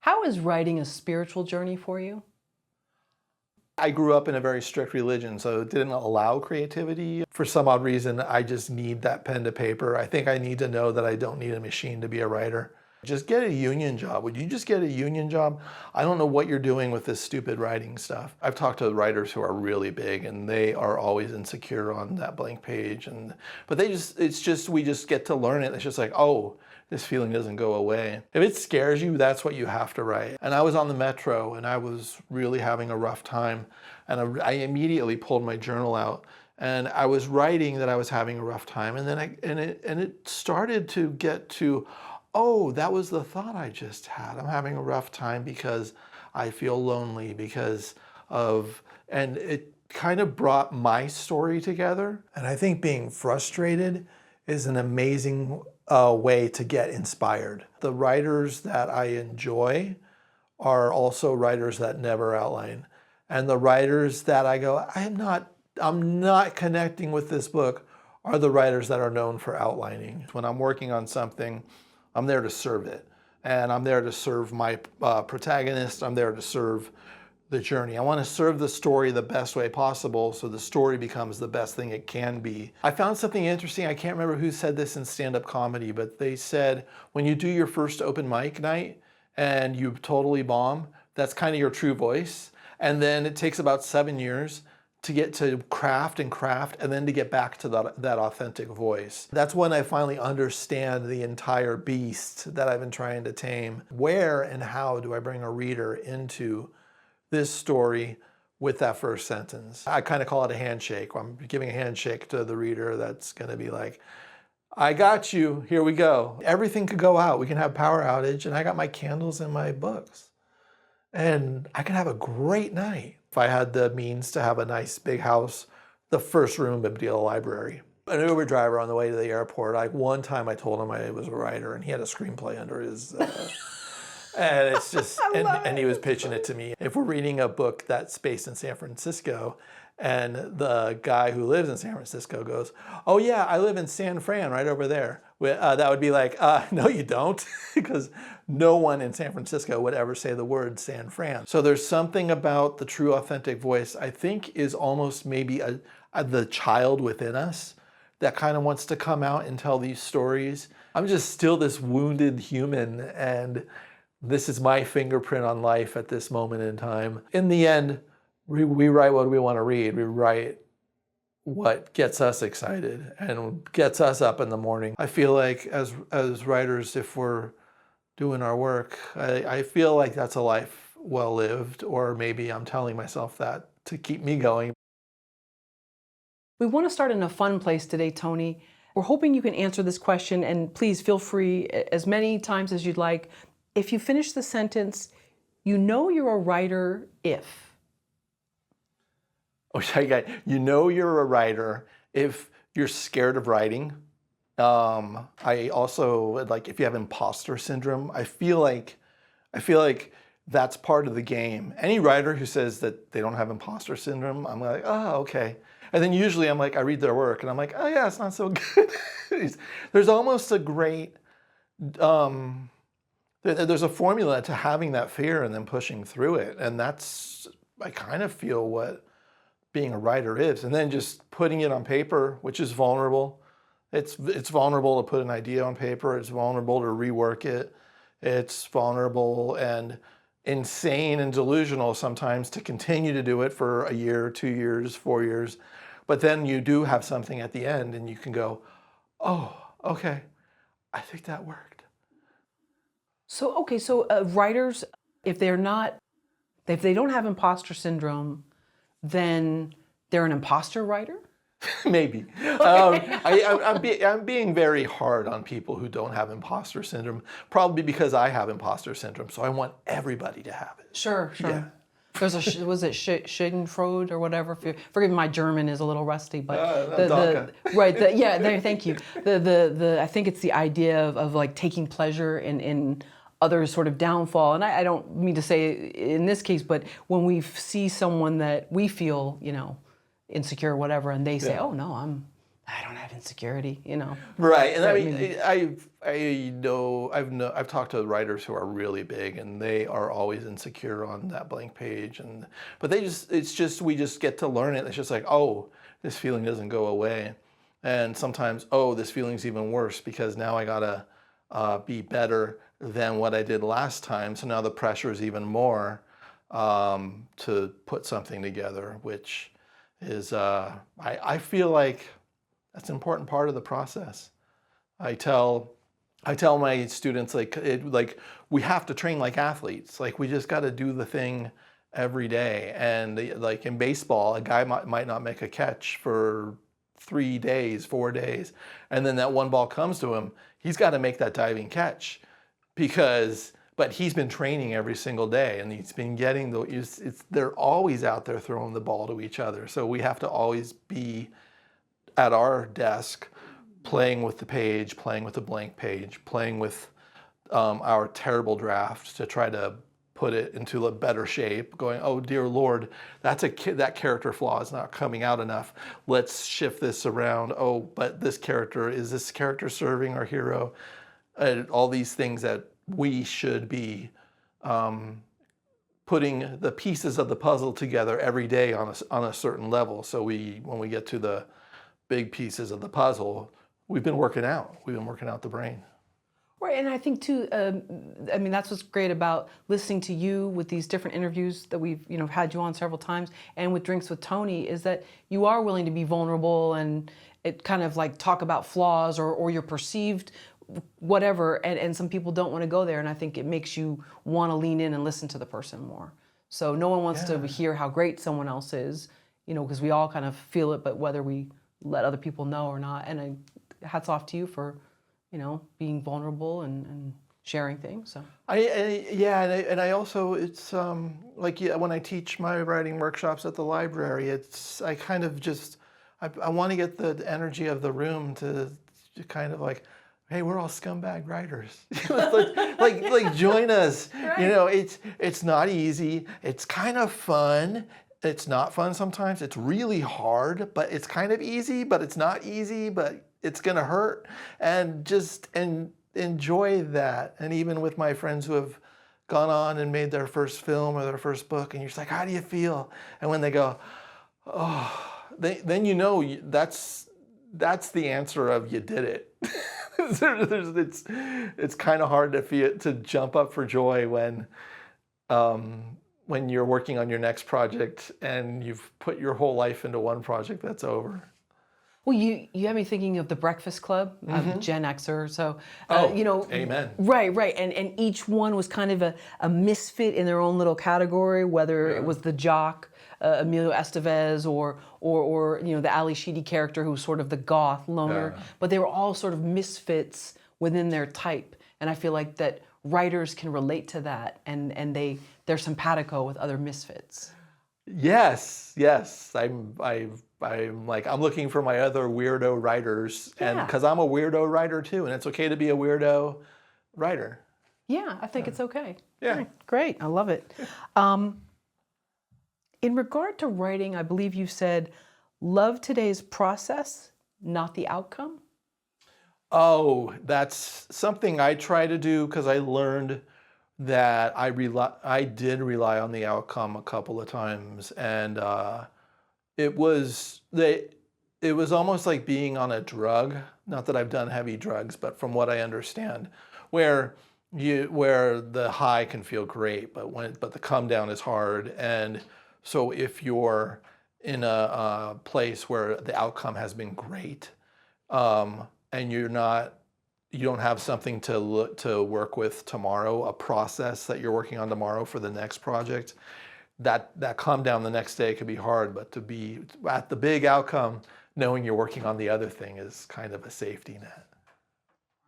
How is writing a spiritual journey for you? I grew up in a very strict religion, so it didn't allow creativity. For some odd reason, I just need that pen to paper. I think I need to know that I don't need a machine to be a writer. Just get a union job. Would you just get a union job? I don't know what you're doing with this stupid writing stuff. I've talked to writers who are really big and they are always insecure on that blank page. But we just get to learn it. It's just like, oh, this feeling doesn't go away. If it scares you, that's what you have to write. And I was on the metro and I was really having a rough time. And I immediately pulled my journal out and I was writing that I was having a rough time. And then it started to get to, oh, that was the thought I just had. I'm having a rough time because I feel lonely and it kind of brought my story together. And I think being frustrated is an amazing way to get inspired. The writers that I enjoy are also writers that never outline. And the writers that I go, I'm not connecting with this book are the writers that are known for outlining. When I'm working on something, I'm there to serve it. And I'm there to serve my protagonist. I'm there to serve the journey. I want to serve the story the best way possible so the story becomes the best thing it can be. I found something interesting. I can't remember who said this in stand-up comedy, but they said when you do your first open mic night and you totally bomb, that's kind of your true voice. And then it takes about 7 years to get to craft and then to get back to that authentic voice. That's when I finally understand the entire beast that I've been trying to tame. Where and how do I bring a reader into this story with that first sentence? I kind of call it a handshake. I'm giving a handshake to the reader that's going to be like, I got you, here we go. Everything could go out. We can have power outage and I got my candles and my books. And I can have a great night. If I had the means to have a nice big house, the first room would be a library. An Uber driver on the way to the airport, one time I told him I was a writer and he had a screenplay under his... And it's just, and he was pitching it to me. If we're reading a book that's based in San Francisco and the guy who lives in San Francisco goes, oh yeah, I live in San Fran right over there. That would be like, no you don't, because no one in San Francisco would ever say the word San Fran. So there's something about the true authentic voice I think is almost maybe the child within us that kind of wants to come out and tell these stories. I'm just still this wounded human and this is my fingerprint on life at this moment in time. In the end, we write what we want to read. We write what gets us excited and gets us up in the morning. I feel like as writers, if we're doing our work, I feel like that's a life well lived, or maybe I'm telling myself that to keep me going. We want to start in a fun place today, Tony. We're hoping you can answer this question, and please feel free as many times as you'd like. If you finish the sentence, you know you're a writer if. Okay, you know you're a writer if you're scared of writing. I also, like, if you have imposter syndrome, I feel like that's part of the game. Any writer who says that they don't have imposter syndrome, I'm like, oh, okay. And then usually I'm like, I read their work and I'm like, oh yeah, it's not so good. There's almost a great, there's a formula to having that fear and then pushing through it. And I kind of feel what being a writer is. And then just putting it on paper, which is vulnerable. It's vulnerable to put an idea on paper. It's vulnerable to rework it. It's vulnerable and insane and delusional sometimes to continue to do it for a year, 2 years, 4 years. But then you do have something at the end and you can go, oh, okay, I think that worked. So writers, if they don't have imposter syndrome, then they're an imposter writer? Maybe. Okay. I'm being very hard on people who don't have imposter syndrome, probably because I have imposter syndrome, so I want everybody to have it. Sure. Yeah. There's was it Schadenfreude or whatever? Forgive me, my German is a little rusty, but thank you. I think it's the idea of like taking pleasure in others' sort of downfall. And I don't mean to say in this case, but when we see someone that we feel, insecure or whatever, and they say, oh no, I'm I don't have insecurity, you know. Right, and I Right, mean, I've talked to writers who are really big, and they are always insecure on that blank page, but we just get to learn it. It's just like, oh, this feeling doesn't go away, and sometimes, oh, this feeling's even worse because now I gotta be better than what I did last time. So now the pressure is even more to put something together, which is I feel like that's an important part of the process. I tell my students like we have to train like athletes. Like we just got to do the thing every day. And like in baseball, a guy might not make a catch for 3 days, 4 days, and then that one ball comes to him. He's got to make that diving catch but he's been training every single day, and he's been getting they're always out there throwing the ball to each other. So we have to always be at our desk, playing with the page, playing with the blank page, playing with our terrible draft to try to put it into a better shape, going, oh dear Lord, that character flaw is not coming out enough. Let's shift this around. Oh, but is this character serving our hero? All these things that we should be putting the pieces of the puzzle together every day on a certain level. So when we get to the big pieces of the puzzle, we've been working out the brain. Right, and I think too, I mean, that's what's great about listening to you with these different interviews that we've, had you on several times, and with Drinks with Tony, is that you are willing to be vulnerable and it kind of like talk about flaws or your perceived whatever, and some people don't want to go there, and I think it makes you want to lean in and listen to the person more. So no one wants to hear how great someone else is, because we all kind of feel it, but whether we let other people know or not. And hats off to you for, being vulnerable and sharing things. So and I also, it's when I teach my writing workshops at the library, I kind of just I want to get the energy of the room to kind of like, hey, we're all scumbag writers. like join us. Right. It's not easy. It's kind of fun. It's not fun sometimes. It's really hard, but it's kind of easy, but it's not easy, but it's gonna hurt. And just enjoy that. And even with my friends who have gone on and made their first film or their first book, and you're just like, how do you feel? And when they go, oh, then that's the answer of you did it. It's kind of hard to jump up for joy when you're working on your next project and you've put your whole life into one project that's over. Well, you have me thinking of The Breakfast Club. I'm a Gen Xer, so amen. Right, and each one was kind of a misfit in their own little category, whether it was the jock, Emilio Estevez, or the Ali Sheedy character who was sort of the goth loner, but they were all sort of misfits within their type, and I feel like that writers can relate to that, and they're simpatico with other misfits. Yes, I'm looking for my other weirdo writers, and because I'm a weirdo writer too, and it's okay to be a weirdo writer. Yeah, I think it's okay. Yeah. Great, I love it. In regard to writing, I believe you said, love today's process, not the outcome. Oh, that's something I try to do because I learned that I did rely on the outcome a couple of times, and it was almost like being on a drug. Not that I've done heavy drugs, but from what I understand, where the high can feel great, but the come down is hard. And so if you're in a place where the outcome has been great, and you don't have something to work with tomorrow, a process that you're working on tomorrow for the next project, that calm down the next day could be hard, but to be at the big outcome, knowing you're working on the other thing is kind of a safety net.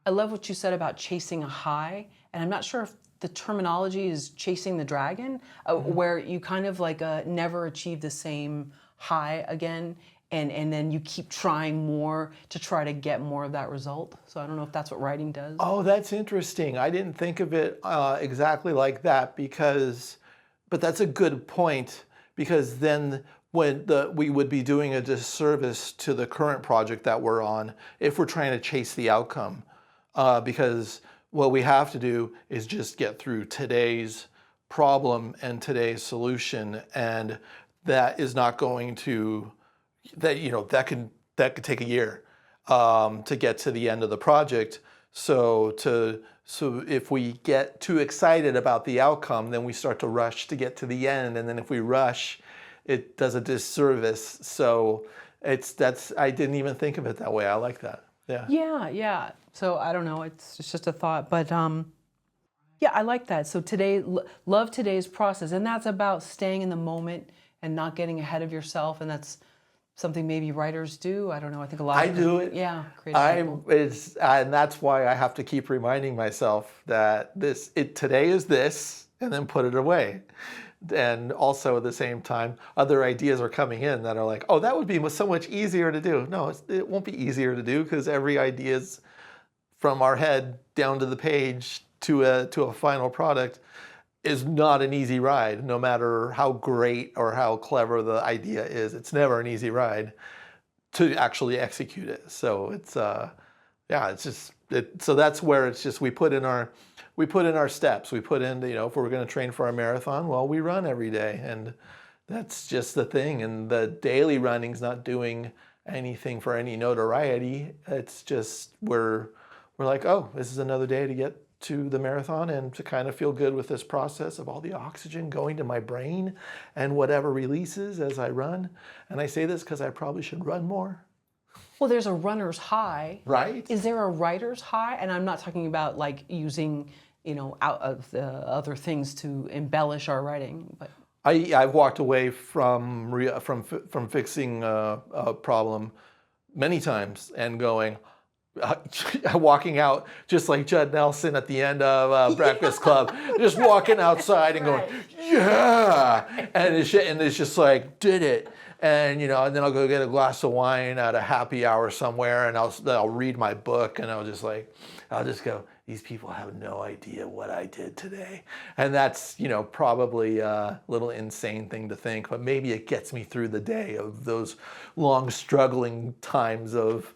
I love what you said about chasing a high, and I'm not sure if the terminology is chasing the dragon, where you kind of like never achieve the same high again, and then you keep trying more to try to get more of that result. So I don't know if that's what writing does. Oh, that's interesting. I didn't think of it exactly like that, but that's a good point, because then we would be doing a disservice to the current project that we're on if we're trying to chase the outcome, because what we have to do is just get through today's problem and today's solution, and that is not going to that could take a year to get to the end of the project. So if we get too excited about the outcome, then we start to rush to get to the end, and then if we rush, it does a disservice. So I didn't even think of it that way. I like that. Yeah. Yeah. So I don't know. It's just a thought, but yeah, I like that. So love today's process, and that's about staying in the moment and not getting ahead of yourself, and that's something maybe writers do. I don't know. I think a lot of do it. Yeah, creative people. And that's why I have to keep reminding myself that today is this, and then put it away. And also at the same time, other ideas are coming in that are like, oh, that would be so much easier to do. No, it won't be easier to do, because every idea is from our head down to the page to a final product is not an easy ride, no matter how great or how clever the idea is. It's never an easy ride to actually execute it. So so that's where it's just we put in our steps. We put in, if we're going to train for a marathon, well, we run every day, and that's just the thing. And the daily running's not doing anything for any notoriety. It's just we're like, oh, this is another day to get to the marathon and to kind of feel good with this process of all the oxygen going to my brain and whatever releases as I run. And I say this because I probably should run more. Well, there's a runner's high. Right. Is there a writer's high? And I'm not talking about like using, out of the other things to embellish our writing, but I've walked away from fixing a problem many times and going, walking out just like Judd Nelson at the end of Breakfast Club, just walking outside and going, yeah, and it's just like, did it. And and then I'll go get a glass of wine at a happy hour somewhere, and I'll read my book, and I'll just go, these people have no idea what I did today. And that's probably a little insane thing to think, but maybe it gets me through the day of those long struggling times of,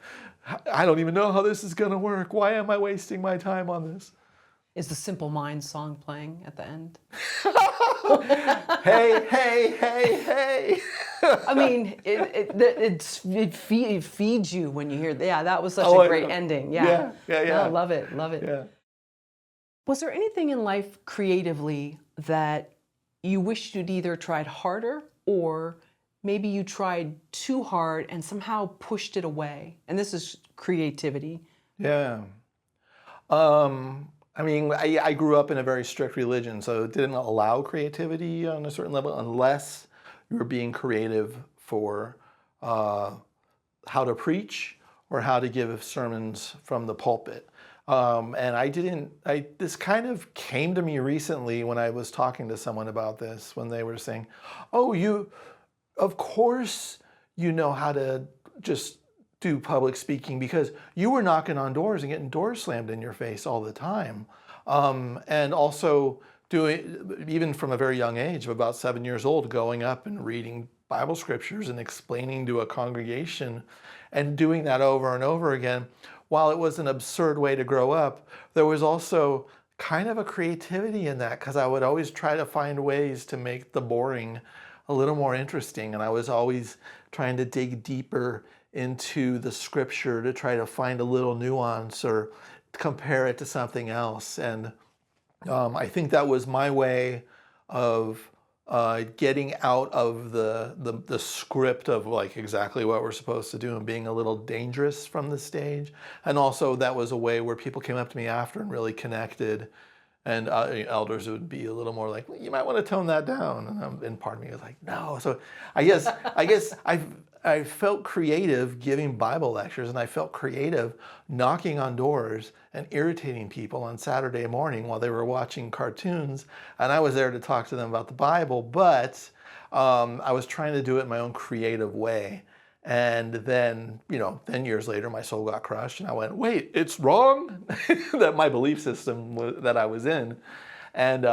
I don't even know how this is going to work. Why am I wasting my time on this? Is the Simple Minds song playing at the end? Hey, hey, hey, hey. I mean, it feeds you when you hear, that was such a great ending. Yeah. No, love it. Yeah. Was there anything in life creatively that you wished you'd either tried harder, or maybe you tried too hard and somehow pushed it away? And this is creativity. Yeah. I mean, I grew up in a very strict religion, so it didn't allow creativity on a certain level unless you were being creative for how to preach or how to give sermons from the pulpit. And this kind of came to me recently when I was talking to someone about this, when they were saying, oh, of course you know how to just do public speaking because you were knocking on doors and getting doors slammed in your face all the time. And also doing, even from a very young age of about 7 years old, going up and reading Bible scriptures and explaining to a congregation and doing that over and over again. While it was an absurd way to grow up, there was also kind of a creativity in that, because I would always try to find ways to make the boring a little more interesting. And I was always trying to dig deeper into the scripture to try to find a little nuance or compare it to something else. And I think that was my way of getting out of the script of like exactly what we're supposed to do and being a little dangerous from the stage. And also that was a way where people came up to me after and really connected. And elders would be a little more like, you might want to tone that down. And part of me was like, no. So I guess I felt creative giving Bible lectures, and I felt creative knocking on doors and irritating people on Saturday morning while they were watching cartoons. And I was there to talk to them about the Bible, but I was trying to do it in my own creative way. And then, 10 years later, my soul got crushed, and I went, wait, it's wrong? That my belief system that I was in. And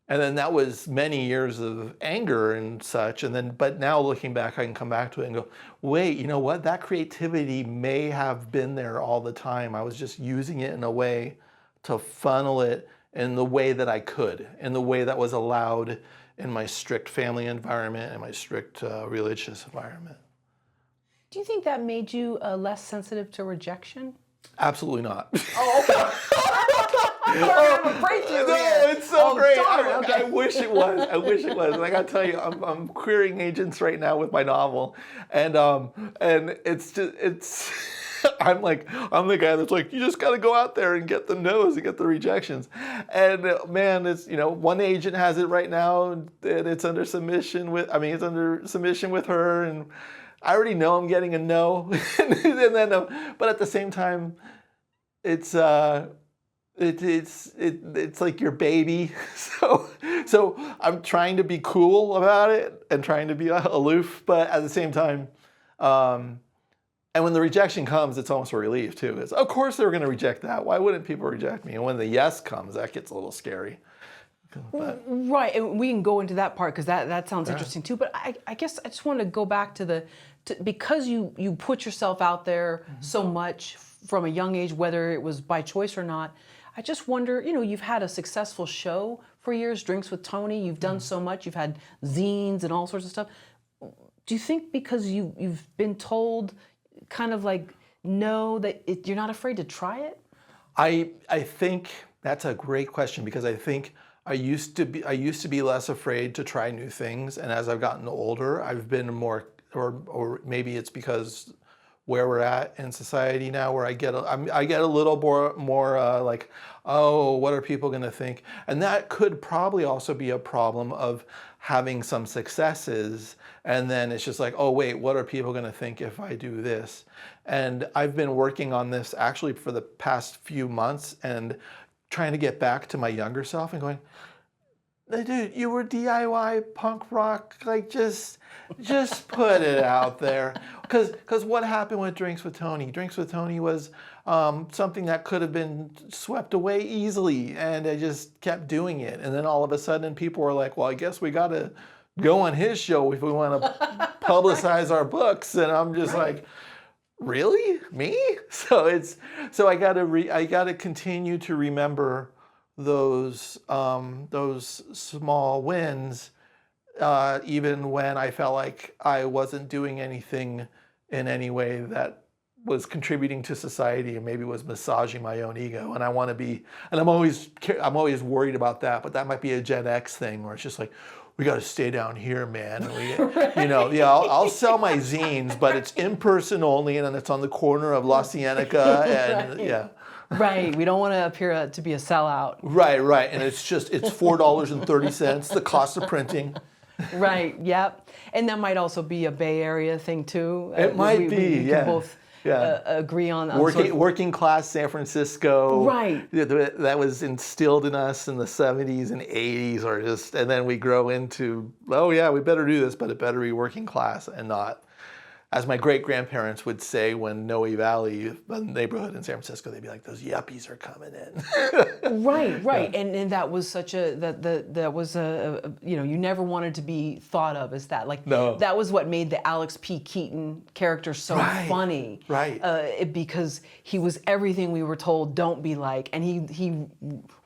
And then that was many years of anger and such. And then, but now looking back, I can come back to it and go, wait, you know what? That creativity may have been there all the time. I was just using it in a way to funnel it in the way that I could, in the way that was allowed in my strict family environment and my strict religious environment. Do you think that made you less sensitive to rejection? Absolutely not. Oh, okay. I thought I have a breakthrough No, here. it's so great. I Okay. wish it was. I wish it was. And I got to tell you, I'm querying agents right now with my novel, and it's just I'm the guy that's like, you just got to go out there and get the no's and get the rejections. And man, it's, one agent has it right now, and it's under submission with her, and I already know I'm getting a no, and then but at the same time, it's like your baby. So I'm trying to be cool about it and trying to be aloof, but at the same time, and when the rejection comes, it's almost a relief too. It's, of course they were going to reject that. Why wouldn't people reject me? And when the yes comes, that gets a little scary. But, right, and we can go into that part because that sounds interesting too. But I guess I just want to go back to because you put yourself out there so much from a young age, whether it was by choice or not. I just wonder, you've had a successful show for years, Drinks with Tony. You've done so much. You've had zines and all sorts of stuff. Do you think because you've been told kind of like no, that you're not afraid to try it? I think that's a great question, because I think I used to be less afraid to try new things, and as I've gotten older, I've been more, or maybe it's because where we're at in society now, where I get a little more like, oh, what are people going to think? And that could probably also be a problem of having some successes, and then it's just like, oh wait, what are people going to think if I do this? And I've been working on this actually for the past few months and trying to get back to my younger self and going, dude, you were DIY punk rock, like just put it out there. Because what happened with Drinks with Tony? Drinks with Tony was something that could have been swept away easily, and I just kept doing it. And then all of a sudden people were like, well, I guess we got to go on his show if we want to publicize our books. And I'm just like, really? Me? So I got to continue to remember those small wins, even when I felt like I wasn't doing anything in any way that was contributing to society and maybe was massaging my own ego. And I want to be, and I'm always worried about that, but that might be a Gen X thing where it's just like, we got to stay down here, man. And we, I'll sell my zines, but it's in person only, and then it's on the corner of La Cienega, and yeah. Right, we don't want to appear to be a sellout. Right, and it's $4.30, the cost of printing. Right, yep. And that might also be a Bay Area thing too. It might be, we yeah. can both agree on working class San Francisco. Right. That was instilled in us in the 70s and 80s, and then we grow into, oh yeah, we better do this, but it better be working class and not, as my great-grandparents would say when Noe Valley, the neighborhood in San Francisco, they'd be like, those yuppies are coming in. Right. Yeah. And that was such that was you never wanted to be thought of as that. Like, no. That was what made the Alex P. Keaton character so funny. Right. Because he was everything we were told don't be like, and he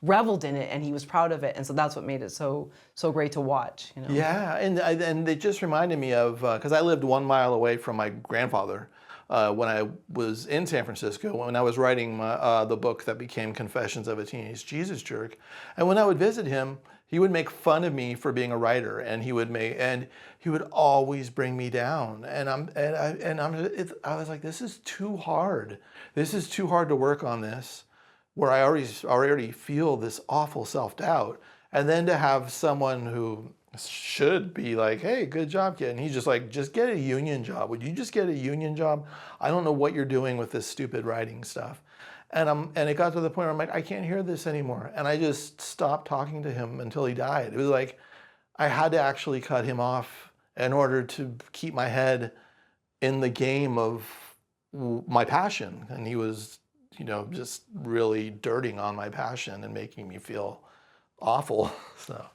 reveled in it, and he was proud of it. And so that's what made it so great to watch. Yeah, and it just reminded me of, because I lived 1 mile away from my grandfather when I was in San Francisco, when I was writing the book that became Confessions of a Teenage Jesus Jerk. And when I would visit him, he would make fun of me for being a writer, and he would always bring me down. And I was like, this is too hard. This is too hard to work on this, where I already feel this awful self-doubt. And then to have someone who should be like, hey, good job, kid. And he's just like, just get a union job. Would you just get a union job? I don't know what you're doing with this stupid writing stuff. And it got to the point where I'm like, I can't hear this anymore. And I just stopped talking to him until he died. It was like, I had to actually cut him off in order to keep my head in the game of my passion. And he was, just really dirting on my passion and making me feel awful. So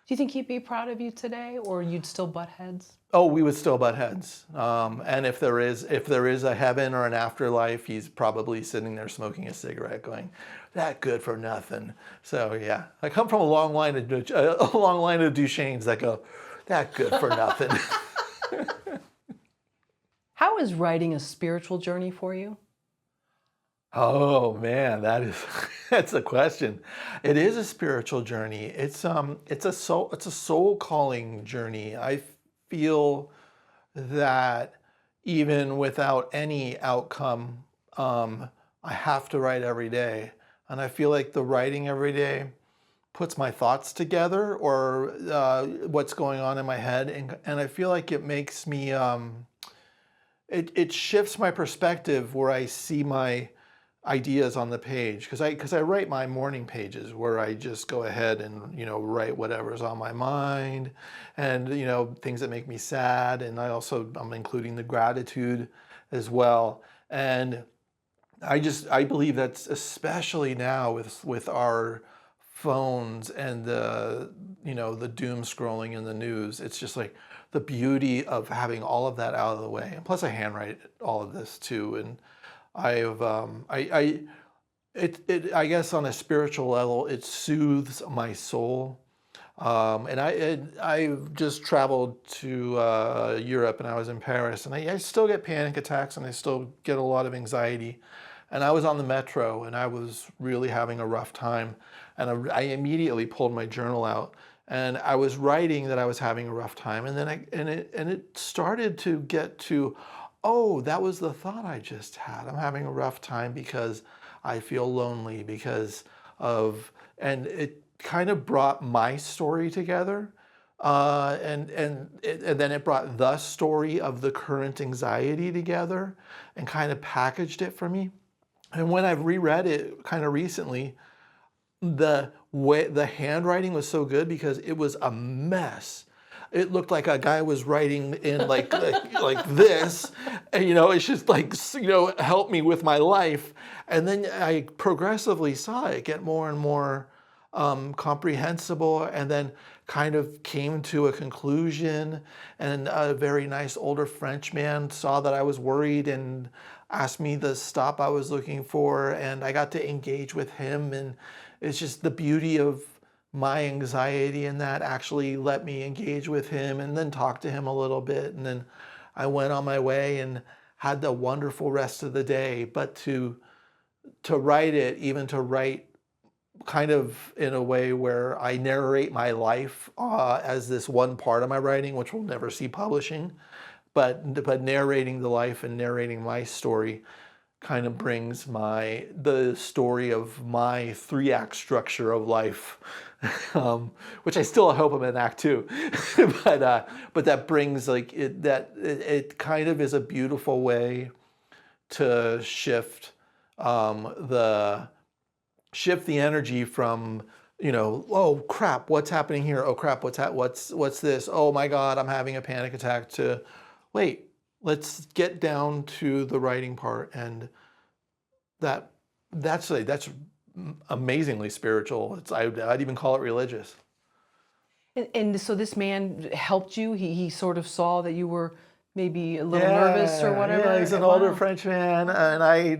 Do you think he'd be proud of you today, or you'd still butt heads? Oh, we would still butt heads. And if there is a heaven or an afterlife, he's probably sitting there smoking a cigarette, going, "That good for nothing." So yeah, I come from a long line of DuShanes that go, "That good for nothing." How is writing a spiritual journey for you? Oh man, that's a question. It is a spiritual journey. It's a soul calling journey. I feel that even without any outcome, I have to write every day, and I feel like the writing every day puts my thoughts together, or what's going on in my head, and I feel like it makes me it shifts my perspective where I see my ideas on the page, because I write my morning pages where I just go ahead and write whatever's on my mind, and things that make me sad, and I'm including the gratitude as well. And I believe that's especially now with our phones and the doom scrolling in the news. It's just like the beauty of having all of that out of the way. And plus I handwrite all of this too, and I guess on a spiritual level, it soothes my soul. And I just traveled to Europe, and I was in Paris, and I still get panic attacks, and I still get a lot of anxiety. And I was on the metro, and I was really having a rough time. And I immediately pulled my journal out, and I was writing that I was having a rough time. And then it started to get to, oh, that was the thought I just had. I'm having a rough time because I feel lonely and it kind of brought my story together. And then it brought the story of the current anxiety together and kind of packaged it for me. And when I've reread it kind of recently, the handwriting was so good because it was a mess. It looked like a guy was writing in like this, and it's just like, help me with my life. And then I progressively saw it get more and more comprehensible, and then kind of came to a conclusion. And a very nice older French man saw that I was worried and asked me the stop I was looking for, and I got to engage with him. And it's just the beauty of my anxiety, and that actually let me engage with him and then talk to him a little bit. And then I went on my way and had the wonderful rest of the day. But to write kind of in a way where I narrate my life as this one part of my writing, which we'll never see publishing, but narrating the life and narrating my story kind of brings the story of my 3-act structure of life, which I still hope I'm in Act 2, but that brings it kind of is a beautiful way to shift the energy from oh crap, what's happening here? Oh crap, what's this? Oh my God, I'm having a panic attack. To wait, let's get down to the writing part, and that's amazingly spiritual. I'd even call it religious. And so this man helped you. He sort of saw that you were maybe a little nervous or whatever. Yeah, he's an older French man, and I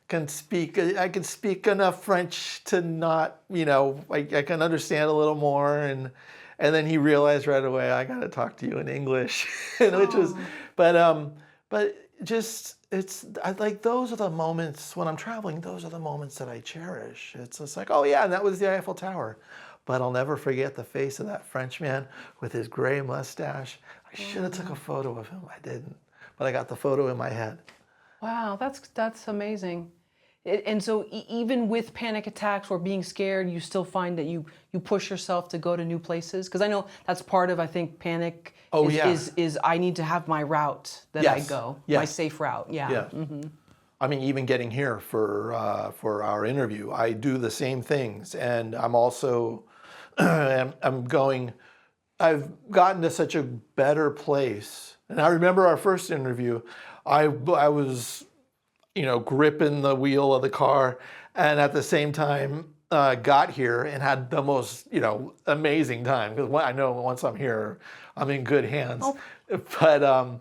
can speak enough French to not, I can understand a little more, and then he realized right away, I got to talk to you in English, which was, but just those are the moments when I'm traveling. Those are the moments that I cherish. It's just like, oh yeah, and that was the Eiffel Tower, but I'll never forget the face of that Frenchman with his gray mustache. I should have took a photo of him. I didn't, but I got the photo in my head. Wow, that's amazing. And so even with panic attacks or being scared, you still find that you push yourself to go to new places? Because I know that's part of, I think, panic is I need to have my route that I go, my safe route. Yeah. Mm-hmm. I mean, even getting here for our interview, I do the same things. And I'm also, I've gotten to such a better place. And I remember our first interview, I was, gripping the wheel of the car, and at the same time, got here and had the most, amazing time. Because I know once I'm here, I'm in good hands. Oh. But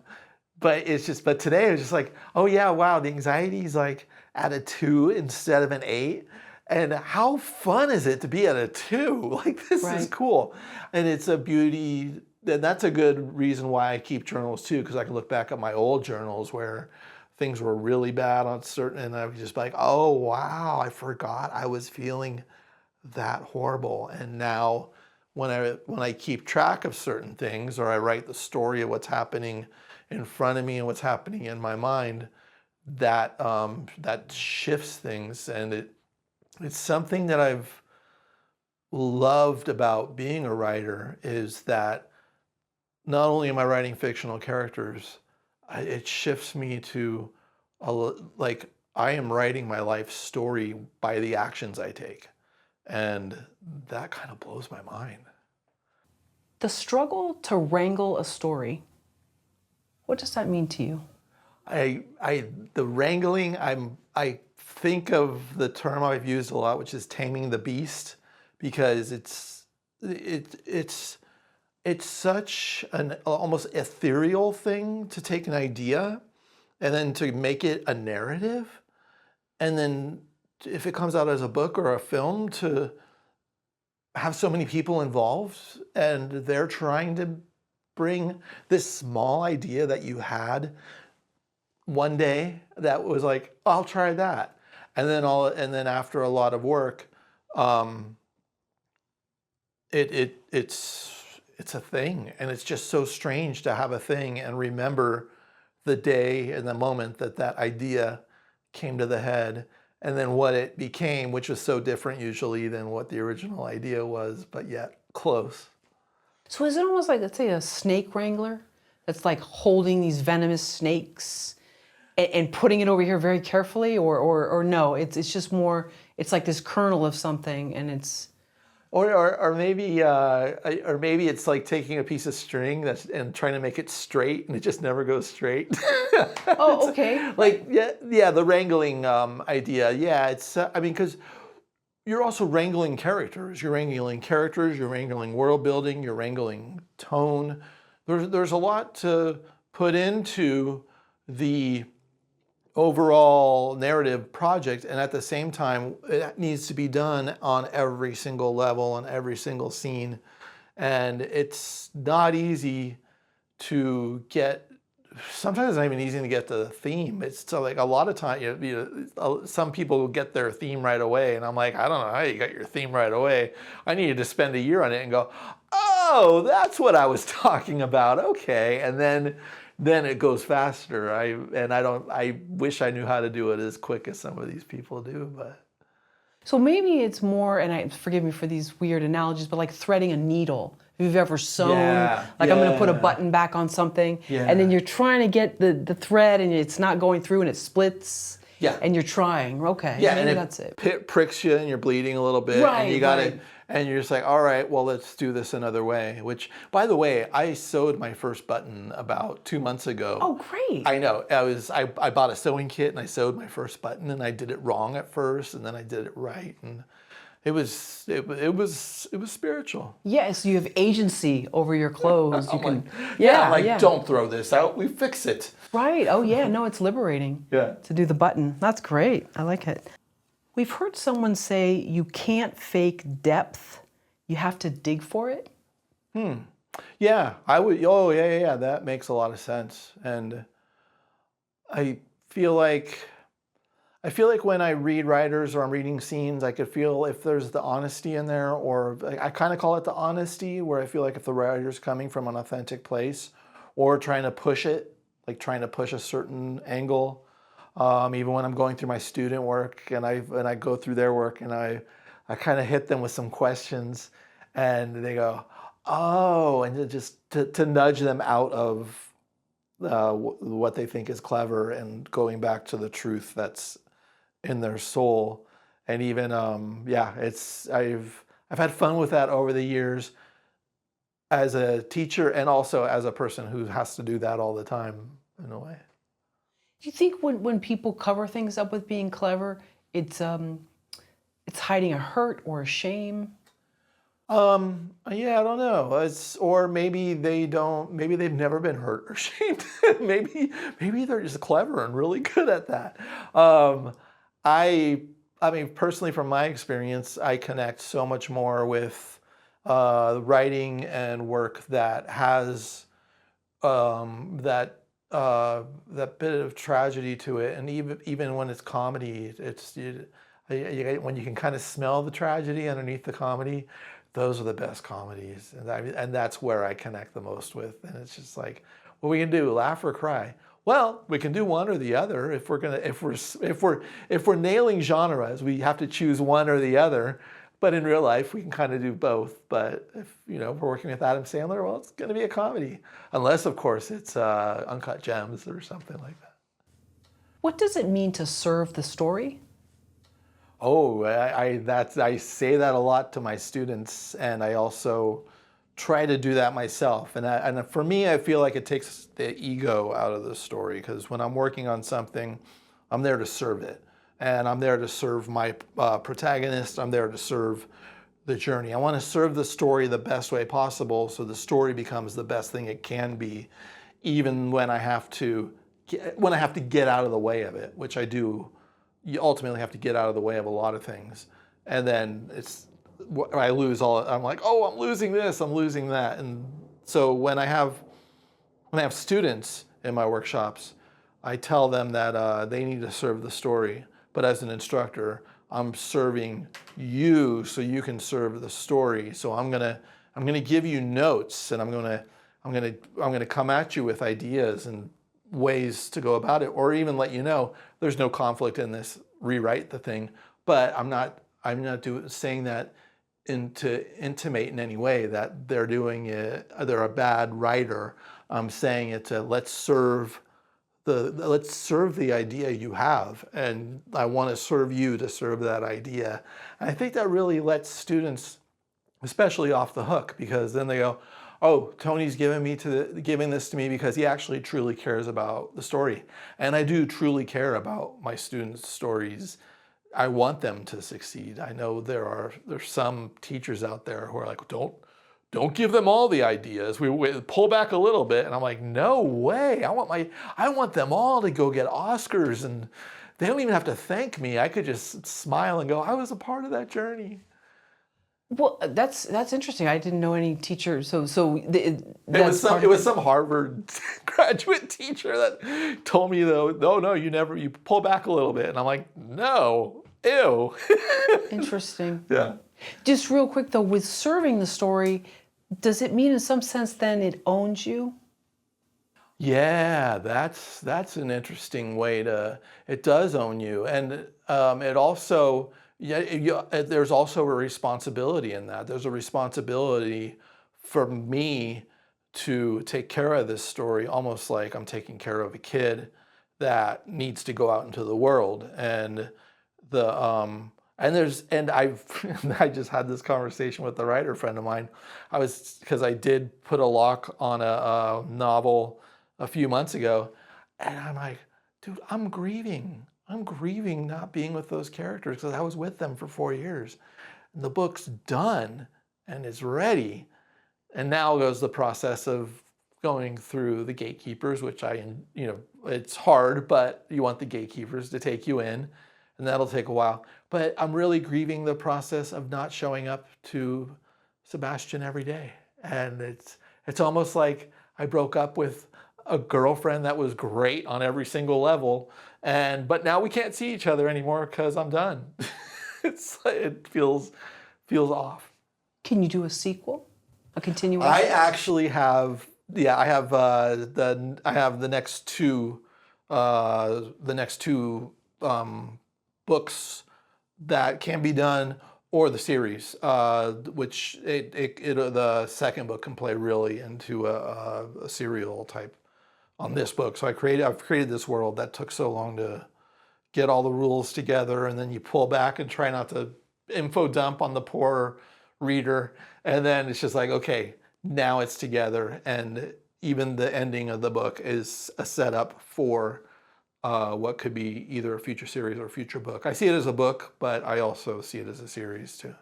but today it was just like, oh yeah, wow, the anxiety is like at a 2 instead of an 8. And how fun is it to be at a 2? Like, this is cool. And it's a beauty. And that's a good reason why I keep journals too, because I can look back at my old journals where things were really bad on certain, and I was just like, oh wow, I forgot I was feeling that horrible. And now when I keep track of certain things, or I write the story of what's happening in front of me and what's happening in my mind, that shifts things. And it's something that I've loved about being a writer, is that not only am I writing fictional characters, it shifts me to like, I am writing my life story by the actions I take. And that kind of blows my mind. The struggle to wrangle a story, what does that mean to you? The wrangling, I think of the term I've used a lot, which is taming the beast, because it's such an almost ethereal thing to take an idea and then to make it a narrative. And then if it comes out as a book or a film, to have so many people involved and they're trying to bring this small idea that you had one day that was like, I'll try that. And then after a lot of work, it's a thing. And it's just so strange to have a thing and remember the day and the moment that idea came to the head, and then what it became, which was so different usually than what the original idea was, but yet close. So is it almost like, let's say, a snake wrangler that's like holding these venomous snakes and putting it over here very carefully, or no, it's just more, it's like this kernel of something, and it's... Or maybe it's like taking a piece of string and trying to make it straight, and it just never goes straight. Oh, okay. Like, yeah, the wrangling idea. Yeah, it's because you're also wrangling characters. You're wrangling world building. You're wrangling tone. There's a lot to put into the overall narrative project, and at the same time it needs to be done on every single level and every single scene, and it's not easy to get. Sometimes it's not even easy to get the theme. It's so, like, a lot of time, some people get their theme right away, and I'm like, I don't know how you got your theme right away. I needed to spend a year on it and go, oh, that's what I was talking about. Okay, and then it goes faster. I wish I knew how to do it as quick as some of these people do, but. So maybe it's more, and forgive me for these weird analogies, but like threading a needle. If you've ever sewn, I'm going to put a button back on something, and then you're trying to get the thread, and it's not going through, and it splits. Yeah. And you're trying. Okay. Yeah, maybe and that's it. Pricks you, and you're bleeding a little bit, right, and you got it. And you're just like, all right, well, let's do this another way. Which, by the way, I sewed my first button about 2 months ago. Oh, great. I know. I bought a sewing kit, and I sewed my first button, and I did it wrong at first, and then I did it right, and it was spiritual. Yes, you have agency over your clothes. You can, don't throw this out. We fix it. Right. Oh, yeah. No, it's liberating. Yeah. To do the button. That's great. I like it. We've heard someone say you can't fake depth. You have to dig for it. Yeah, I would. Oh, yeah. That makes a lot of sense. And I feel like when I read writers or I'm reading scenes, I could feel if there's the honesty in there, or I kind of call it the honesty, where I feel like if the writer's coming from an authentic place or trying to push it, like trying to push a certain angle. Even when I'm going through my student work and I go through their work and I kind of hit them with some questions, and they go, oh, and just to nudge them out of what they think is clever and going back to the truth that's in their soul. And even I've had fun with that over the years as a teacher and also as a person who has to do that all the time in a way. Do you think when people cover things up with being clever, it's it's hiding a hurt or a shame? Yeah, I don't know. Or maybe they don't, maybe they've never been hurt or shamed. Maybe they're just clever and really good at that. Um, I, I mean, personally, from my experience, I connect so much more with writing and work that has that bit of tragedy to it, and even when it's comedy, when you can kind of smell the tragedy underneath the comedy, those are the best comedies, and that's where I connect the most with. And it's just like, what we can do, laugh or cry. Well, we can do one or the other. If we're nailing genres, we have to choose one or the other. But in real life, we can kind of do both. But if we're working with Adam Sandler, well, it's going to be a comedy, unless of course it's Uncut Gems or something like that. What does it mean to serve the story? Oh, I say that a lot to my students, and I also try to do that myself. And for me, I feel like it takes the ego out of the story, because when I'm working on something, I'm there to serve it. And I'm there to serve my protagonist. I'm there to serve the journey. I want to serve the story the best way possible, so the story becomes the best thing it can be, even when I have to get out of the way of it, which I do. You ultimately have to get out of the way of a lot of things, and then I lose all. I'm like, oh, I'm losing this, I'm losing that. And so when I have students in my workshops, I tell them that they need to serve the story. But as an instructor, I'm serving you so you can serve the story. So I'm gonna give you notes, and I'm gonna come at you with ideas and ways to go about it, or even let you know there's no conflict in this. Rewrite the thing, but I'm not saying that to intimate in any way that they're doing it. They're a bad writer. I'm saying it to let's serve the idea you have, and I want to serve you to serve that idea. And I think that really lets students, especially, off the hook, because then they go, oh, Tony's giving this to me because he actually truly cares about the story. And I do truly care about my students' stories. I want them to succeed. I know there's some teachers out there who are like, don't give them all the ideas. We pull back a little bit. And I'm like, no way. I want them all to go get Oscars, and they don't even have to thank me. I could just smile and go, I was a part of that journey. Well, that's interesting. I didn't know any teachers. It was some Harvard graduate teacher that told me, though, no, you pull back a little bit. And I'm like, no, ew. Interesting. Yeah. Just real quick though, with serving the story, does it mean in some sense then it owns you? Yeah, that's an interesting way it does own you. And it also, there's also a responsibility in that. There's a responsibility for me to take care of this story, almost like I'm taking care of a kid that needs to go out into the world. And I just had this conversation with a writer friend of mine. Because I did put a lock on a novel a few months ago, and I'm like, dude, I'm grieving not being with those characters, because I was with them for 4 years. And the book's done and it's ready. And now goes the process of going through the gatekeepers, which it's hard, but you want the gatekeepers to take you in, and that'll take a while. But I'm really grieving the process of not showing up to Sebastian every day. And it's almost like I broke up with a girlfriend that was great on every single level, but now we can't see each other anymore because I'm done. It feels off. Can you do a sequel? A continuation? I actually have. Yeah, I have the next two books that can be done, or the series, which the second book can play really into a serial type on this book. So I've created this world that took so long to get all the rules together, and then you pull back and try not to info dump on the poor reader, and then it's just like, okay, now it's together. And even the ending of the book is a setup for what could be either a future series or a future book. I see it as a book, but I also see it as a series too.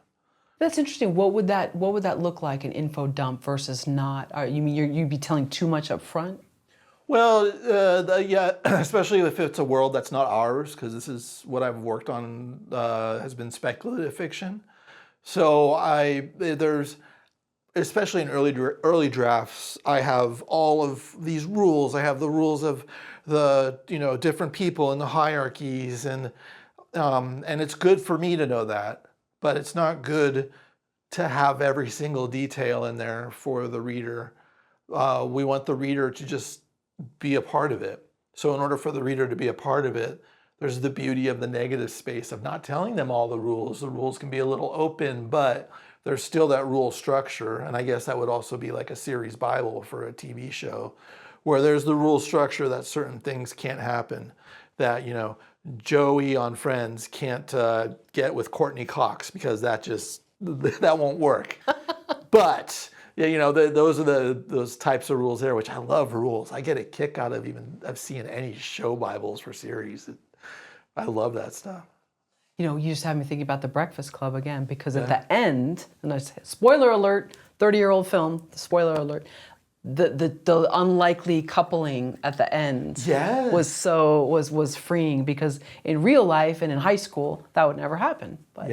That's interesting. What would that look like, an info dump versus not? You mean you'd be telling too much up front? Well, yeah, especially if it's a world that's not ours, because this is what I've worked on has been speculative fiction. So there's, especially in early drafts, I have all of these rules. I have the rules of the different people and the hierarchies, and it's good for me to know that, but it's not good to have every single detail in there for the reader. We want the reader to just be a part of it. So in order for the reader to be a part of it, there's the beauty of the negative space of not telling them all the rules. The rules can be a little open, but there's still that rule structure. And I guess that would also be like a series Bible for a TV show, where there's the rule structure that certain things can't happen. That, Joey on Friends can't get with Courtney Cox because that won't work. But yeah, those are those types of rules there, which I love rules. I get a kick out of of seeing any show Bibles for series. I love that stuff. You just have me thinking about The Breakfast Club again, because at the end, and I say, spoiler alert, 30-year-old film, spoiler alert, the unlikely coupling at the end was freeing, because in real life and in high school that would never happen. But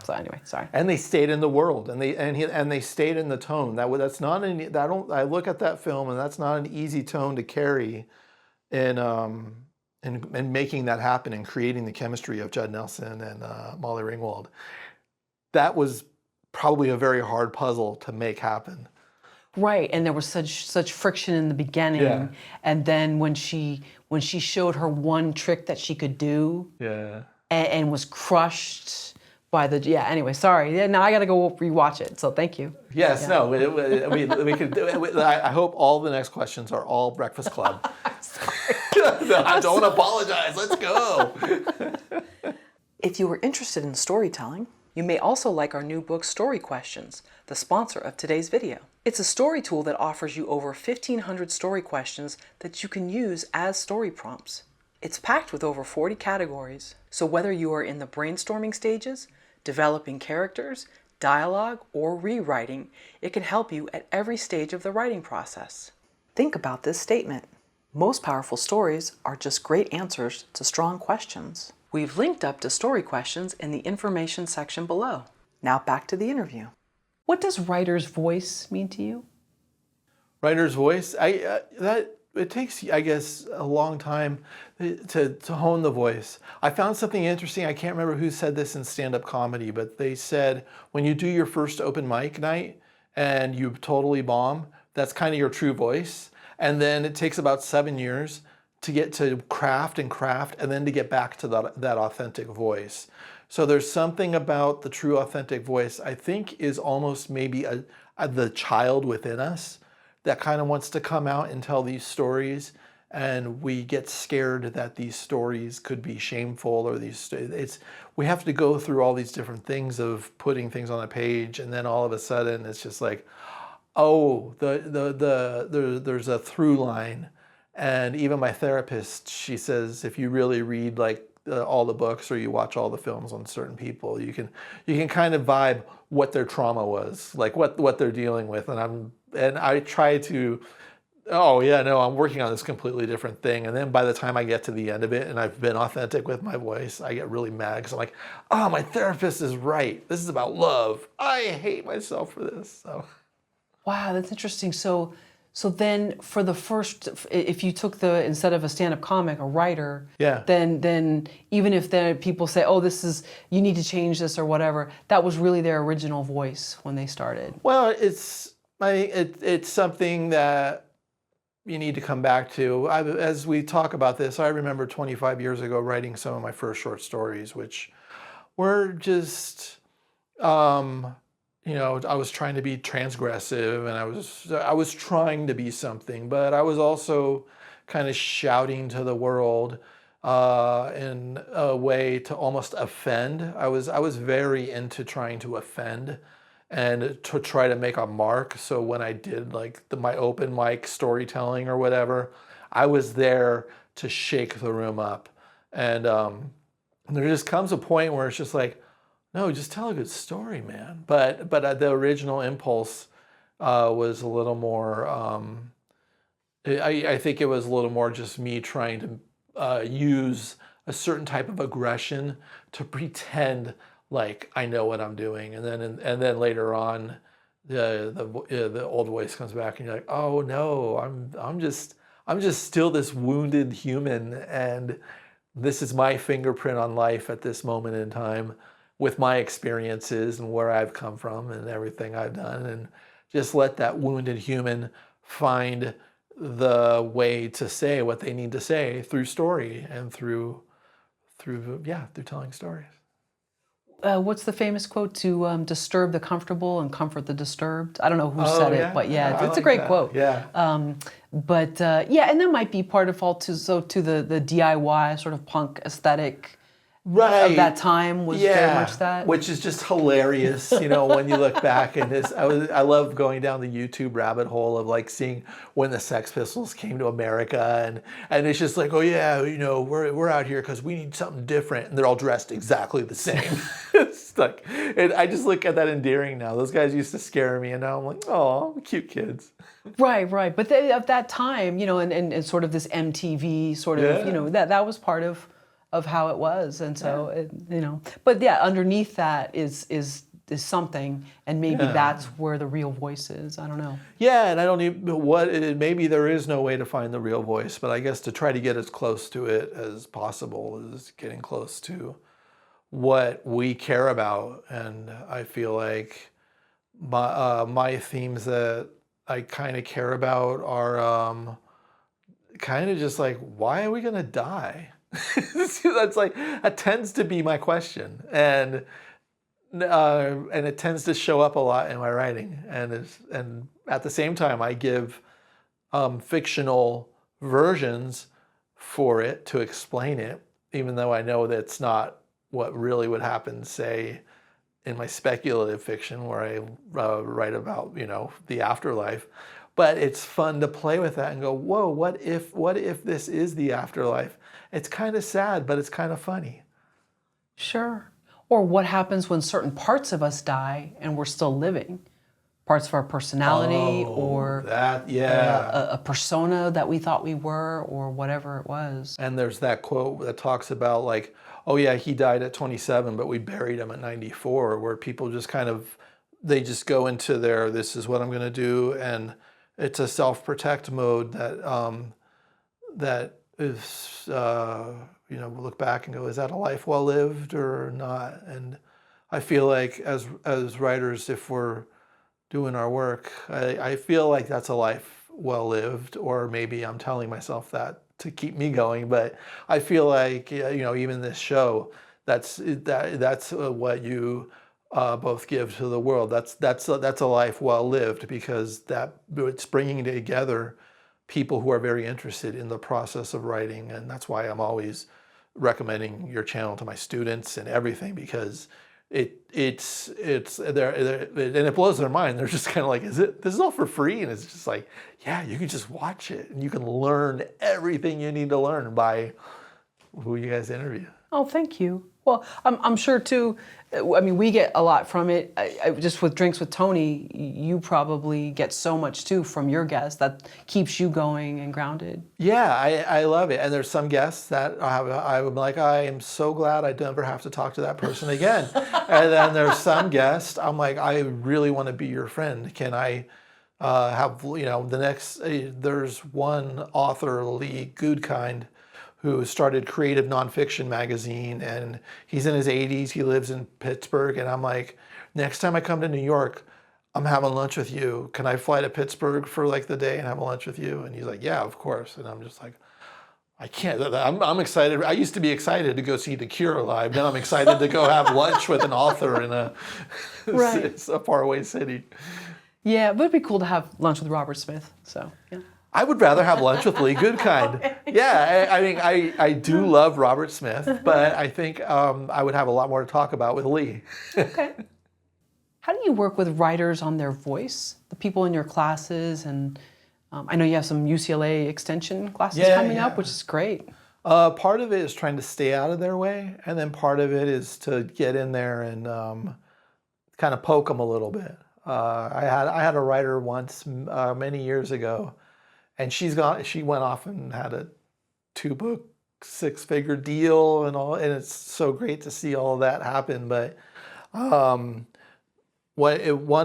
so anyway, sorry. And they stayed in the world, and they stayed in the tone. That's not an I look at that film, and that's not an easy tone to carry in making that happen and creating the chemistry of Judd Nelson and Molly Ringwald. That was probably a very hard puzzle to make happen. Right, and there was such friction in the beginning, and then when she showed her one trick that she could do, and was crushed by the Anyway, sorry. Now I got to go rewatch it. So thank you. Yes, no, we could. I hope all the next questions are all Breakfast Club. No, don't apologize. Let's go. If you were interested in storytelling, you may also like our new book, Story Questions, the sponsor of today's video. It's a story tool that offers you over 1,500 story questions that you can use as story prompts. It's packed with over 40 categories, so whether you are in the brainstorming stages, developing characters, dialogue, or rewriting, it can help you at every stage of the writing process. Think about this statement. Most powerful stories are just great answers to strong questions. We've linked up to story questions in the information section below. Now back to the interview. What does writer's voice mean to you? Writer's voice? It takes, I guess, a long time to hone the voice. I found something interesting. I can't remember who said this in stand-up comedy, but they said when you do your first open mic night and you totally bomb, that's kind of your true voice. And then it takes about 7 years to get to craft, and then to get back to that authentic voice. So there's something about the true authentic voice, I think, is almost maybe the child within us that kind of wants to come out and tell these stories, and we get scared that these stories could be shameful, or we have to go through all these different things of putting things on a page, and then all of a sudden it's just like, oh, there's a through line. And even my therapist, she says, if you really read all the books or you watch all the films on certain people, you can kind of vibe what their trauma was, like what they're dealing with. And I try to, I'm working on this completely different thing. And then by the time I get to the end of it and I've been authentic with my voice, I get really mad because I'm like, oh, my therapist is right. This is about love. I hate myself for this. So. Wow, that's interesting. So then for the first, if you took instead of a stand-up comic, a writer, then even if people say, oh, you need to change this or whatever, that was really their original voice when they started. Well, it's something that you need to come back to. As we talk about this, I remember 25 years ago writing some of my first short stories, which were just, I was trying to be transgressive, and I was trying to be something, but I was also kind of shouting to the world in a way to almost offend. I was very into trying to offend and to try to make a mark. So when I did my open mic storytelling or whatever, I was there to shake the room up. And there just comes a point where it's just like, no, just tell a good story, man. But the original impulse was a little more, I think it was a little more just me trying to use a certain type of aggression to pretend like I know what I'm doing. And then later on, the old voice comes back and you're like, oh no, I'm just still this wounded human, and this is my fingerprint on life at this moment in time with my experiences and where I've come from and everything I've done, and just let that wounded human find the way to say what they need to say through story and through telling stories. What's the famous quote? To disturb the comfortable and comfort the disturbed. I don't know who said it, but yeah, it's a great quote. Yeah. Yeah, and that might be part of all to the DIY sort of punk aesthetic of that time was very much that. Which is just hilarious, when you look back. And I love going down the YouTube rabbit hole of like seeing when the Sex Pistols came to America, and it's just like, oh yeah, we're out here because we need something different, and they're all dressed exactly the same. It's like, and I just look at that endearing now. Those guys used to scare me, and now I'm like, oh, cute kids. Right. But at that time, and sort of this MTV sort of, that was part of how it was, and so but yeah, underneath that is something, and maybe that's where the real voice is. I don't know. Yeah, and I don't even maybe there is no way to find the real voice, but I guess to try to get as close to it as possible is getting close to what we care about. And I feel like my themes that I kind of care about are kind of just like, why are we gonna die? That tends to be my question, and it tends to show up a lot in my writing. And at the same time, I give fictional versions for it to explain it, even though I know that's not what really would happen, say, in my speculative fiction where I write about the afterlife. But it's fun to play with that and go, whoa, what if this is the afterlife? It's kind of sad, but it's kind of funny. Sure. Or what happens when certain parts of us die and we're still living? Parts of our personality, or a persona that we thought we were, or whatever it was. And there's that quote that talks about like, oh yeah, he died at 27, but we buried him at 94, where people just they just go into their, this is what I'm going to do. And it's a self-protect mode that is, look back and go, is that a life well lived or not? And I feel like as writers, if we're doing our work, I feel like that's a life well lived, or maybe I'm telling myself that to keep me going. But I feel like, even this show, that's what you both give to the world. That's a life well lived, because it's bringing together people who are very interested in the process of writing. And that's why I'm always recommending your channel to my students and everything, because it's there, and it blows their mind. They're just kind of like, this is all for free? And it's just like, yeah, you can just watch it and you can learn everything you need to learn by who you guys interview. Oh, thank you. Well, I'm sure too, we get a lot from it. Just with Drinks with Tony, you probably get so much too from your guests that keeps you going and grounded. Yeah, I love it. And there's some guests that I would be like, I am so glad I never have to talk to that person again. And then there's some guests, I'm like, I really want to be your friend. Can I have, the next, there's one author, Lee Goodkind, who started Creative Nonfiction magazine, and he's in his 80s, he lives in Pittsburgh, and I'm like, next time I come to New York, I'm having lunch with you. Can I fly to Pittsburgh for like the day and have a lunch with you? And he's like, yeah, of course. And I'm just like, I can't, I'm excited. I used to be excited to go see The Cure live. Now I'm excited to go have lunch with an author in a faraway city. Yeah, but it'd be cool to have lunch with Robert Smith, so yeah. I would rather have lunch with Lee Goodkind. Okay. Yeah, I do love Robert Smith, but I think I would have a lot more to talk about with Lee. Okay. How do you work with writers on their voice? The people in your classes, and I know you have some UCLA Extension classes coming up, which is great. Part of it is trying to stay out of their way, and then part of it is to get in there and kind of poke them a little bit. I had a writer once many years ago, and she went off and had a 2-book, 6-figure deal and all, and it's so great to see all that happen. But one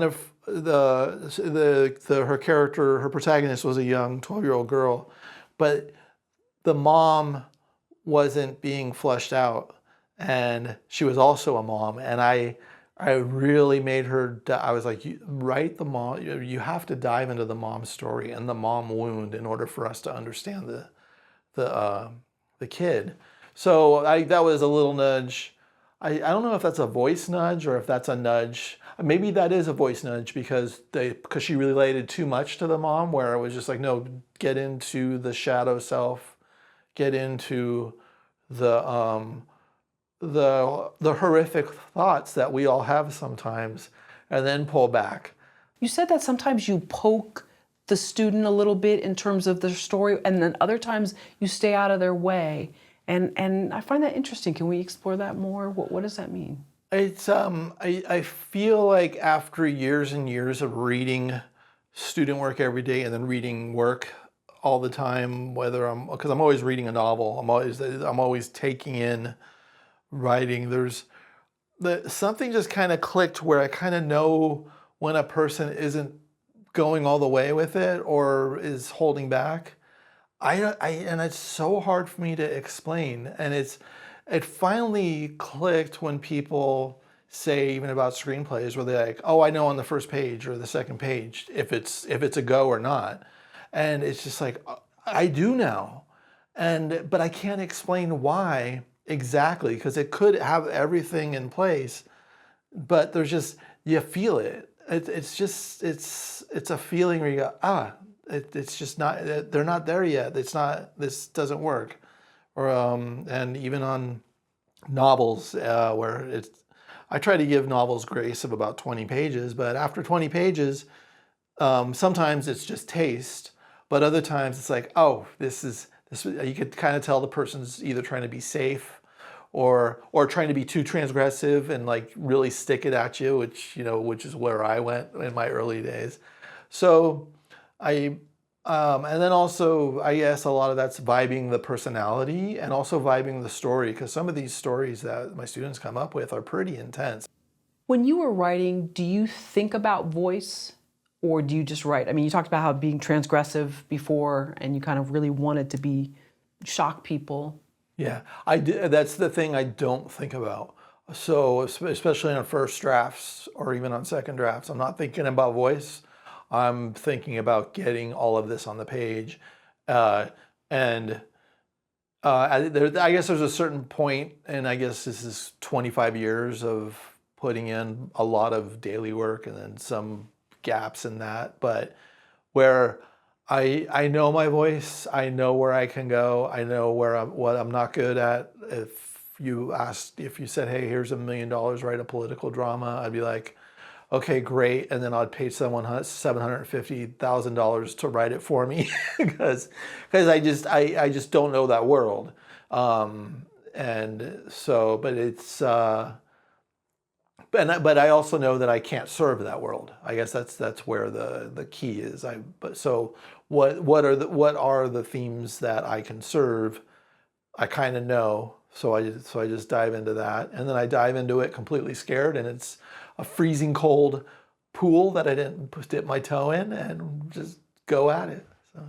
of her character, her protagonist, was a young 12-year-old girl, but the mom wasn't being fleshed out, and she was also a mom, and I really made her, I was like, write the mom, you have to dive into the mom story and the mom wound in order for us to understand the kid. So that was a little nudge. I don't know if that's a voice nudge or if that's a nudge. Maybe that is a voice nudge because she related too much to the mom, where it was just like, no, get into the shadow self, get into the horrific thoughts that we all have sometimes, and then pull back. You said that sometimes you poke the student a little bit in terms of their story, and then other times you stay out of their way. And I find that interesting. Can we explore that more? What does that mean? It's I feel like after years and years of reading student work every day and then reading work all the time, because I'm always reading a novel, I'm always taking in writing. Something just kind of clicked where I kind of know when a person isn't going all the way with it or is holding back. And it's so hard for me to explain. And it finally clicked when people say, even about screenplays, where they're like, oh, I know on the first page or the second page if it's a go or not. And it's just like, I do now. But I can't explain why exactly, because it could have everything in place, but you feel it. It's a feeling where you go, it's just not, they're not there yet. This doesn't work. Or, and even on novels, where I try to give novels grace of about 20 pages, but after 20 pages, sometimes it's just taste, but other times it's like, oh, this, you could kind of tell the person's either trying to be safe or trying to be too transgressive and like really stick it at you, which is where I went in my early days. So and then also, I guess a lot of that's vibing the personality and also vibing the story, because some of these stories that my students come up with are pretty intense. When you were writing, do you think about voice, or do you just write? I mean, you talked about how being transgressive before, and you kind of really wanted to shock people. Yeah, that's the thing I don't think about. So especially on first drafts or even on second drafts, I'm not thinking about voice. I'm thinking about getting all of this on the page. I guess there's a certain point, and I guess this is 25 years of putting in a lot of daily work and then some gaps in that, but where I know my voice, I know where I can go, I know what I'm not good at. If you said, hey, here's $1 million, write a political drama, I'd be like, okay, great, and then I'd pay someone $750,000 to write it for me because I just don't know that world, and so, but it's. But I also know that I can't serve that world. I guess that's where the key is. So what are the themes that I can serve? I kind of know. So I just dive into that, and then I dive into it completely scared, and it's a freezing cold pool that I didn't dip my toe in, and just go at it. So.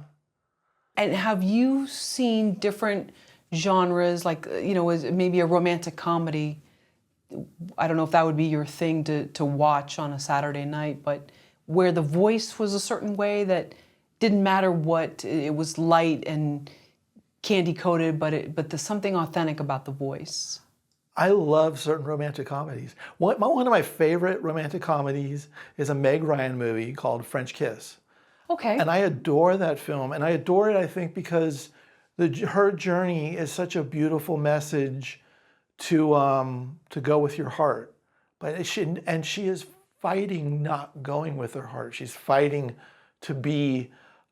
And have you seen different genres, like maybe a romantic comedy? I don't know if that would be your thing to watch on a Saturday night, but where the voice was a certain way that didn't matter what, it was light and candy coated, but there's something authentic about the voice. I love certain romantic comedies. One of my favorite romantic comedies is a Meg Ryan movie called French Kiss. Okay. And I adore that film, and I adore it, I think, because her journey is such a beautiful message to go with your heart, but she is fighting not going with her heart. She's fighting to be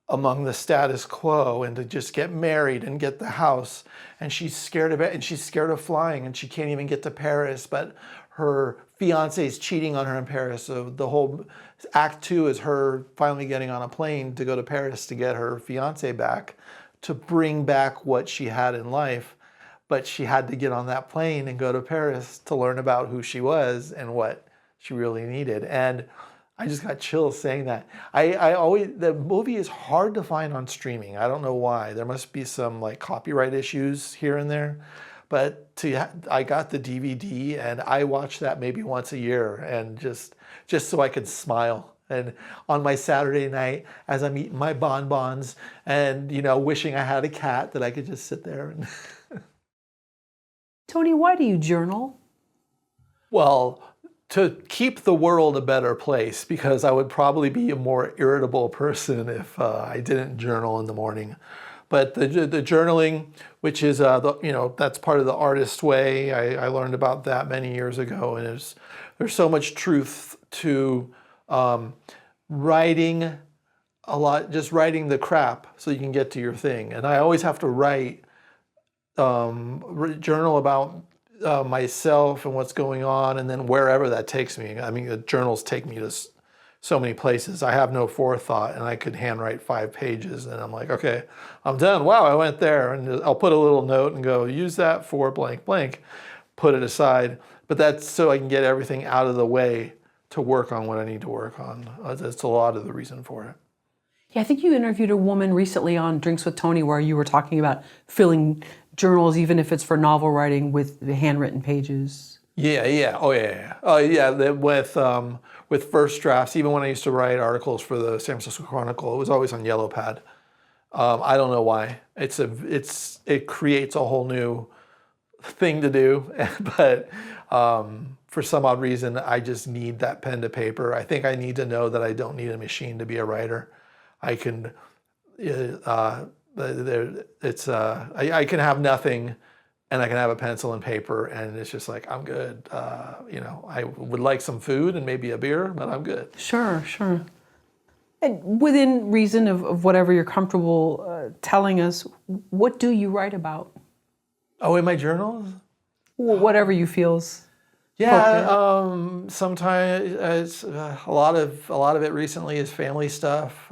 among the status quo and to just get married and get the house. And she's scared of it, and she's scared of flying, and she can't even get to Paris, but her fiance is cheating on her in Paris. So the whole act 2 is her finally getting on a plane to go to Paris to get her fiance back, to bring back what she had in life. But she had to get on that plane and go to Paris to learn about who she was and what she really needed. And I just got chills saying that. The movie is hard to find on streaming. I don't know why. There must be some like copyright issues here and there. But I got the DVD and I watch that maybe once a year, and just so I could smile. And on my Saturday night, as I'm eating my bonbons and, wishing I had a cat that I could just sit there and... Tony, why do you journal? Well, to keep the world a better place, because I would probably be a more irritable person if I didn't journal in the morning. But the journaling, which is that's part of the artist way. I learned about that many years ago, and there's so much truth to writing a lot, just writing the crap so you can get to your thing. And I always have to write, journal about myself and what's going on, and then wherever that takes me. I mean, the journals take me to so many places. I have no forethought, and I could handwrite 5 pages, and I'm like, okay, I'm done. Wow, I went there, and I'll put a little note and go, use that for blank blank, put it aside. But that's so I can get everything out of the way to work on what I need to work on. That's a lot of the reason for it. Yeah, I think you interviewed a woman recently on Drinks with Tony where you were talking about filling journals, even if it's for novel writing, with the handwritten pages. Yeah. Oh, yeah. Oh, yeah. With first drafts, even when I used to write articles for the San Francisco Chronicle, it was always on yellow pad. I don't know why. It creates a whole new thing to do, but for some odd reason, I just need that pen to paper. I think I need to know that I don't need a machine to be a writer. I can, I can have nothing, and I can have a pencil and paper, and it's just like, I'm good. I would like some food and maybe a beer, but I'm good. Sure. And within reason of whatever you're comfortable telling us, what do you write about? Oh, in my journals? Whatever you feel's Yeah, sometimes it's a lot of it recently is family stuff,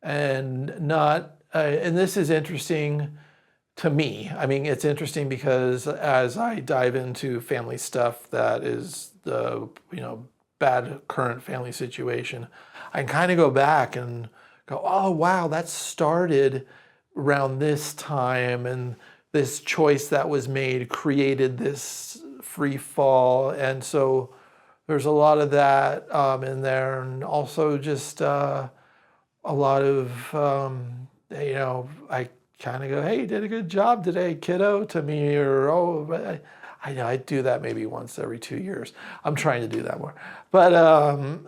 and not. And this is interesting to me. I mean, it's interesting because as I dive into family stuff that is the bad current family situation, I can kind of go back and go, oh wow, that started around this time, and this choice that was made created this free fall. And so there's a lot of that in there, and also just a lot of I kind of go, hey, you did a good job today, kiddo, to me, or oh, I do that maybe once every 2 years. I'm trying to do that more, but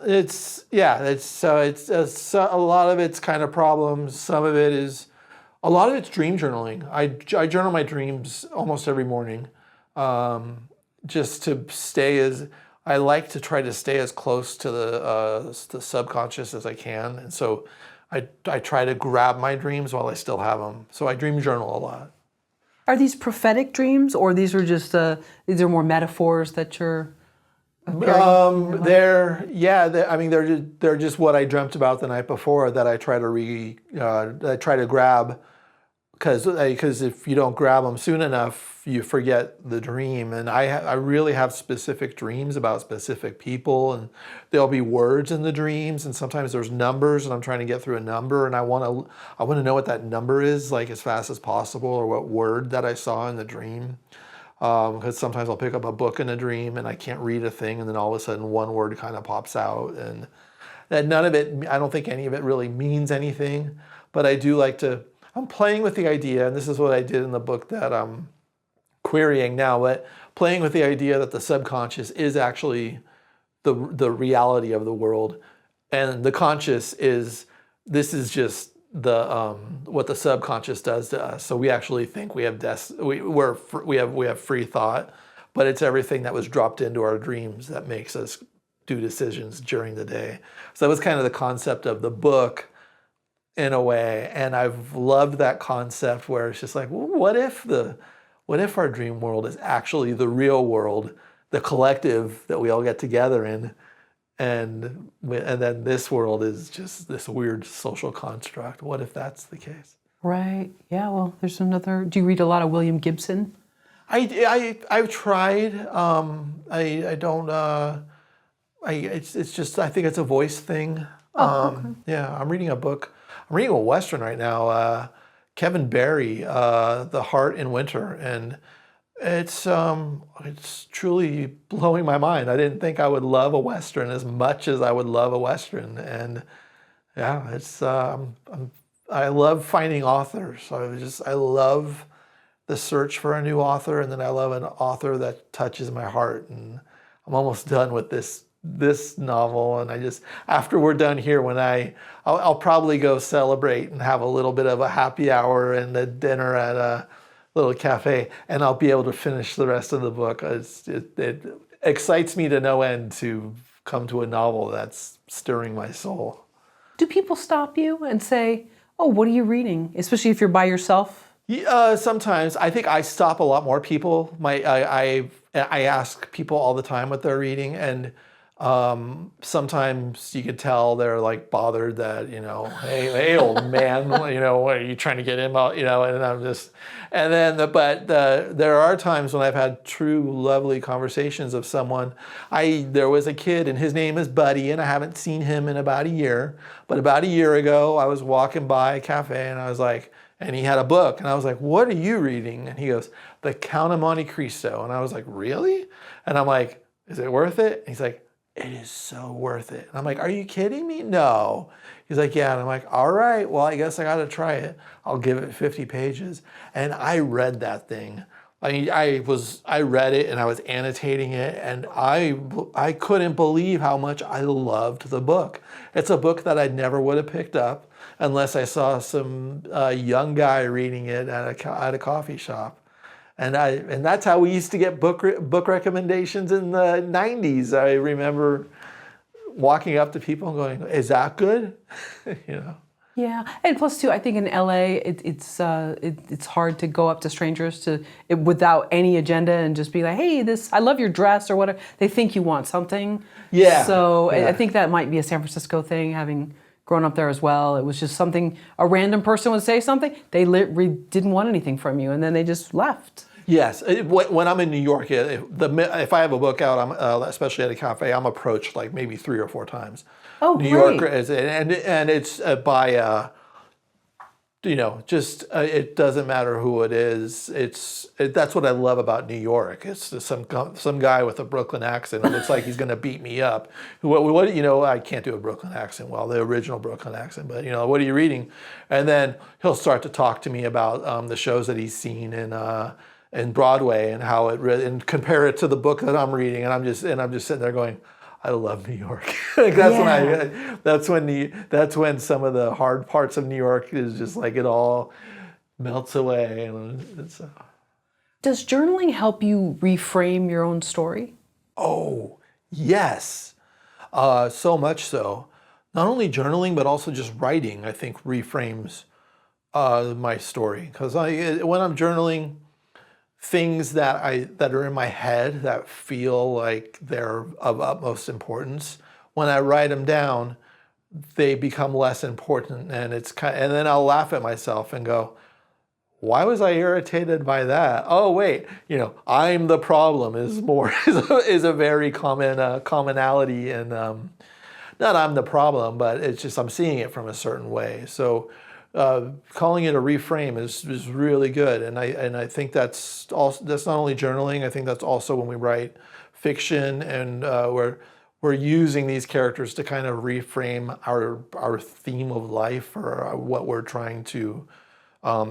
it's a lot of it's kind of problems. Some of it is. A lot of it's dream journaling. I journal my dreams almost every morning, just to stay I like to try to stay as close to the subconscious as I can, and so I try to grab my dreams while I still have them. So I dream journal a lot. Are these prophetic dreams, or these are just these are more metaphors that you're? They're just what I dreamt about the night before that I try to grab, because if you don't grab them soon enough, you forget the dream. And I really have specific dreams about specific people, and there'll be words in the dreams, and sometimes there's numbers, and I'm trying to get through a number, and I want to know what that number is, like, as fast as possible, or what word that I saw in the dream. Because sometimes I'll pick up a book in a dream and I can't read a thing, and then all of a sudden one word kind of pops out, and none of it, I don't think any of it really means anything, but I do like to, I'm playing with the idea, and this is what I did in the book that I'm querying now, but playing with the idea that the subconscious is actually the reality of the world, and the conscious this is just what the subconscious does to us. So we actually think we have we have free thought, but it's everything that was dropped into our dreams that makes us do decisions during the day. So that was kind of the concept of the book, in a way, and I've loved that concept where it's just like, well, what if our dream world is actually the real world, the collective that we all get together in, and then this world is just this weird social construct. What if that's the case? Right. Yeah. Well, there's another. Do you read a lot of William Gibson? I've tried. I don't. It's just I think it's a voice thing. Okay. Yeah, I'm reading a book. I'm reading a Western right now. Kevin Barry, The Heart in Winter, and it's truly blowing my mind. I didn't think I would love a Western as much as I would love a Western, and yeah, it's I love finding authors. I love the search for a new author, and then I love an author that touches my heart. And I'm almost done with this novel, and I just, after we're done here, I'll probably go celebrate and have a little bit of a happy hour and a dinner at a little cafe, and I'll be able to finish the rest of the book. It excites me to no end to come to a novel that's stirring my soul. Do people stop you and say, "Oh, what are you reading?" Especially if you're by yourself. Sometimes I think I stop a lot more people. I ask people all the time what they're reading, and sometimes you could tell they're like bothered that, hey old man, what are you trying to get him out, and I'm just, and then there are times when I've had true lovely conversations of someone. There was a kid and his name is Buddy, and I haven't seen him in about a year, but about a year ago I was walking by a cafe and I was like, and he had a book, and I was like, "What are you reading?" And he goes, "The Count of Monte Cristo." And I was like, "Really?" And I'm like, "Is it worth it?" And he's like, "It is so worth it." And I'm like, "Are you kidding me?" "No." He's like, "Yeah." And I'm like, "All right, well, I guess I got to try it. I'll give it 50 pages. And I read that thing. I mean, I read it and I was annotating it, and I couldn't believe how much I loved the book. It's a book that I never would have picked up unless I saw some young guy reading it at a coffee shop. And that's how we used to get book recommendations in the 90s. I remember walking up to people and going, "Is that good?" Yeah, and plus too, I think in LA, it's hard to go up to strangers without any agenda and just be like, "Hey, I love your dress," or whatever. They think you want something. Yeah. So yeah. I think that might be a San Francisco thing, having grown up there as well. It was just something, a random person would say something, they didn't want anything from you, and then they just left. Yes, when I'm in New York, if I have a book out, especially at a cafe, I'm approached like maybe 3 or 4 times. Oh, New great. York is, and it's by, it doesn't matter who it is. That's what I love about New York. It's just some guy with a Brooklyn accent who looks like he's going to beat me up. I can't do a Brooklyn accent, well, the original Brooklyn accent, but what are you reading? And then he'll start to talk to me about the shows that he's seen in Broadway and how and compare it to the book that I'm reading, and I'm just sitting there going, I love New York. That's when some of the hard parts of New York is just like it all melts away. And Does journaling help you reframe your own story? Oh, yes. So much so. Not only journaling, but also just writing, I think, reframes my story. Because when I'm journaling, things that are in my head that feel like they're of utmost importance, when I write them down, they become less important, and and then I'll laugh at myself and go, why was I irritated by that? Oh wait, I'm the problem is a very common commonality, and not I'm the problem, but it's just I'm seeing it from a certain way. So calling it a reframe is really good, and I think that's not only journaling. I think that's also when we write fiction, and we're using these characters to kind of reframe our theme of life, or what we're trying to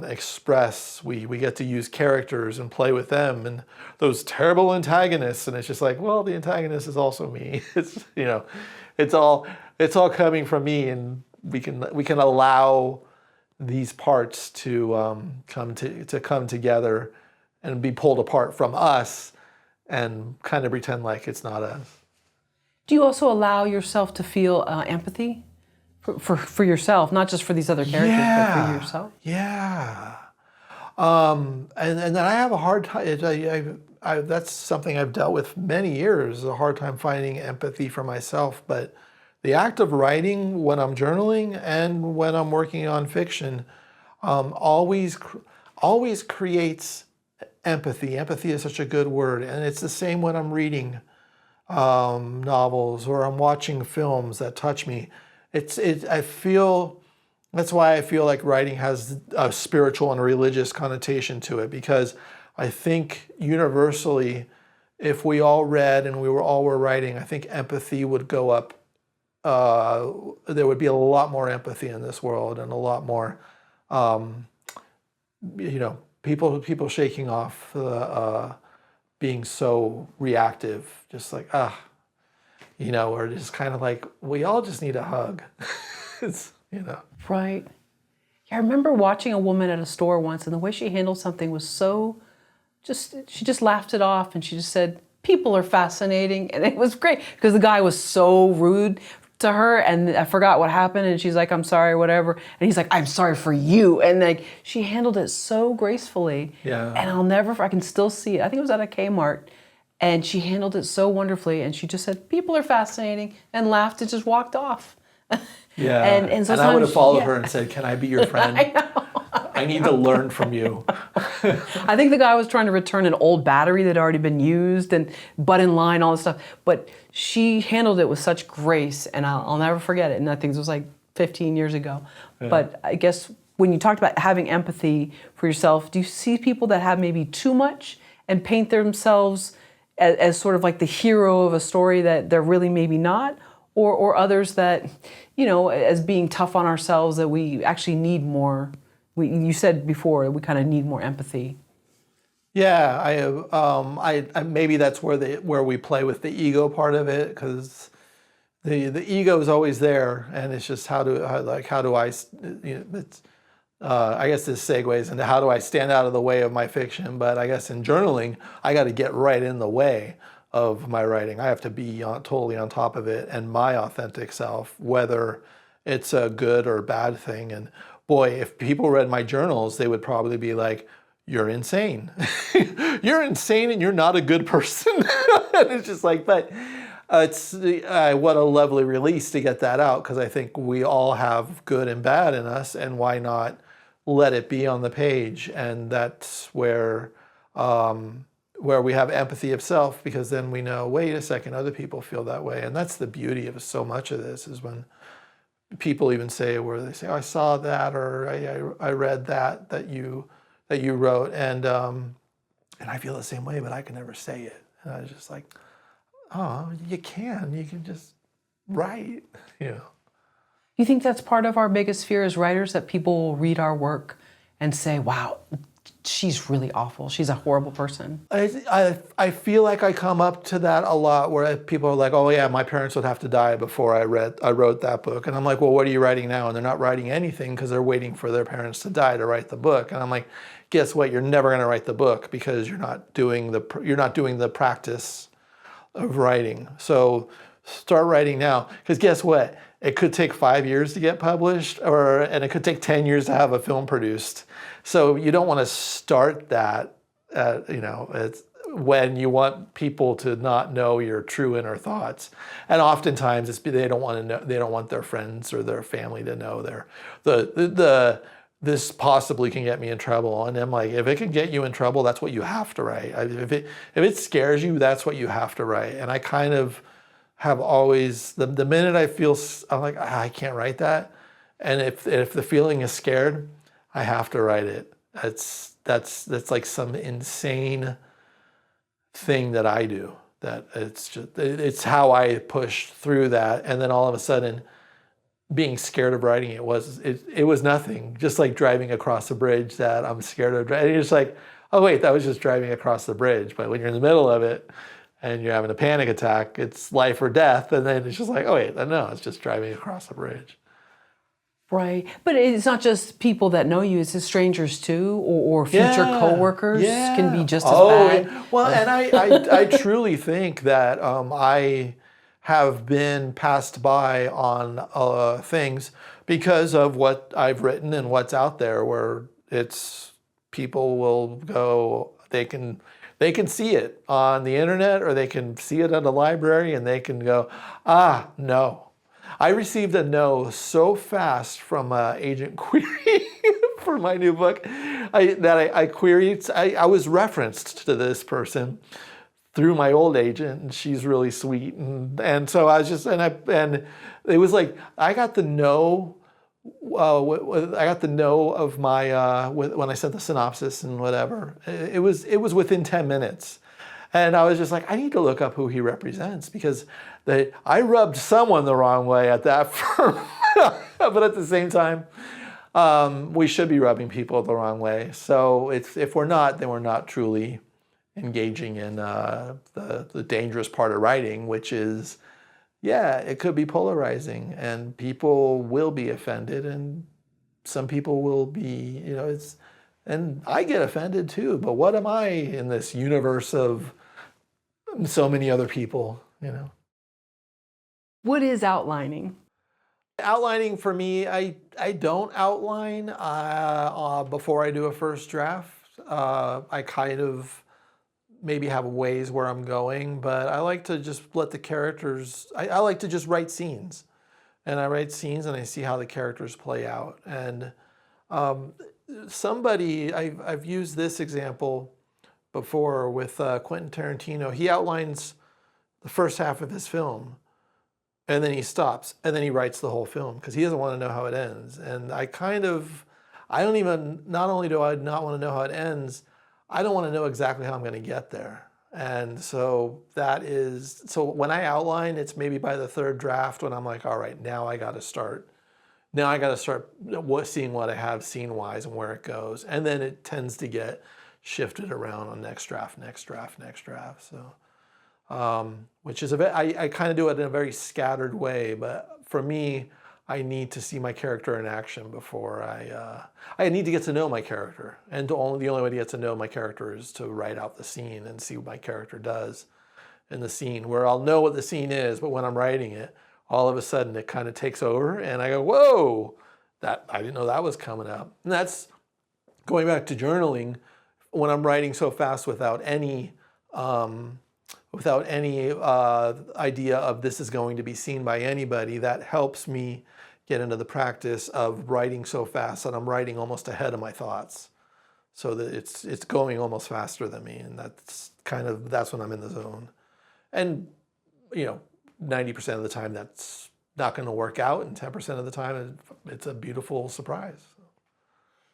express. We get to use characters and play with them, and those terrible antagonists, and it's just like, well, the antagonist is also me. It's all coming from me, and we can allow these parts to come together and be pulled apart from us, and kind of pretend like it's not us. Do you also allow yourself to feel empathy for yourself, not just for these other characters, but for yourself. Yeah. And then I have a hard time. That's something I've dealt with many years. A hard time finding empathy for myself. But the act of writing when I'm journaling and when I'm working on fiction always creates empathy. Empathy is such a good word, and it's the same when I'm reading novels or I'm watching films that touch me. I feel. That's why I feel like writing has a spiritual and religious connotation to it, because I think universally, if we all read and we were writing, I think empathy would go up. There would be a lot more empathy in this world, and a lot more, people shaking off being so reactive, just like or just kind of like, we all just need a hug. Right. Yeah, I remember watching a woman at a store once, and the way she handled something was so she just laughed it off, and she just said, people are fascinating. And it was great because the guy was so rude to her, and I forgot what happened, and she's like, I'm sorry, whatever. And he's like, I'm sorry for you. And like, she handled it so gracefully. Yeah. And I can still see it. I think it was at a Kmart. And she handled it so wonderfully. And she just said, people are fascinating, and laughed and just walked off. Yeah, and I would have followed her and said, can I be your friend? I know. I need to learn from you. I think the guy was trying to return an old battery that had already been used and butt in line, all this stuff. But she handled it with such grace, and I'll never forget it. And I think it was like 15 years ago. Yeah. But I guess when you talked about having empathy for yourself, do you see people that have maybe too much and paint themselves as sort of like the hero of a story that they're really maybe not? Or others that, as being tough on ourselves, that we actually need more. You said before, we kind of need more empathy. Yeah, I maybe that's where we play with the ego part of it, because the ego is always there, and it's just how do I, I guess this segues into how do I stand out of the way of my fiction. But I guess in journaling, I got to get right in the way of my writing. I have to be totally on top of it and my authentic self, whether it's a good or bad thing. And boy, if people read my journals, they would probably be like, you're insane. You're insane and you're not a good person. And it's just like, but it's what a lovely release to get that out, because I think we all have good and bad in us, and why not let it be on the page? And that's where we have empathy of self, because then we know, wait a second, other people feel that way. And that's the beauty of so much of this, is when people even say, where they say, oh, I saw that, or I read that you wrote, and I feel the same way, but I can never say it. And I was just like, oh, you can just write, You think that's part of our biggest fear as writers, that people will read our work and say, wow, she's really awful. She's a horrible person. I feel like I come up to that a lot, where people are like, oh yeah, my parents would have to die before I wrote that book. And I'm like, well, what are you writing now? And they're not writing anything because they're waiting for their parents to die to write the book. And I'm like, guess what? You're never going to write the book, because you're not doing the practice of writing. So start writing now, because guess what? It could take 5 years to get published, and it could take 10 years to have a film produced. So you don't want to start that, it's when you want people to not know your true inner thoughts. And oftentimes they don't want to know, they don't want their friends or their family to know this possibly can get me in trouble. And I'm like, if it can get you in trouble, that's what you have to write. If it scares you, that's what you have to write. And I kind of have always, the minute I feel, I'm like, I can't write that. And if the feeling is scared, I have to write it. That's like some insane thing that I do. That it's how I push through that. And then all of a sudden, being scared of writing it was nothing. Just like driving across a bridge that I'm scared of. And you're just like, oh wait, that was just driving across the bridge. But when you're in the middle of it and you're having a panic attack, it's life or death. And then it's just like, oh wait, no, it's just driving across the bridge. Right. But it's not just people that know you, it's the strangers too, or future coworkers can be just as bad. Well, and I truly think that I have been passed by on things because of what I've written and what's out there, where it's people will go, they can see it on the internet or they can see it at a library and they can go, ah, no. I received a no so fast from agent query for my new book I queried. I was referenced to this person through my old agent, and she's really sweet, and so I was just and it was like I got the no. I got the no of my when I sent the synopsis and whatever. It was within 10 minutes. And I was just like, I need to look up who he represents because I rubbed someone the wrong way at that firm. But at the same time, we should be rubbing people the wrong way. So if we're not, then we're not truly engaging in the dangerous part of writing, which is, yeah, it could be polarizing and people will be offended and some people will be, and I get offended too, but what am I in this universe of so many other people, What is outlining? Outlining for me, I don't outline before I do a first draft. I kind of maybe have ways where I'm going, but I like to just let the characters, I like to just write scenes. And I write scenes and I see how the characters play out. And I've used this example before with Quentin Tarantino. He outlines the first half of his film and then he stops and then he writes the whole film because he doesn't want to know how it ends. And not only do I not want to know how it ends, I don't want to know exactly how I'm going to get there. And so when I outline, it's maybe by the third draft when I'm like, all right, now I got to start seeing what I have scene-wise and where it goes. And then it tends to get shifted around on next draft. So, which is I kind of do it in a very scattered way, but for me, I need to see my character in action before I need to get to know my character. And the only way to get to know my character is to write out the scene and see what my character does in the scene, where I'll know what the scene is, but when I'm writing it, all of a sudden it kind of takes over and I go, whoa, I didn't know that was coming up. And that's going back to journaling. When I'm writing so fast without any idea of this is going to be seen by anybody, that helps me get into the practice of writing so fast that I'm writing almost ahead of my thoughts, so that it's going almost faster than me, and that's when I'm in the zone. And 90% of the time that's not going to work out, and 10% of the time it's a beautiful surprise.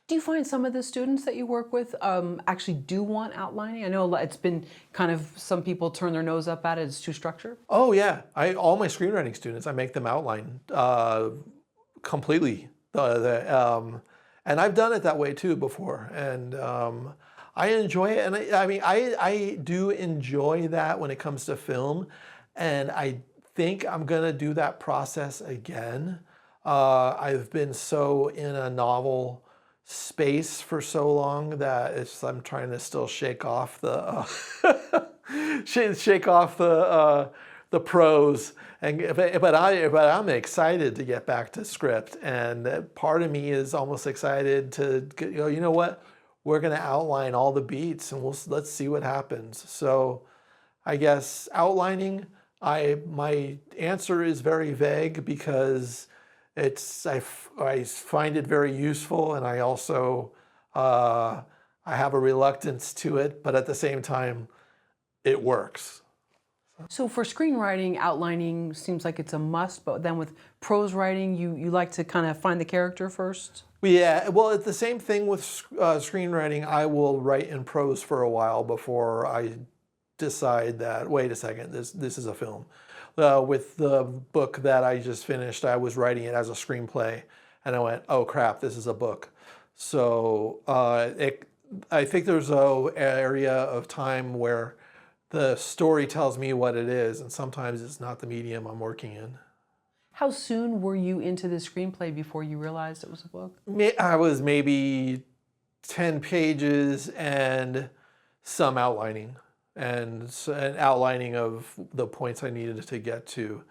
Do you find some of the students that you work with actually do want outlining? I know it's been kind of, some people turn their nose up at it, it's too structured. Oh yeah, all my screenwriting students, I make them outline completely. And I've done it that way too before, and I enjoy it. And I do enjoy that when it comes to film, and I think I'm gonna do that process again. I've been so in a novel space for so long that I'm trying to still shake off the prose, but I'm excited to get back to script, and part of me is almost excited to go, you know what, we're going to outline all the beats and let's see what happens. So I guess outlining, my answer is very vague because I find it very useful, and I also I have a reluctance to it, but at the same time, it works. So for screenwriting, outlining seems like it's a must, but then with prose writing, you like to kind of find the character first? Yeah, well, it's the same thing with screenwriting. I will write in prose for a while before I decide that, wait a second, this is a film. With the book that I just finished, I was writing it as a screenplay, and I went, oh crap, this is a book. So I think there's an area of time where the story tells me what it is, and sometimes it's not the medium I'm working in. How soon were you into the screenplay before you realized it was a book? I was maybe 10 pages and some outlining. and an outlining of the points I needed to get to.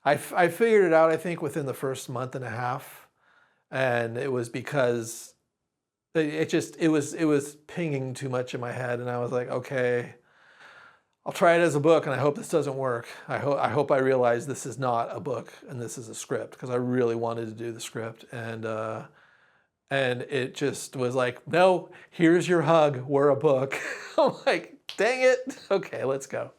I figured it out, I think, within the first month and a half, and it was because it was pinging too much in my head, and I was like, okay, I'll try it as a book, and I hope this doesn't work. I hope I realize this is not a book and this is a script, because I really wanted to do the script, and it just was like, no, here's your hug, we're a book. I'm like, dang it. Okay, let's go.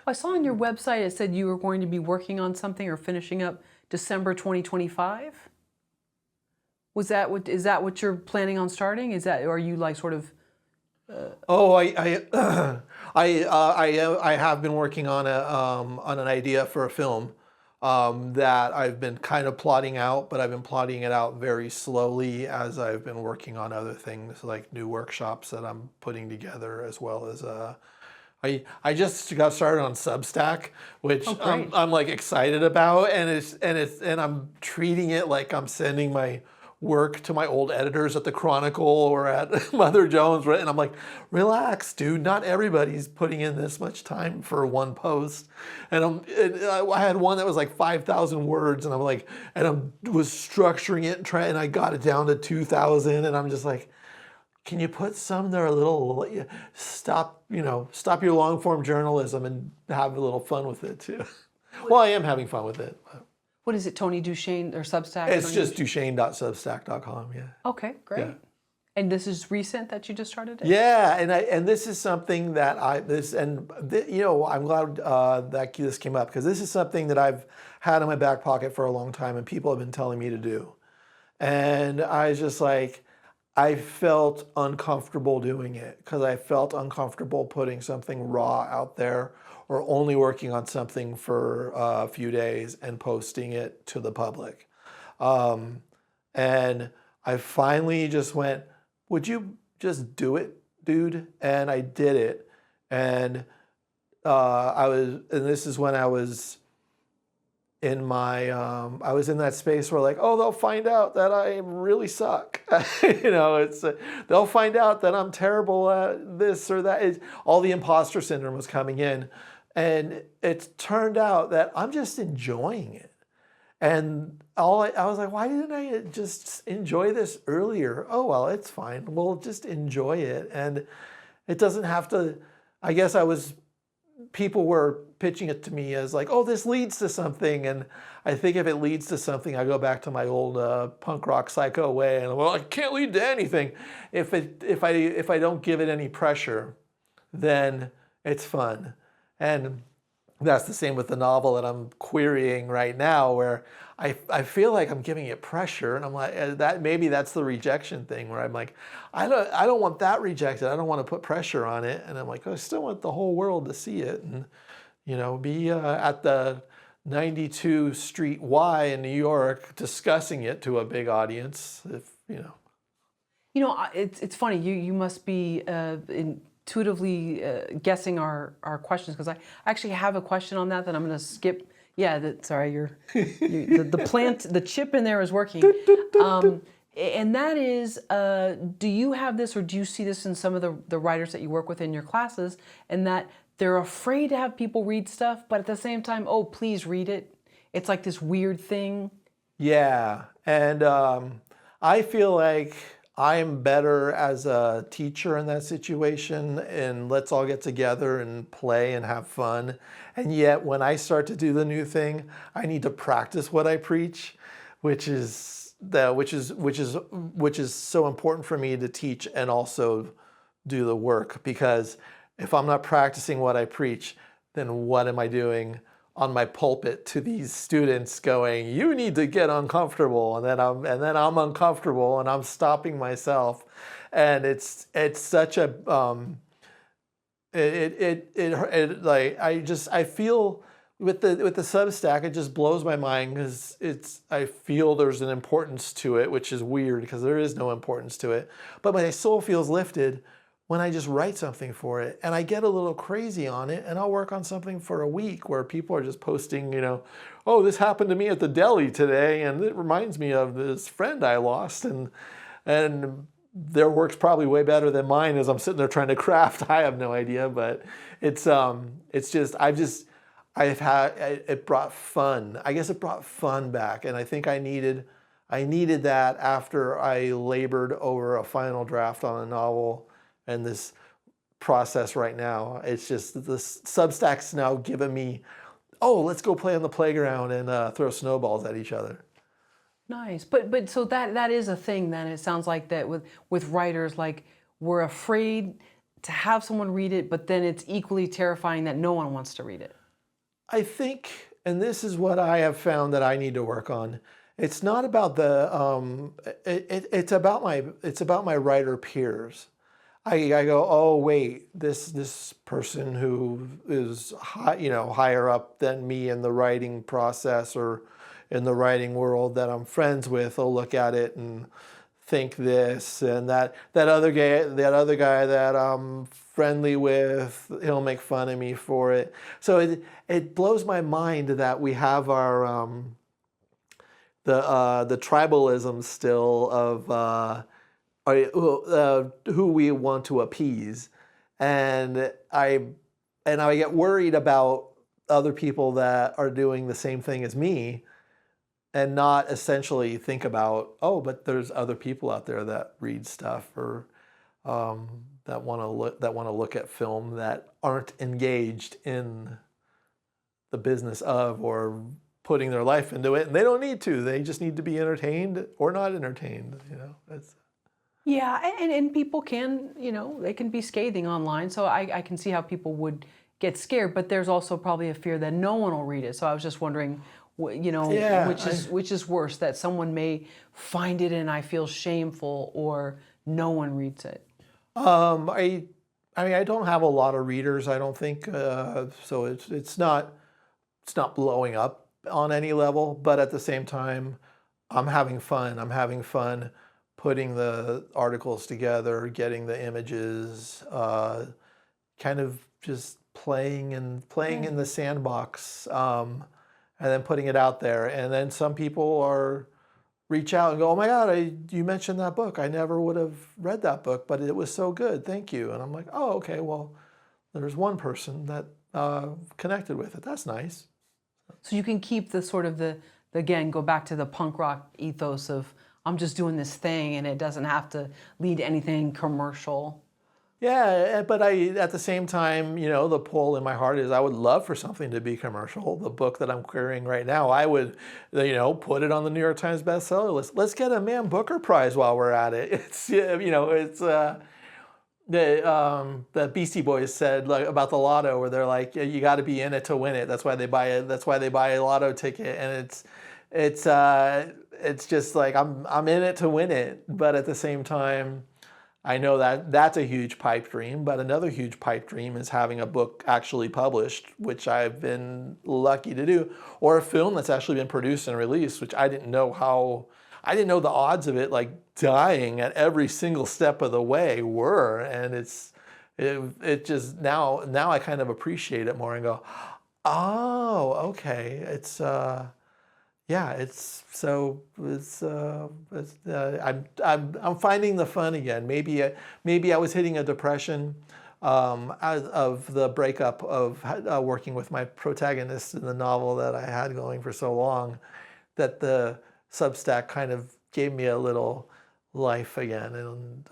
I saw on your website it said you were going to be working on something or finishing up December 2025. Is that what you're planning on starting? Or are you like sort of? I have been working on an idea for a film that I've been kind of plotting out, but I've been plotting it out very slowly as I've been working on other things like new workshops that I'm putting together, as well as I just got started on Substack, which I'm like excited about, and I'm treating it like I'm sending my work to my old editors at the Chronicle or at Mother Jones, and I'm like, relax, dude. Not everybody's putting in this much time for one post. And I had one that was like 5,000 words, and I was structuring it and I got it down to 2,000, and I'm just like, can you put some that are a little, stop your long form journalism and have a little fun with it too. Well, I am having fun with it. What is it, Tony DuShane or Substack? It's just DuShane.substack.com, yeah. Okay, great. Yeah. And this is recent that you just started it? Yeah, and this is something that I'm glad that this came up, because this is something that I've had in my back pocket for a long time and people have been telling me to do. And I was just like, I felt uncomfortable doing it, because I felt uncomfortable putting something raw out there, or only working on something for a few days and posting it to the public. And I finally just went, would you just do it, dude? And I did it. And this is when I was in my, I was in that space where like, oh, they'll find out that I really suck. They'll find out that I'm terrible at this or that. All the imposter syndrome was coming in. And it turned out that I'm just enjoying it. And I was like, why didn't I just enjoy this earlier? Oh, well, it's fine. We'll just enjoy it. And it doesn't have to, I guess people were pitching it to me as like, oh, this leads to something. And I think if it leads to something, I go back to my old punk rock psycho way. And well, it can't lead to anything. If I don't give it any pressure, then it's fun. And that's the same with the novel that I'm querying right now, where I feel like I'm giving it pressure, and I'm like, maybe that's the rejection thing, where I'm like, I don't want that rejected. I don't want to put pressure on it, and I'm like, I still want the whole world to see it, and be at the 92 Street Y in New York discussing it to a big audience. It's funny. You must be intuitively guessing our questions, because I actually have a question on that I'm going to skip. Yeah, the chip in there is working. And that is, do you have this, or do you see this in some of the writers that you work with in your classes, and that they're afraid to have people read stuff, but at the same time, oh, please read it. It's like this weird thing. Yeah, and I feel like I'm better as a teacher in that situation, and let's all get together and play and have fun. And yet when I start to do the new thing, I need to practice what I preach, which is so important for me to teach and also do the work, because if I'm not practicing what I preach, then what am I doing on my pulpit to these students going, you need to get uncomfortable, and then I'm uncomfortable and I'm stopping myself. And it's such a I feel with the Substack, it just blows my mind, because I feel there's an importance to it, which is weird because there is no importance to it. But my soul feels lifted when I just write something for it, and I get a little crazy on it, and I'll work on something for a week where people are just posting, oh, this happened to me at the deli today, and it reminds me of this friend I lost, and their work's probably way better than mine as I'm sitting there trying to craft. I have no idea, but it's just I've had it brought fun. I guess it brought fun back, and I think I needed that after I labored over a final draft on a novel, and this process right now. It's just the Substack's now given me, oh, let's go play on the playground and throw snowballs at each other. Nice, but so that is a thing. Then it sounds like that with writers, like we're afraid to have someone read it, but then it's equally terrifying that no one wants to read it. I think, and this is what I have found that I need to work on. It's not about the it's about my writer peers. I go, oh wait, this person who is higher up than me in the writing process or in the writing world that I'm friends with will look at it and think this, and that other guy that I'm friendly with, he'll make fun of me for it. So it blows my mind that we have our the tribalism still of who we want to appease, and I get worried about other people that are doing the same thing as me, and not essentially think about, oh, but there's other people out there that read stuff or that want to look at film that aren't engaged in the business of or putting their life into it, and they don't need to. They just need to be entertained or not entertained. Yeah, and people can, they can be scathing online. So I can see how people would get scared, but there's also probably a fear that no one will read it. So I was just wondering, which is worse, that someone may find it and I feel shameful, or no one reads it. I don't have a lot of readers, I don't think, so it's not blowing up on any level, but at the same time, I'm having fun putting the articles together, getting the images, kind of just playing in the sandbox, and then putting it out there. And then some people reach out and go, oh my God, you mentioned that book. I never would have read that book, but it was so good. Thank you. And I'm like, oh, okay, well, there's one person that connected with it. That's nice. So you can keep the sort of again, go back to the punk rock ethos of, I'm just doing this thing and it doesn't have to lead to anything commercial. Yeah, but at the same time, the pull in my heart is I would love for something to be commercial. The book that I'm querying right now, I would, put it on the New York Times bestseller list. Let's get a Man Booker Prize while we're at it. It's, the Beastie Boys said about the lotto, where they're like, you got to be in it to win it. That's why they buy it. That's why they buy a lotto ticket, and it's just like I'm in it to win it. But at the same time, I know that that's a huge pipe dream, but another huge pipe dream is having a book actually published, which I've been lucky to do, or a film that's actually been produced and released, which I didn't know the odds of it dying at every single step of the way were, and it just now I kind of appreciate it more and go, oh, okay, I'm finding the fun again. Maybe I was hitting a depression of the breakup of working with my protagonist in the novel that I had going for so long, that the Substack kind of gave me a little life again, and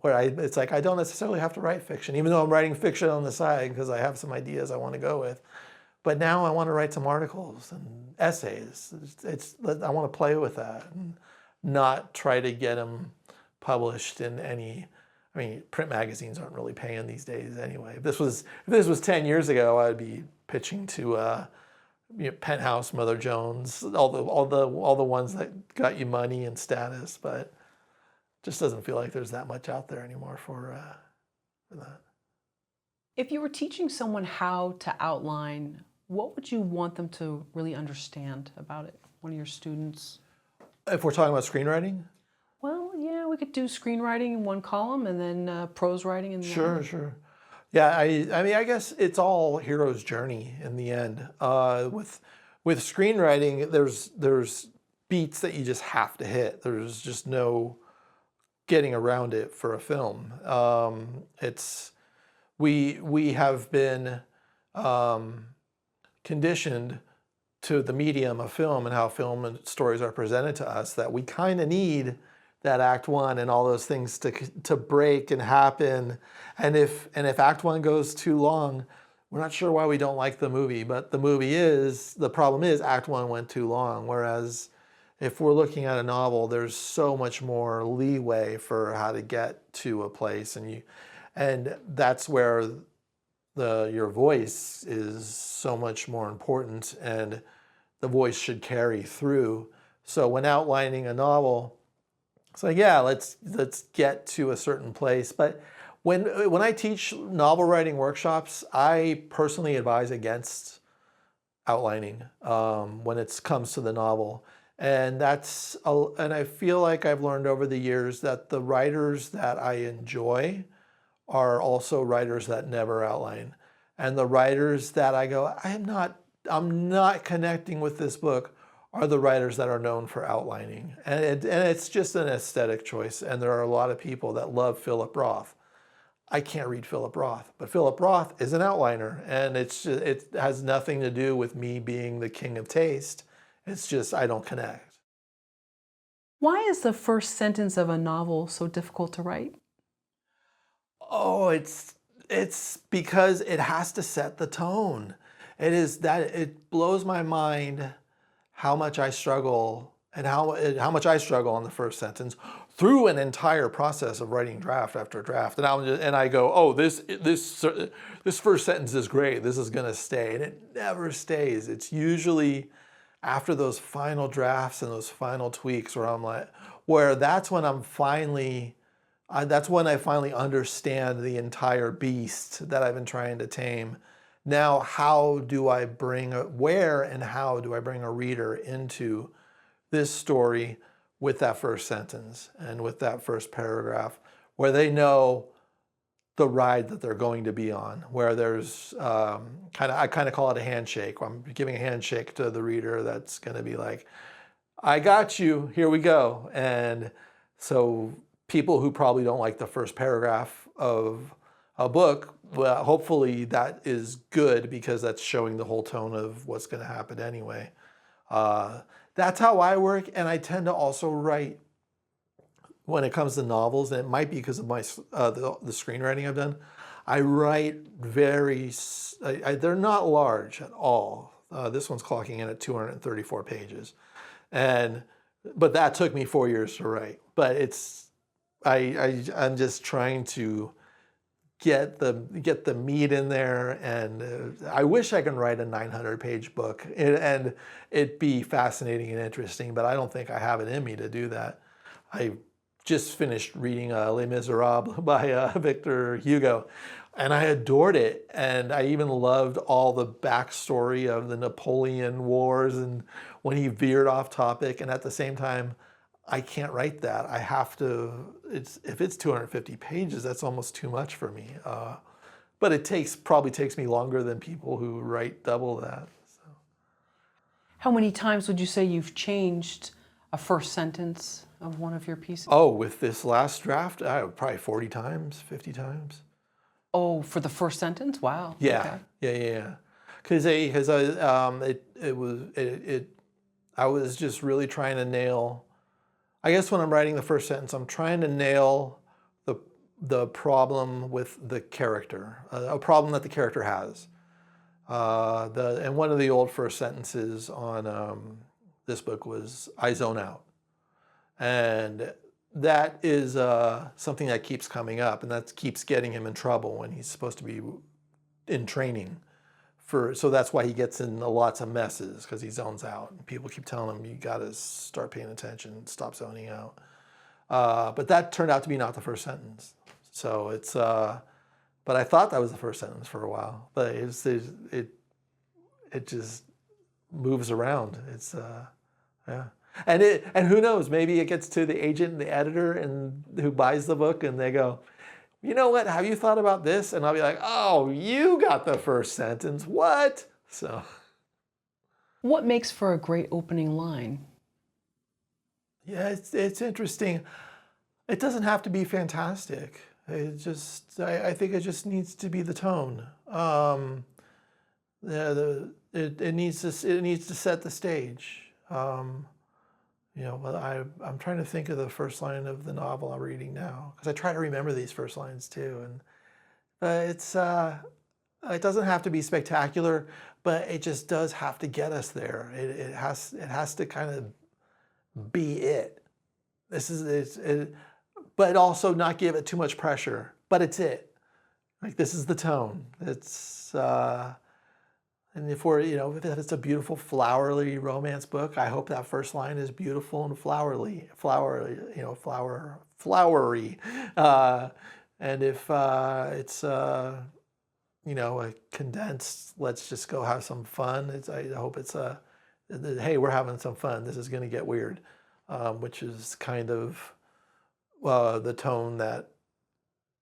where it's like I don't necessarily have to write fiction, even though I'm writing fiction on the side because I have some ideas I want to go with. But now I want to write some articles and essays. I want to play with that and not try to get them published in any. I mean, print magazines aren't really paying these days anyway. If this was 10 years ago, I'd be pitching to Penthouse, Mother Jones, all the ones that got you money and status. But it just doesn't feel like there's that much out there anymore for that. If you were teaching someone how to outline, what would you want them to really understand about it? One of your students? If we're talking about screenwriting? Well, yeah, we could do screenwriting in one column and then prose writing in the other. Sure. Yeah, I mean, I guess it's all hero's journey in the end. With screenwriting, there's beats that you just have to hit. There's just no getting around it for a film. We have been conditioned to the medium of film and how film and stories are presented to us that we kind of need that act one and all those things to break and happen. And if act one goes too long, we're not sure why we don't like the movie, but the problem is act one went too long. Whereas if we're looking at a novel, there's so much more leeway for how to get to a place, and that's where your voice is so much more important, and the voice should carry through. So when outlining a novel, it's like, yeah, let's get to a certain place. But when I teach novel writing workshops, I personally advise against outlining when it comes to the novel. And I feel like I've learned over the years that the writers that I enjoy are also writers that never outline. And the writers that I go, I'm not connecting with this book, are the writers that are known for outlining. And it's just an aesthetic choice. And there are a lot of people that love Philip Roth. I can't read Philip Roth, but Philip Roth is an outliner, and it has nothing to do with me being the king of taste. It's just I don't connect. Why is the first sentence of a novel so difficult to write? Oh, it's because it has to set the tone. It blows my mind how much I struggle and how much I struggle on the first sentence through an entire process of writing draft after draft. And I go, oh, this first sentence is great. This is going to stay. And it never stays. It's usually after those final drafts and those final tweaks where that's when I finally understand the entire beast that I've been trying to tame. Now, how do I bring a reader into this story with that first sentence and with that first paragraph, where they know the ride that they're going to be on, where there's I kind of call it a handshake. I'm giving a handshake to the reader that's going to be like, I got you, here we go. And so people who probably don't like the first paragraph of a book, well, hopefully that is good because that's showing the whole tone of what's going to happen anyway. That's how I work, and I tend to also write when it comes to novels, and it might be because of my the screenwriting I've done. I write they're not large at all. This one's clocking in at 234 pages, but that took me 4 years to write. But I'm just trying to get the meat in there, and I wish I could write a 900-page book and it be fascinating and interesting, but I don't think I have it in me to do that. I just finished reading Les Miserables by Victor Hugo, and I adored it, and I even loved all the backstory of the Napoleon Wars and when he veered off topic, and at the same time, I can't write that. I have to, if it's 250 pages, that's almost too much for me. But it probably takes me longer than people who write double that. So. How many times would you say you've changed a first sentence of one of your pieces? Oh, with this last draft, probably 40 times, 50 times. Oh, for the first sentence? Wow. Yeah, okay. Yeah. Because I was just really trying to nail. I guess when I'm writing the first sentence, I'm trying to nail the problem with the character, a problem that the character has. And one of the old first sentences on this book was, I zone out. And that is something that keeps coming up, and that keeps getting him in trouble when he's supposed to be in training. So that's why he gets in lots of messes, because he zones out. And people keep telling him, you got to start paying attention, stop zoning out. But that turned out to be not the first sentence. So but I thought that was the first sentence for a while. But it just moves around. Yeah. And who knows, maybe it gets to the agent and the editor and who buys the book, and they go, you know what, have you thought about this? And I'll be like, oh, you got the first sentence, what? So. What makes for a great opening line? Yeah, it's interesting. It doesn't have to be fantastic. I think it just needs to be the tone. It needs to set the stage. I'm trying to think of the first line of the novel I'm reading now, because I try to remember these first lines too. But it doesn't have to be spectacular, but it just does have to get us there. It has to kind of be it. But also not give it too much pressure. But it's it. Like, this is the tone. And if it's a beautiful, flowery romance book, I hope that first line is beautiful and flowery. And if it's a condensed, let's just go have some fun. I hope it's hey, we're having some fun. This is going to get weird, which is kind of the tone that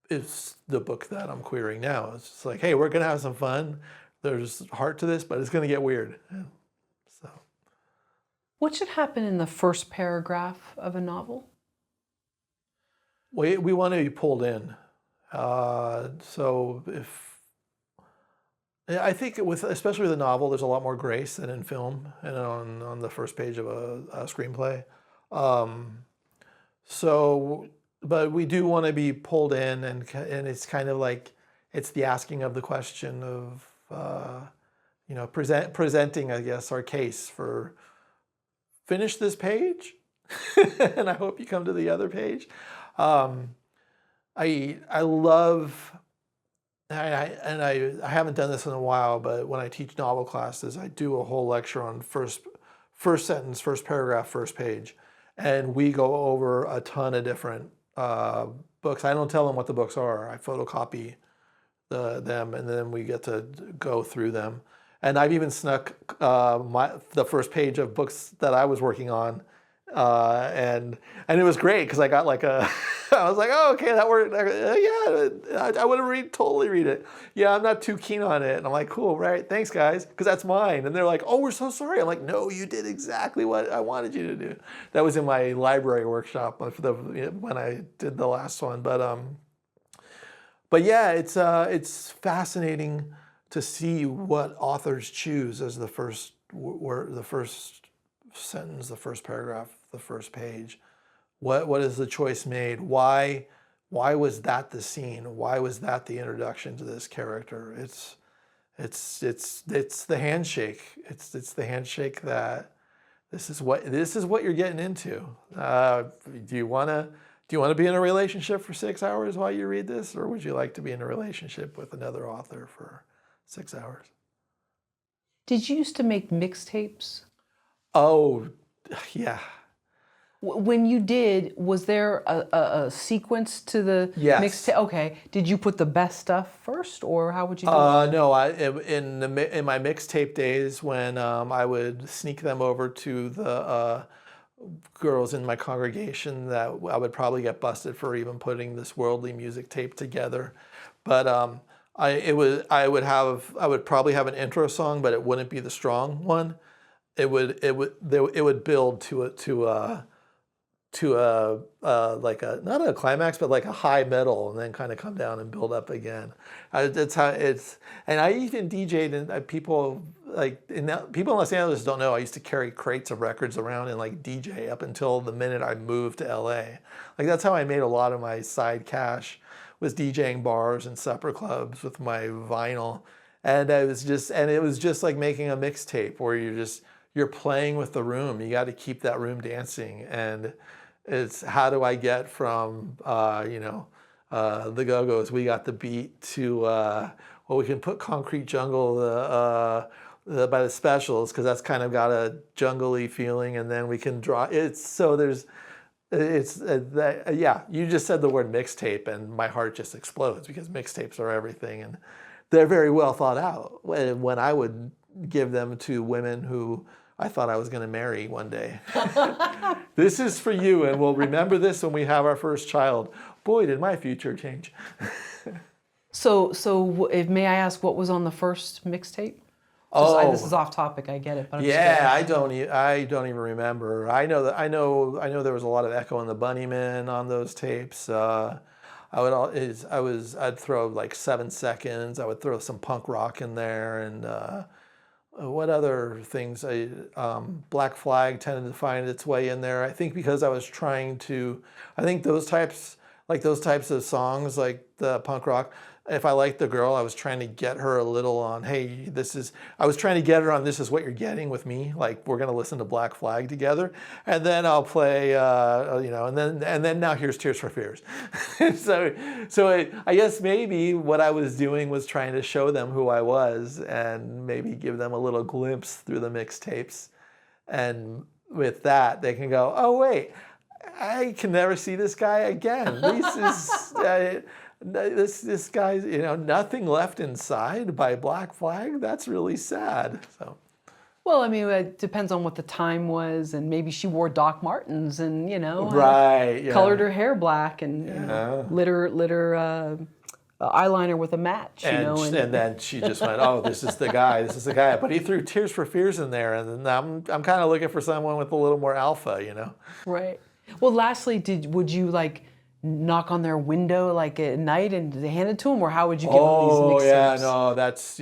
is the book that I'm querying now. It's just like, hey, we're going to have some fun. There's heart to this, but it's going to get weird. So, what should happen in the first paragraph of a novel? We want to be pulled in. So I think especially with a novel, there's a lot more grace than in film and on the first page of a screenplay. But we do want to be pulled in, and it's kind of like, it's the asking of the question of, presenting, I guess, our case for finish this page, and I hope you come to the other page. I love, I haven't done this in a while, but when I teach novel classes, I do a whole lecture on first sentence, first paragraph, first page, and we go over a ton of different books. I don't tell them what the books are. I photocopy them, and then we get to go through them. And I've even snuck the first page of books that I was working on, and it was great because I got like I was like, oh, okay, that worked. Yeah, I would have totally read it. Yeah, I'm not too keen on it. And I'm like, cool, right? Thanks, guys, because that's mine. And they're like, oh, we're so sorry. I'm like, no, you did exactly what I wanted you to do. That was in my library workshop when I did the last one, But yeah, it's fascinating to see what authors choose as the first word, the first sentence, the first paragraph, the first page. What is the choice made? Why was that the scene? Why was that the introduction to this character? It's the handshake. It's the handshake that this is what you're getting into. Do you want to be in a relationship for 6 hours while you read this, or would you like to be in a relationship with another author for 6 hours? Did you used to make mixtapes? Oh, yeah. When you did, was there a sequence to the mixtape? Okay. Did you put the best stuff first, or how would you do it? No. In my mixtape days, when I would sneak them over to the girls in my congregation, that I would probably get busted for even putting this worldly music tape together. But I would probably have an intro song, but it wouldn't be the strong one. It would build to like not a climax, but like a high middle, and then kind of come down and build up again. That's how it's. And I even DJ'd, and people in Los Angeles don't know, I used to carry crates of records around and like DJ up until the minute I moved to LA. Like, that's how I made a lot of my side cash, was DJing bars and supper clubs with my vinyl. And it was just like making a mixtape where you're playing with the room. You got to keep that room dancing. And it's, how do I get from the Go-Go's, We Got the Beat, to we can put Concrete Jungle by the Specials, because that's kind of got a jungly feeling, and then we can draw you just said the word mixtape, and my heart just explodes, because mixtapes are everything, and they're very well thought out. When I would give them to women who I thought I was going to marry one day. This is for you, and we'll remember this when we have our first child. Boy, did my future change. So may I ask, what was on the first mixtape? This is off topic. I get it, but I'm just yeah, curious. I don't even remember. I know there was a lot of Echo and the Bunnymen on those tapes. I'd throw like 7 seconds. I would throw some punk rock in there, and what other things? Black Flag tended to find its way in there. I think because I was trying to, I think those types of songs, like the punk rock. If I liked the girl, I was trying to get her a little on, hey, I was trying to get her on, this is what you're getting with me. Like, we're going to listen to Black Flag together. And then I'll play, and then now here's Tears for Fears. I guess maybe what I was doing was trying to show them who I was and maybe give them a little glimpse through the mixtapes. And with that, they can go, oh, wait, I can never see this guy again. This guy's, Nothing Left Inside by Black Flag. That's really sad. So, Well, I mean, it depends on what the time was, and maybe she wore Doc Martens and, right, yeah. colored her hair black and lit her eyeliner with a match, and then she just went, oh, this is the guy. But he threw Tears for Fears in there, and then I'm kind of looking for someone with a little more alpha, Right. Well, lastly, would you like knock on their window like at night and hand it to them, or how would you give them these mixtapes? No, that's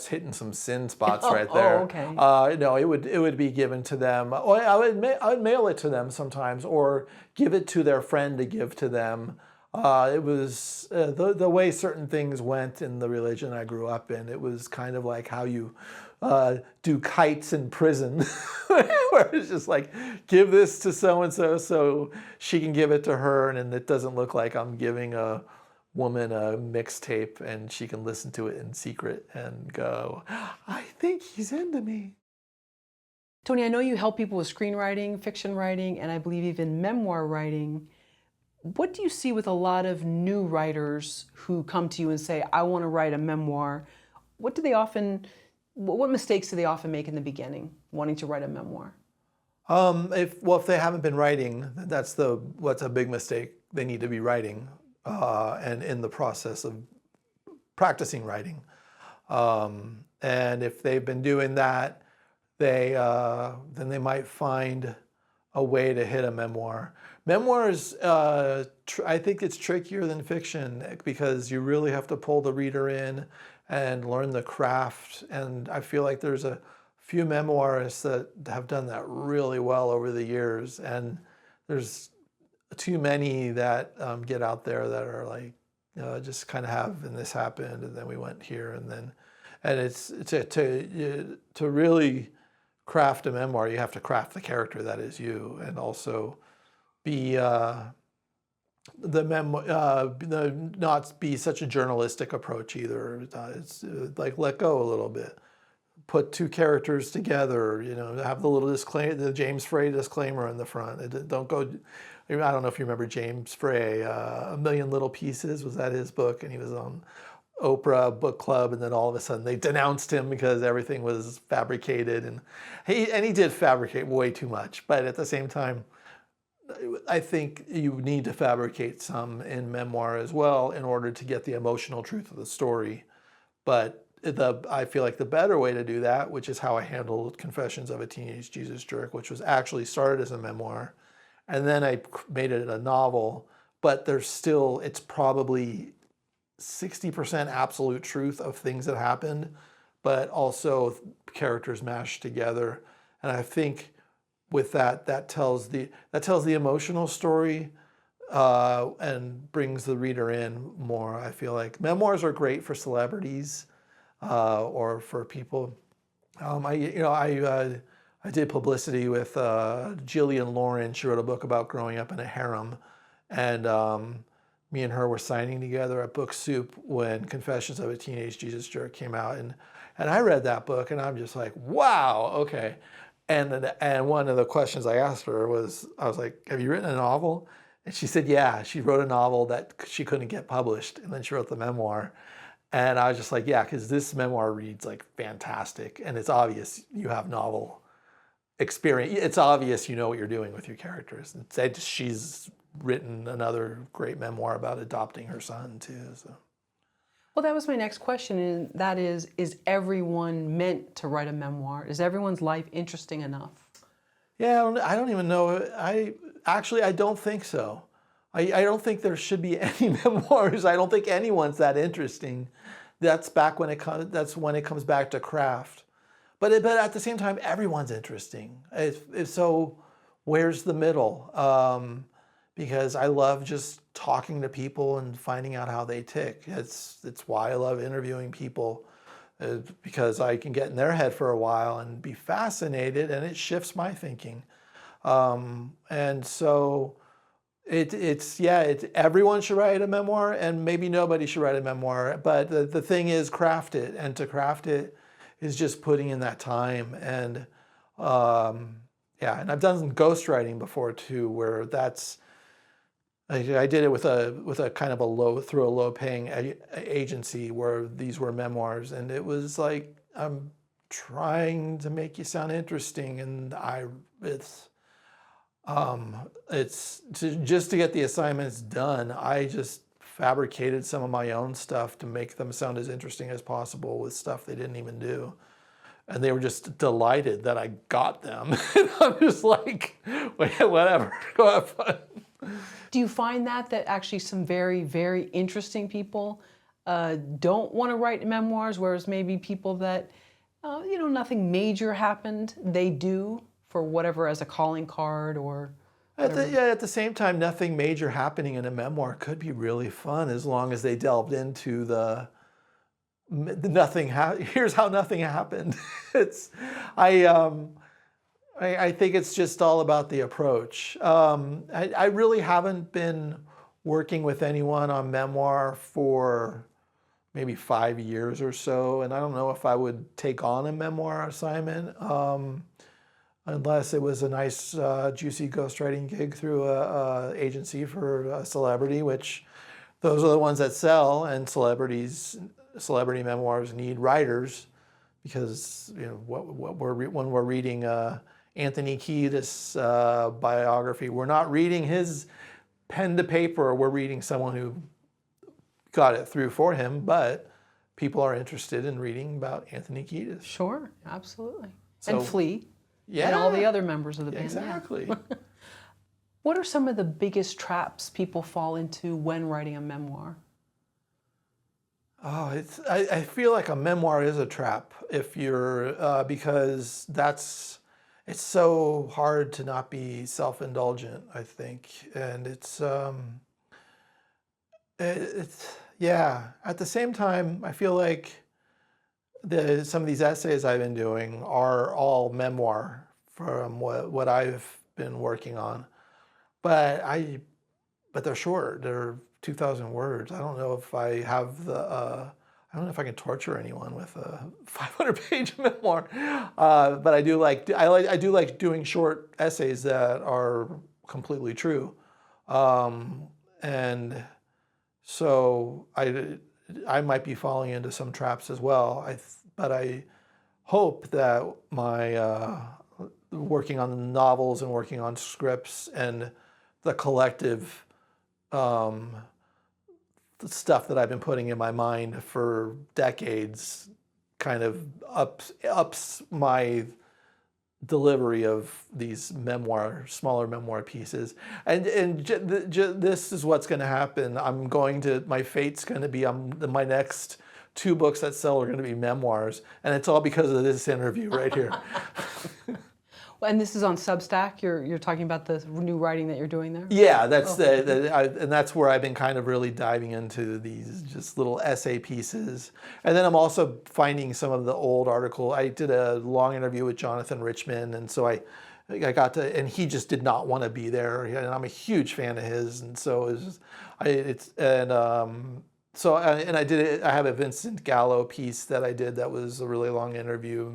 hitting some sin spots right there. Oh, okay. No, it would be given to them. Or I would mail it to them sometimes, or give it to their friend to give to them. It was the way certain things went in the religion I grew up in. It was kind of like how you do kites in prison, where it's just like, give this to so-and-so so she can give it to her, and it doesn't look like I'm giving a woman a mixtape and she can listen to it in secret and go, I think he's into me. Tony, I know you help people with screenwriting, fiction writing, and I believe even memoir writing. What do you see with a lot of new writers who come to you and say, I want to write a memoir? What mistakes do they often make in the beginning, wanting to write a memoir? If they haven't been writing, what's a big mistake. They need to be writing, and in the process of practicing writing. And if they've been doing that, then they might find a way to hit a memoir. Memoirs, I think it's trickier than fiction because you really have to pull the reader in and learn the craft. And I feel like there's a few memoirists that have done that really well over the years. And there's too many that get out there that are like, just kind of have, and this happened, and then we went here, and it's to really craft a memoir, you have to craft the character that is you, and also be not be such a journalistic approach either. It's like let go a little bit. Put two characters together, have the little disclaimer, the James Frey disclaimer in the front. Don't go, I don't know if you remember James Frey, A Million Little Pieces, was that his book? And he was on Oprah Book Club, and then all of a sudden they denounced him because everything was fabricated, and he did fabricate way too much. But at the same time, I think you need to fabricate some in memoir as well in order to get the emotional truth of the story. But I feel like the better way to do that, which is how I handled Confessions of a Teenage Jesus Jerk, which was actually started as a memoir, and then I made it a novel, but it's probably 60% absolute truth of things that happened, but also characters mashed together. And I think with that tells the emotional story and brings the reader in more. I feel like memoirs are great for celebrities or for people. I did publicity with Jillian Lauren. She wrote a book about growing up in a harem, and me and her were signing together at Book Soup when Confessions of a Teenage Jesus Jerk came out, and I read that book, and I'm just like, wow, okay. And one of the questions I asked her was, I was like, have you written a novel? And she said, yeah, she wrote a novel that she couldn't get published, and then she wrote the memoir. And I was just like, yeah, because this memoir reads like fantastic, and it's obvious you have novel experience. It's obvious you know what you're doing with your characters. She's written another great memoir about adopting her son too. So. Well, that was my next question, and that is everyone meant to write a memoir? Is everyone's life interesting enough? Yeah, I don't even know. I don't think so. I don't think there should be any memoirs. I don't think anyone's that interesting. That's when it comes back to craft. But at the same time, everyone's interesting. So where's the middle? Because I love just talking to people and finding out how they tick. It's why I love interviewing people, because I can get in their head for a while and be fascinated, and it shifts my thinking. And so it's everyone should write a memoir, and maybe nobody should write a memoir. But the thing is, craft it, and to craft it is just putting in that time. And and I've done some ghostwriting before too, where I did it with a kind of through a low paying agency where these were memoirs, and it was like, I'm trying to make you sound interesting, and just to get the assignments done, I just fabricated some of my own stuff to make them sound as interesting as possible with stuff they didn't even do. And they were just delighted that I got them. And I'm just like, whatever, go have fun. Do you find that actually some very, very interesting people don't want to write memoirs, whereas maybe people that, nothing major happened, they do for whatever, as a calling card or whatever? At the same time, nothing major happening in a memoir could be really fun as long as they delved into here's how nothing happened. I think it's just all about the approach. I really haven't been working with anyone on memoir for maybe 5 years or so, and I don't know if I would take on a memoir assignment unless it was a nice, juicy ghostwriting gig through a agency for a celebrity, which those are the ones that sell, and celebrity memoirs need writers, because when we're reading Anthony Kiedis' biography, we're not reading his pen to paper, we're reading someone who got it through for him, but people are interested in reading about Anthony Kiedis. Sure, absolutely. So, and Flea. Yeah. And all the other members of the band. Exactly. Yeah. What are some of the biggest traps people fall into when writing a memoir? Oh, I feel like a memoir is a trap if you're because it's so hard to not be self-indulgent, I think, and it's at the same time, I feel like some of these essays I've been doing are all memoir from what I've been working on, but they're short. They're 2,000 words. I don't know if I have I don't know if I can torture anyone with a 500-page memoir. But I do like doing short essays that are completely true, and so I might be falling into some traps as well. But I hope that my working on the novels and working on scripts and the collective the stuff that I've been putting in my mind for decades kind of ups my delivery of these smaller memoir pieces. And this is what's going to happen. My fate's going to be, my next 2 books that sell are going to be memoirs. And it's all because of this interview right here. And this is on Substack. You're talking about the new writing that you're doing there? Yeah, that's and that's where I've been kind of really diving into these just little essay pieces. And then I'm also finding some of the old article. I did a long interview with Jonathan Richman, and so I got to, and he just did not want to be there. And I'm a huge fan of his, and so I have a Vincent Gallo piece that I did that was a really long interview.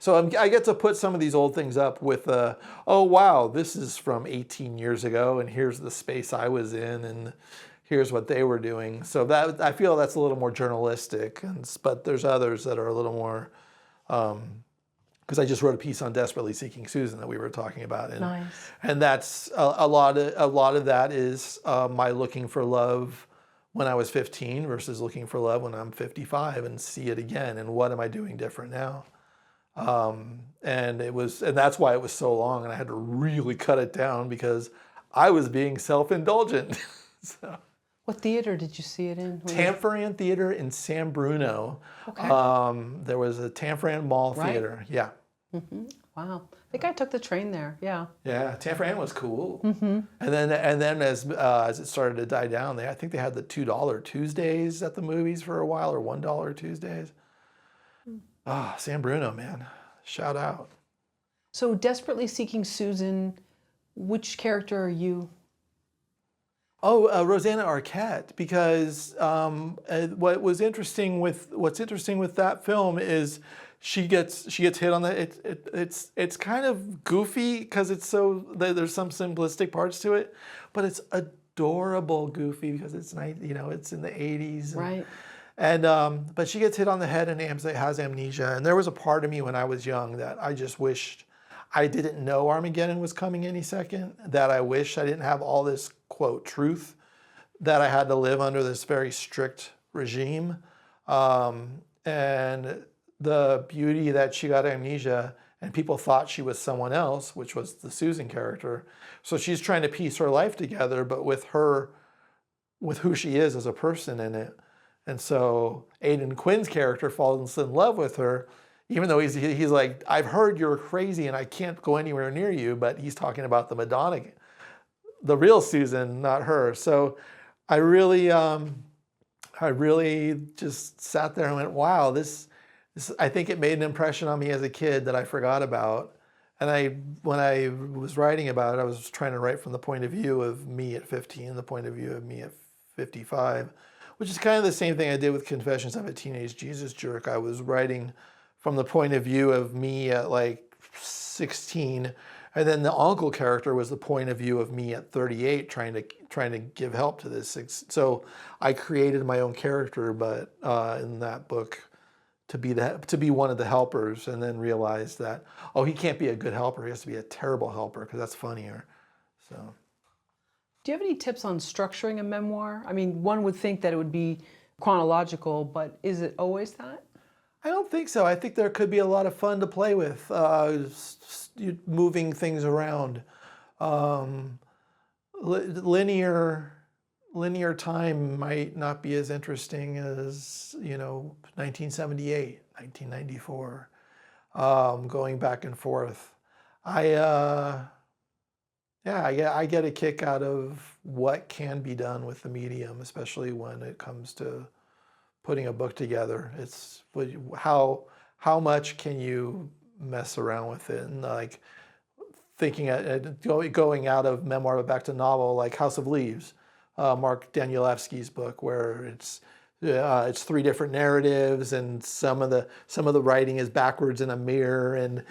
So I get to put some of these old things up with, oh wow, this is from 18 years ago, and here's the space I was in, and here's what they were doing. So that I feel that's a little more journalistic, but there's others that are a little more, because I just wrote a piece on Desperately Seeking Susan that we were talking about, Nice. And that's a lot of that is my looking for love when I was 15 versus looking for love when I'm 55 and see it again. And what am I doing different now? And that's why it was so long, and I had to really cut it down because I was being self-indulgent. So, What theater did you see it in? Tanforan Theater in San Bruno. Okay. There was a Tanforan Mall Right. Theater. Yeah. Wow. I think I took the train there. Yeah. Yeah, Tanforan was cool. And then as it started to die down, I think they had the $2 Tuesdays at the movies for a while, or $1 Tuesdays. Ah, San Bruno, man. Shout out. So, Desperately Seeking Susan, which character are you? Oh, Rosanna Arquette, because what's interesting with that film is she gets hit on the it's kind of goofy because there's some simplistic parts to it, but it's adorable goofy because it's it's in the 80s. Right. And but she gets hit on the head and has amnesia. And there was a part of me when I was young that I just wished I didn't know Armageddon was coming any second, that I wish I didn't have all this, quote, truth, that I had to live under this very strict regime. And the beauty that she got amnesia and people thought she was someone else, which was the Susan character. So she's trying to piece her life together, but with who she is as a person in it. And so Aidan Quinn's character falls in love with her, even though he's like, I've heard you're crazy and I can't go anywhere near you, but he's talking about the Madonna, the real Susan, not her. So I really just sat there and went, wow, this I think it made an impression on me as a kid that I forgot about. And when I was writing about it, I was trying to write from the point of view of me at 15, the point of view of me at 55, which is kind of the same thing I did with Confessions of a Teenage Jesus Jerk. I was writing from the point of view of me at like 16, and then the uncle character was the point of view of me at 38, trying to give help to this. So I created my own character, but in that book, to be one of the helpers, and then realized that, oh, he can't be a good helper. He has to be a terrible helper because that's funnier. So. Do you have any tips on structuring a memoir? I mean, one would think that it would be chronological, but is it always that? I don't think so. I think there could be a lot of fun to play with, moving things around. Linear time might not be as interesting as 1978, 1994, going back and forth. I get a kick out of what can be done with the medium, especially when it comes to putting a book together. It's how much can you mess around with it, and like thinking going out of memoir back to novel, like House of Leaves, Mark Danielewski's book, where it's 3 different narratives, and some of the writing is backwards in a mirror, and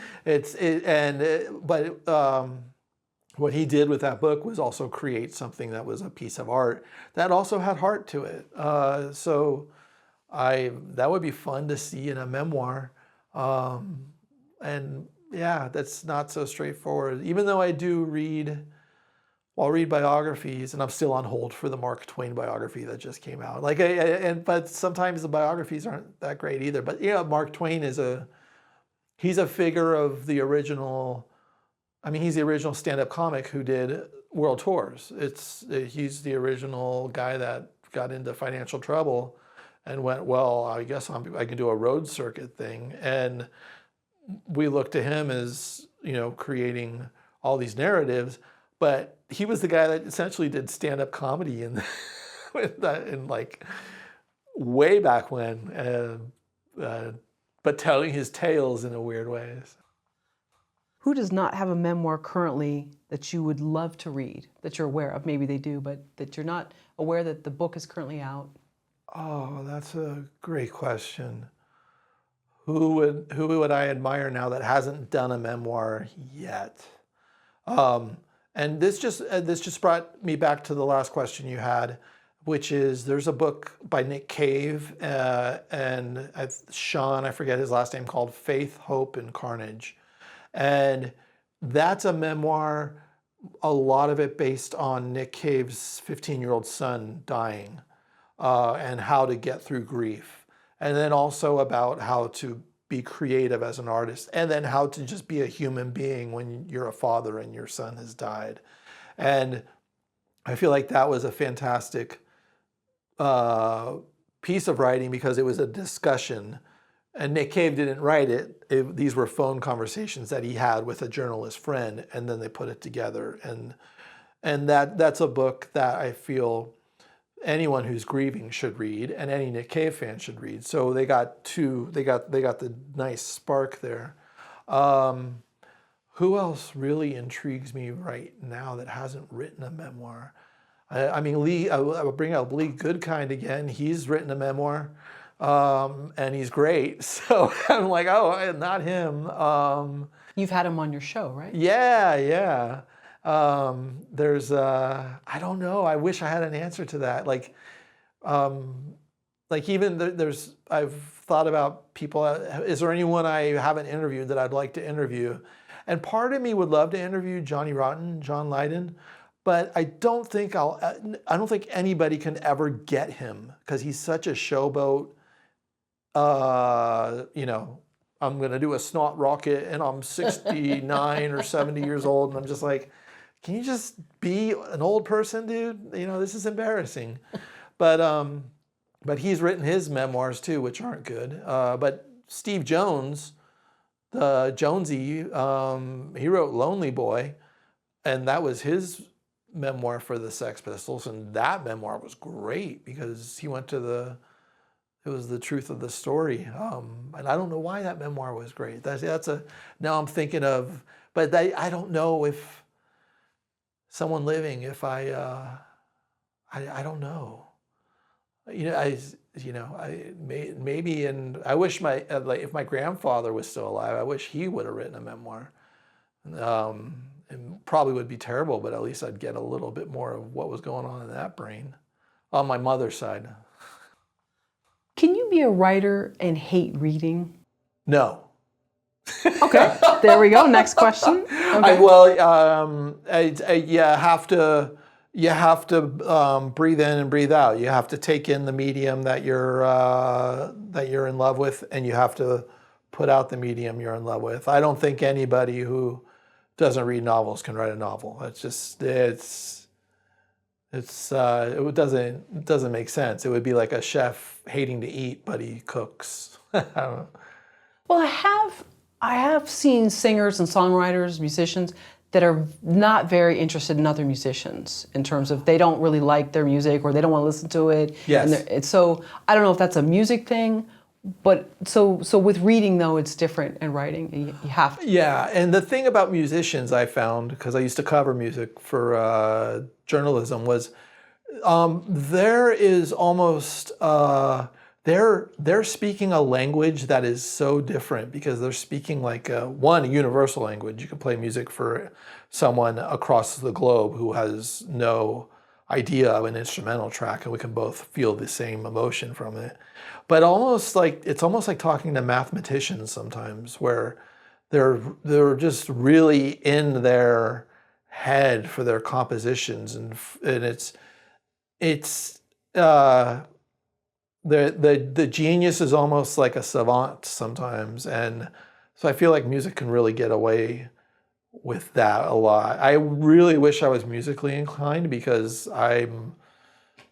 what he did with that book was also create something that was a piece of art that also had heart to it. So that would be fun to see in a memoir. And yeah, that's not so straightforward. Even though I do read biographies, and I'm still on hold for the Mark Twain biography that just came out. But sometimes the biographies aren't that great either. But yeah, Mark Twain he's a figure of the original. I mean, he's the original stand-up comic who did world tours. He's the original guy that got into financial trouble and went, well, I guess I can do a road circuit thing. And we look to him as, creating all these narratives, but he was the guy that essentially did stand-up comedy in like way back when, but telling his tales in a weird way. Who does not have a memoir currently that you would love to read, that you're aware of? Maybe they do, but that you're not aware that the book is currently out? Oh, that's a great question. Who would I admire now that hasn't done a memoir yet? And this just brought me back to the last question you had, which is there's a book by Nick Cave and Sean, I forget his last name, called Faith, Hope, and Carnage. And that's a memoir, a lot of it based on Nick Cave's 15-year-old son dying. and how to get through grief. And then also about how to be creative as an artist, and then how to just be a human being when you're a father and your son has died. And I feel like that was a fantastic piece of writing because it was a discussion. And Nick Cave didn't write it. These were phone conversations that he had with a journalist friend, and then they put it together. And that's a book that I feel anyone who's grieving should read, and any Nick Cave fan should read. So they got the nice spark there. Who else really intrigues me right now that hasn't written a memoir? I mean, I'll bring up Lee Goodkind again. He's written a memoir, and he's great. So I'm like, oh, not him. You've had him on your show, right? Yeah. There's I don't know. I wish I had an answer to that. Like even there's I've thought about people. Is there anyone I haven't interviewed that I'd like to interview? And part of me would love to interview Johnny Rotten, John Lydon, but I don't think anybody can ever get him because he's such a showboat. I'm going to do a snot rocket and I'm 69 or 70 years old. And I'm just like, can you just be an old person, dude? This is embarrassing. But he's written his memoirs too, which aren't good. But Steve Jones, the Jonesy, he wrote Lonely Boy, and that was his memoir for the Sex Pistols. And that memoir was great because he went to it was the truth of the story. And I don't know why that memoir was great. Now I'm thinking of, but I don't know if someone living, if I don't know. Maybe, and I wish if my grandfather was still alive, I wish he would have written a memoir. It probably would be terrible, but at least I'd get a little bit more of what was going on in that brain on my mother's side. Can you be a writer and hate reading? No. Okay, there we go. Next question. Okay. You have to breathe in and breathe out. You have to take in the medium that you're in love with, and you have to put out the medium you're in love with. I don't think anybody who doesn't read novels can write a novel. It doesn't make sense. It would be like a chef hating to eat, but he cooks. I don't know. Well, I have seen singers and songwriters, musicians that are not very interested in other musicians in terms of they don't really like their music or they don't want to listen to it. Yes. So I don't know if that's a music thing, but so with reading though, it's different, and writing you have to. Yeah, and the thing about musicians I found, because I used to cover music for journalism, was there is almost they're speaking a language that is so different because they're speaking like a universal language. You can play music for someone across the globe who has no idea of an instrumental track, and we can both feel the same emotion from it. But it's almost like talking to mathematicians sometimes, where they're just really in their head for their compositions, and it's the genius is almost like a savant sometimes, and so I feel like music can really get away with that a lot. I really wish I was musically inclined because I'm,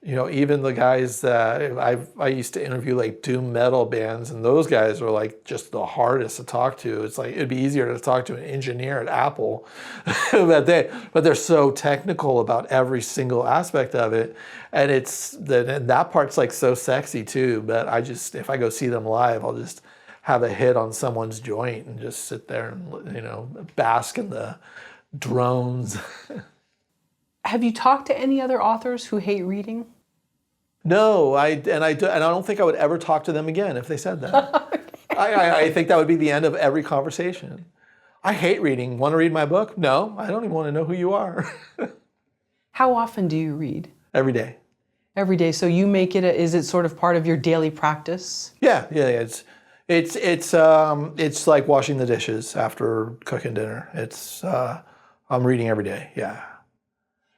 even the guys that I used to interview, like doom metal bands, and those guys are like just the hardest to talk to. It's like it'd be easier to talk to an engineer at Apple, but they're so technical about every single aspect of it, and that part's like so sexy too. But if I go see them live, I'll just have a hit on someone's joint and just sit there and bask in the drones. Have you talked to any other authors who hate reading? No, I don't think I would ever talk to them again if they said that. I think that would be the end of every conversation. I hate reading. Want to read my book? No, I don't even want to know who you are. How often do you read? Every day. Every day. So you make it. Is it sort of part of your daily practice? Yeah. It's like washing the dishes after cooking dinner. I'm reading every day. Yeah.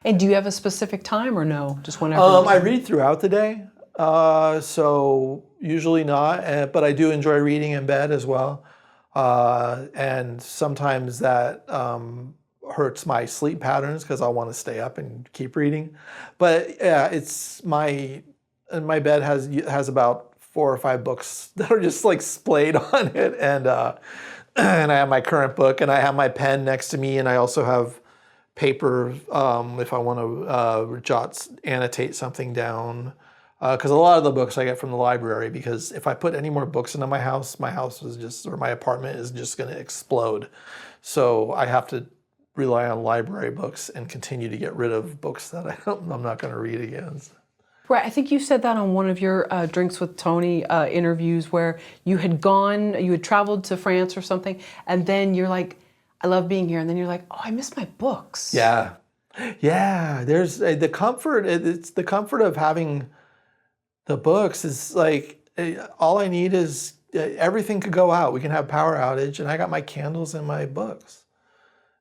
And do you have a specific time or no? Just whenever? I read throughout the day. so usually not, but I do enjoy reading in bed as well. And sometimes that hurts my sleep patterns because I want to stay up and keep reading. But yeah, and my bed has about 4 or 5 books that are just like splayed on it, and I have my current book, and I have my pen next to me, and I also have paper if I want to annotate something down. Because a lot of the books I get from the library, because if I put any more books into my house is just, or my apartment is just going to explode. So I have to rely on library books and continue to get rid of books that I'm not going to read again. Right, I think you said that on one of your Drinks with Tony interviews, where you had traveled to France or something, and then you're like, I love being here, and then you're like, oh, I miss my books. Yeah. There's the comfort. It's the comfort of having the books. Is like, all I need is everything could go out. We can have power outage, and I got my candles and my books,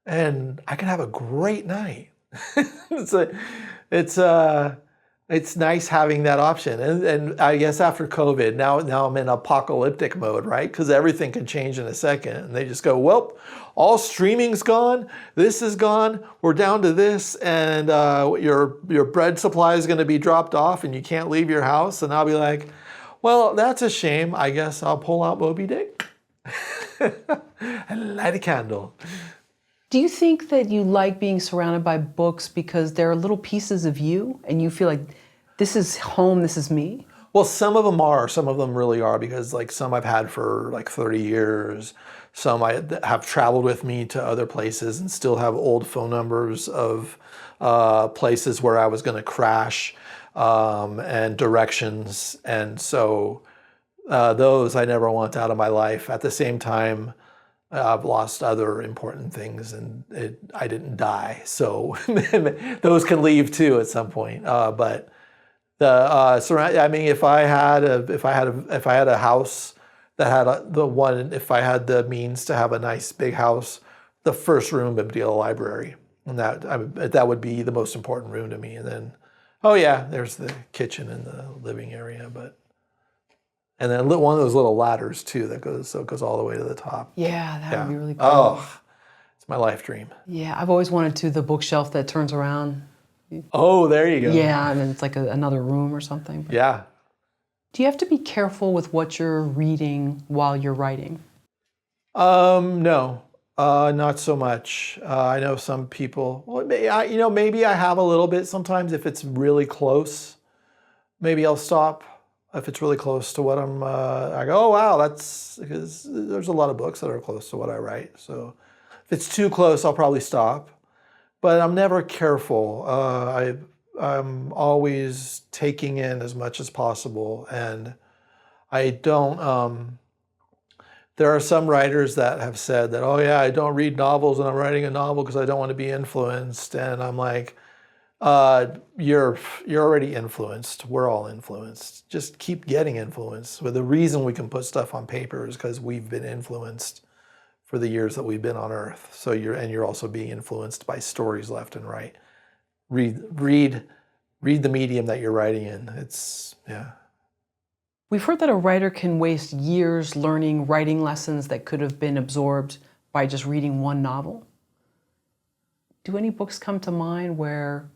and I can have a great night. It's nice having that option. And I guess after COVID, now I'm in apocalyptic mode, right? Because everything can change in a second. And they just go, well, all streaming's gone. This is gone. We're down to this. And your bread supply is going to be dropped off and you can't leave your house. And I'll be like, well, that's a shame. I guess I'll pull out Moby Dick and light a candle. Do you think that you like being surrounded by books because they're little pieces of you and you feel like this is home, this is me? Well, some of them really are, because like some I've had for like 30 years. Some I have traveled with me to other places and still have old phone numbers of places where I was going to crash, and directions. And so those I never want out of my life. At the same time, I've lost other important things, and I didn't die, so those can leave too at some point. But I mean, if I had a house that had if I had the means to have a nice big house, the first room would be a library, and that would be the most important room to me. And then, oh yeah, there's the kitchen and the living area, and then one of those little ladders too that goes all the way to the top. Yeah, that would be really cool. Oh, it's my life dream. Yeah, I've always wanted the bookshelf that turns around. Oh, there you go. Yeah, and it's like another room or something. Yeah. Do you have to be careful with what you're reading while you're writing? No, not so much. I know some people. Well, maybe I have a little bit sometimes if it's really close. Maybe I'll stop. If it's really close to what I go, oh wow, that's because there's a lot of books that are close to what I write. So if it's too close, I'll probably stop. But I'm never careful. I'm always taking in as much as possible, and I don't. There are some writers that have said that, oh yeah, I don't read novels and I'm writing a novel because I don't want to be influenced, and I'm like, you're already influenced. We're all influenced. Just keep getting influenced. But the reason we can put stuff on paper is because we've been influenced for the years that we've been on Earth. So you're also being influenced by stories left and right. Read the medium that you're writing in. Yeah. We've heard that a writer can waste years learning writing lessons that could have been absorbed by just reading one novel. Do any books come to mind where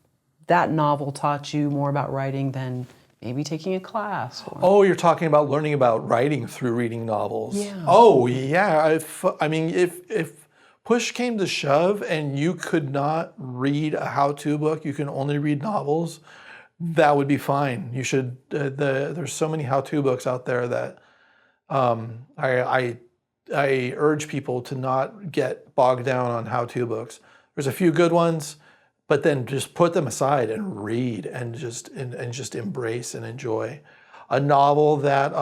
that novel taught you more about writing than maybe taking a class? Oh, you're talking about learning about writing through reading novels. Yeah. Oh, yeah. I mean, if push came to shove and you could not read a how-to book, you can only read novels, that would be fine. You should. There's so many how-to books out there that I urge people to not get bogged down on how-to books. There's a few good ones, but then just put them aside and read and just embrace and enjoy. A novel that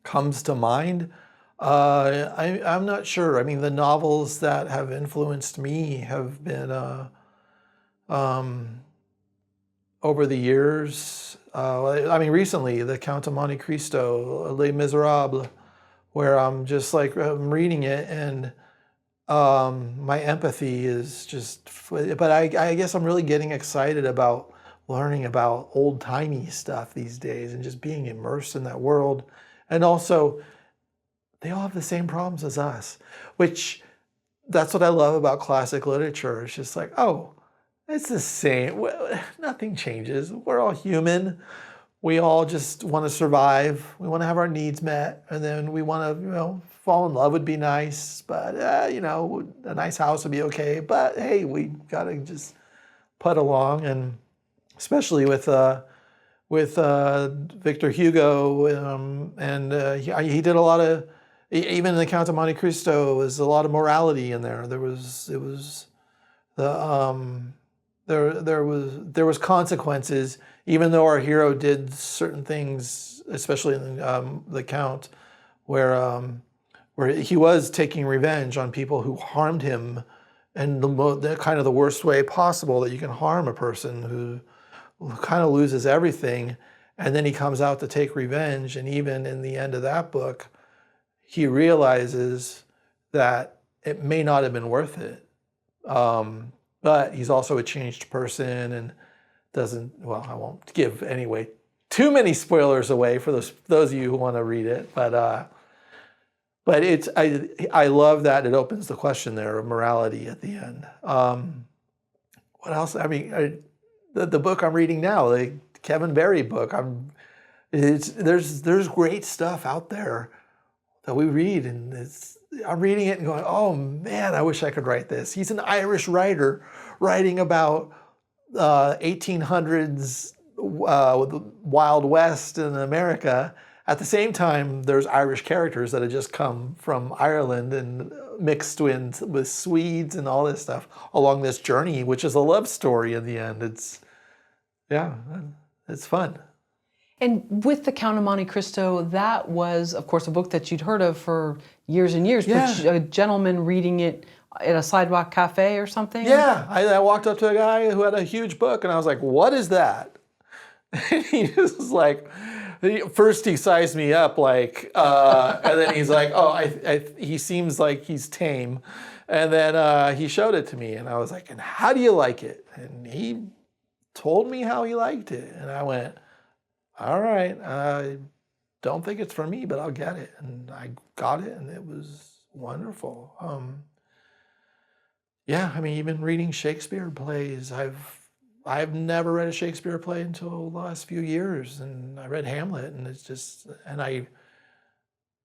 comes to mind, I'm not sure. I mean, the novels that have influenced me have been over the years. I mean, recently, The Count of Monte Cristo, Les Miserables, where I'm just like, I'm reading it and my empathy is just, but I guess I'm really getting excited about learning about old-timey stuff these days and just being immersed in that world. And also, they all have the same problems as us, which that's what I love about classic literature. It's just like, oh, it's the same. Well, nothing changes. We're all human. We all just want to survive. We want to have our needs met. And then we want to, fall in love would be nice. But, a nice house would be okay. But, hey, we got to just put along. And especially with Victor Hugo, he did a lot of, even in the Count of Monte Cristo, was a lot of morality in there. There was consequences, even though our hero did certain things, especially in the Count, where he was taking revenge on people who harmed him, and the kind of the worst way possible that you can harm a person who kind of loses everything, and then he comes out to take revenge. And even in the end of that book, he realizes that it may not have been worth it. But he's also a changed person and I won't give anyway too many spoilers away for those of you who want to read it. But I love that it opens the question there of morality at the end. What else? I mean, the book I'm reading now, the Kevin Barry book, there's great stuff out there that we read, and I'm reading it and going, oh man, I wish I could write this. He's an Irish writer writing about 1800s Wild West in America. At the same time, there's Irish characters that have just come from Ireland and mixed with Swedes and all this stuff along this journey, which is a love story in the end. It's fun. And with the Count of Monte Cristo, that was, of course, a book that you'd heard of for years and years, Yeah. but a gentleman reading it at a sidewalk cafe or something? Yeah, I walked up to a guy who had a huge book, and I was like, what is that? And he just was like, first he sized me up, like, and then he's like, oh, he seems like he's tame. And then he showed it to me, and I was like, and how do you like it? And he told me how he liked it. And I went, all right, I don't think it's for me, but I'll get it. And I got it, and it was wonderful. Yeah, I mean, even reading Shakespeare plays, I've never read a Shakespeare play until the last few years, and I read Hamlet, and it's just,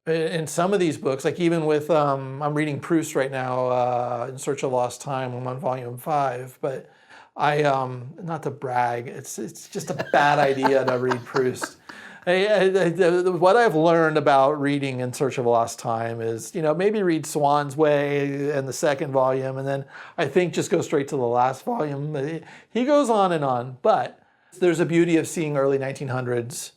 in some of these books, like even with, I'm reading Proust right now, In Search of Lost Time. I'm on volume 5, but not to brag, it's just a bad idea to read Proust. What I've learned about reading In Search of Lost Time is, maybe read Swan's Way and the second volume, and then I think just go straight to the last volume. He goes on and on, but there's a beauty of seeing early 1900s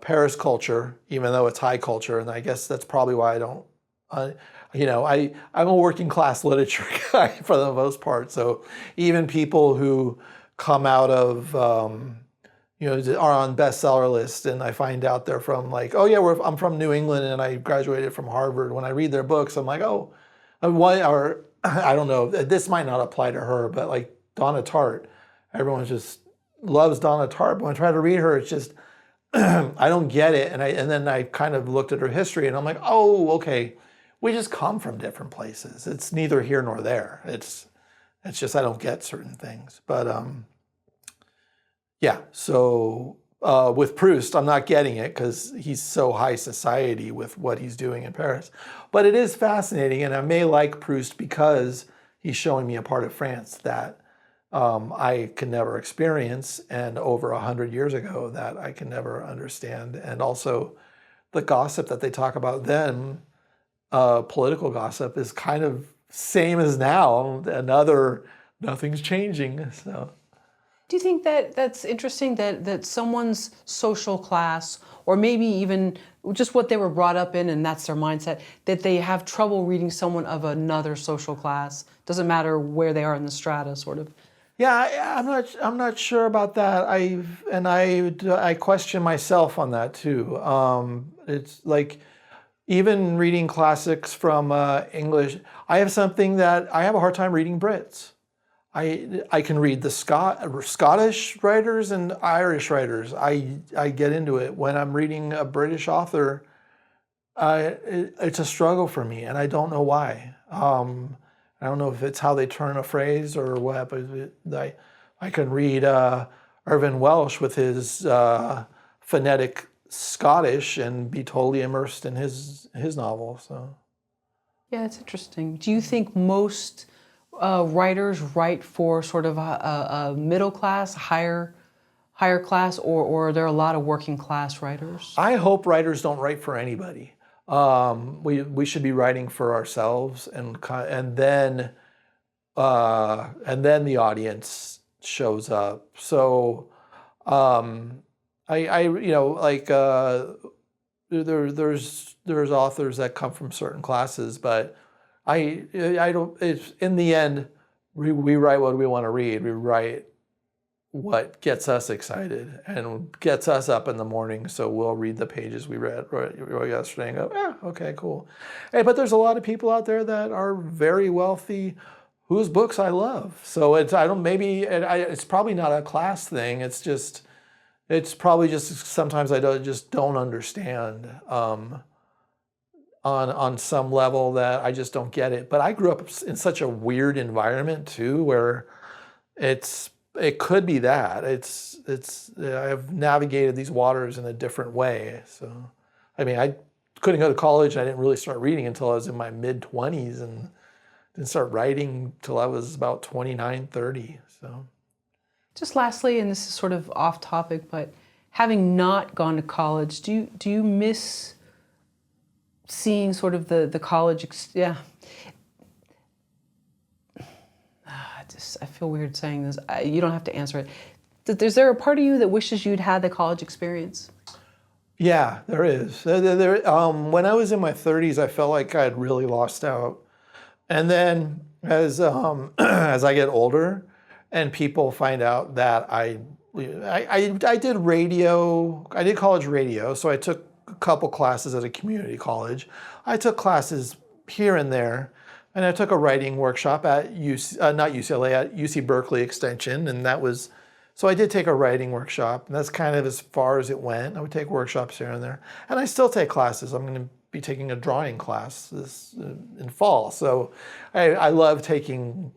Paris culture, even though it's high culture, and I guess that's probably why I don't, I'm a working class literature guy for the most part, so even people who come out of, are on bestseller lists, and I find out they're from like, oh yeah, I'm from New England and I graduated from Harvard. When I read their books, I'm like, oh, or I don't know, this might not apply to her, but like Donna Tartt, everyone just loves Donna Tartt. But when I try to read her, it's just, I don't get it. And then I kind of looked at her history, and I'm like, oh, okay, we just come from different places. It's neither here nor there. It's just I don't get certain things, but yeah, so with Proust, I'm not getting it because he's so high society with what he's doing in Paris. But it is fascinating, and I may like Proust because he's showing me a part of France that I can never experience, and over 100 years ago that I can never understand. And also the gossip that they talk about then, political gossip, is kind of same as now. Nothing's changing, so. Do you think that that's interesting that someone's social class, or maybe even just what they were brought up in and that's their mindset, that they have trouble reading someone of another social class? Doesn't matter where they are in the strata, sort of. Yeah, I'm not sure about that. I question myself on that too. It's like even reading classics from English. I have a hard time reading Brits. I can read the Scottish writers and Irish writers. I get into it. When I'm reading a British author, it's a struggle for me, and I don't know why. I don't know if it's how they turn a phrase or what, but I can read Irvin Welsh with his phonetic Scottish and be totally immersed in his novel. So Yeah, it's interesting. Do you think most writers write for sort of a middle class, higher class, or are there a lot of working class writers? I hope writers don't write for anybody. We should be writing for ourselves, and then the audience shows up. So I you know, like there's authors that come from certain classes, but I don't. It's, in the end, we write what we want to read. We write what gets us excited and gets us up in the morning. So we'll read the pages we read yesterday and go, yeah, okay, cool. Hey, but there's a lot of people out there that are very wealthy whose books I love. So it's probably not a class thing. It's probably just sometimes I don't understand on some level that I just don't get it. But I grew up in such a weird environment too, where it could be that I've navigated these waters in a different way. So, I mean, I couldn't go to college. I didn't really start reading until I was in my mid-20s, and didn't start writing till I was about 29, 30. So, Just lastly, and this is sort of off topic, but having not gone to college, do you miss seeing sort of the college? Yeah. I feel weird saying this. You don't have to answer it. Is there a part of you that wishes you'd had the college experience? Yeah, there is. When I was in my 30s, I felt like I had really lost out. And then as I get older, and people find out that I did radio. I did college radio, so I took a couple classes at a community college. I took classes here and there. And I took a writing workshop at not UCLA, at UC Berkeley Extension, and so I did take a writing workshop, and that's kind of as far as it went. I would take workshops here and there, and I still take classes. I'm going to be taking a drawing class this in fall, so I love taking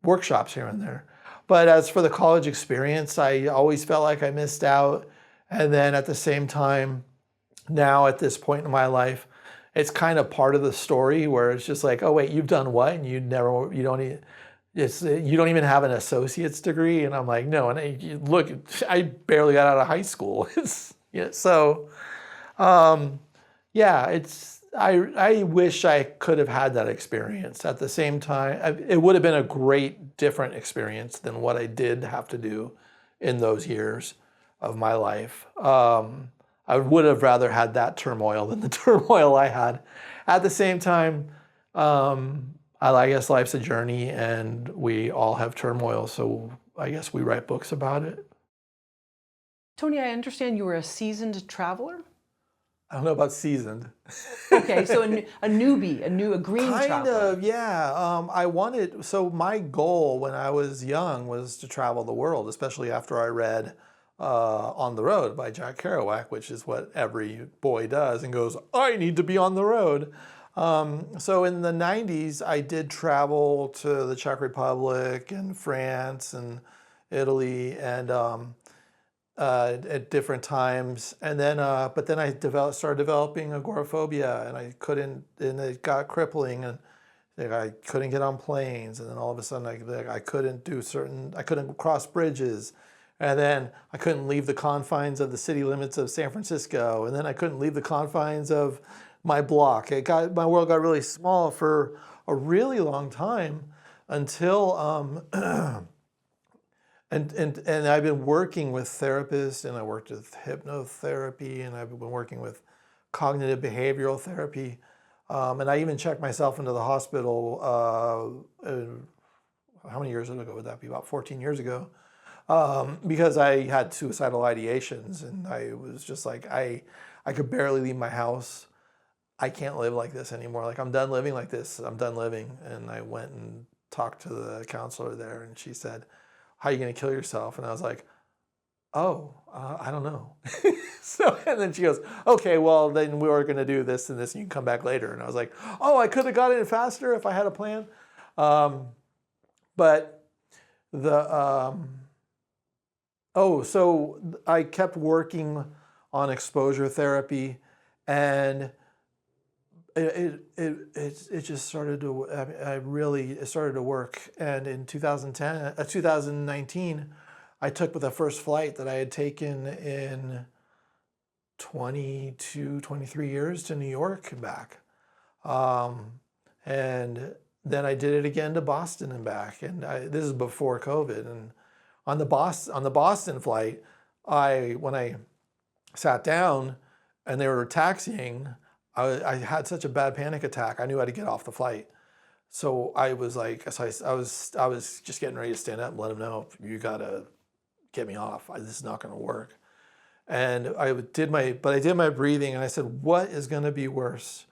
workshops here and there. But as for the college experience, I always felt like I missed out, and then at the same time, now at this point in my life, it's kind of part of the story where it's just like, oh wait, you've done what? And you don't even have an associate's degree. And I'm like, no. And look, I barely got out of high school. I wish I could have had that experience. At the same time, it would have been a great different experience than what I did have to do in those years of my life. I would have rather had that turmoil than the turmoil I had. At the same time, I guess life's a journey, and we all have turmoil, so I guess we write books about it. Tony, I understand you were a seasoned traveler? I don't know about seasoned. Okay, so a newbie, a green traveler. Kind of, yeah. So my goal when I was young was to travel the world, especially after I read On the Road by Jack Kerouac, which is what every boy does and goes, I need to be on the road. So in the 90s, I did travel to the Czech Republic and France and Italy and at different times. And then, but then I started developing agoraphobia, and it got crippling, and I couldn't get on planes. And then all of a sudden I couldn't cross bridges. And then I couldn't leave the confines of the city limits of San Francisco. And then I couldn't leave the confines of my block. My world got really small for a really long time until, and I've been working with therapists, and I worked with hypnotherapy, and I've been working with cognitive behavioral therapy. And I even checked myself into the hospital, how many years ago would that be? About 14 years ago. Because I had suicidal ideations, and I was just like, I could barely leave my house. I can't live like this anymore. Like, I'm done living like this. I'm done living. And I went and talked to the counselor there, and she said, "How are you going to kill yourself?" And I was like, "Oh, I don't know." So, and then she goes, "Okay, well, then we were going to do this and this, and you can come back later." And I was like, "Oh, I could have got in faster if I had a plan." But the so I kept working on exposure therapy, and it just started to, it started to work. And in 2019, I took the first flight that I had taken in 23 years to New York and back. And then I did it again to Boston and back. And this is before COVID. And on the Boston flight, when I sat down and they were taxiing, I had such a bad panic attack. I knew I had to get off the flight. So I was like, I was just getting ready to stand up and let them know, "You gotta get me off. This is not going to work." And I did my breathing, and I said, "What is going to be worse?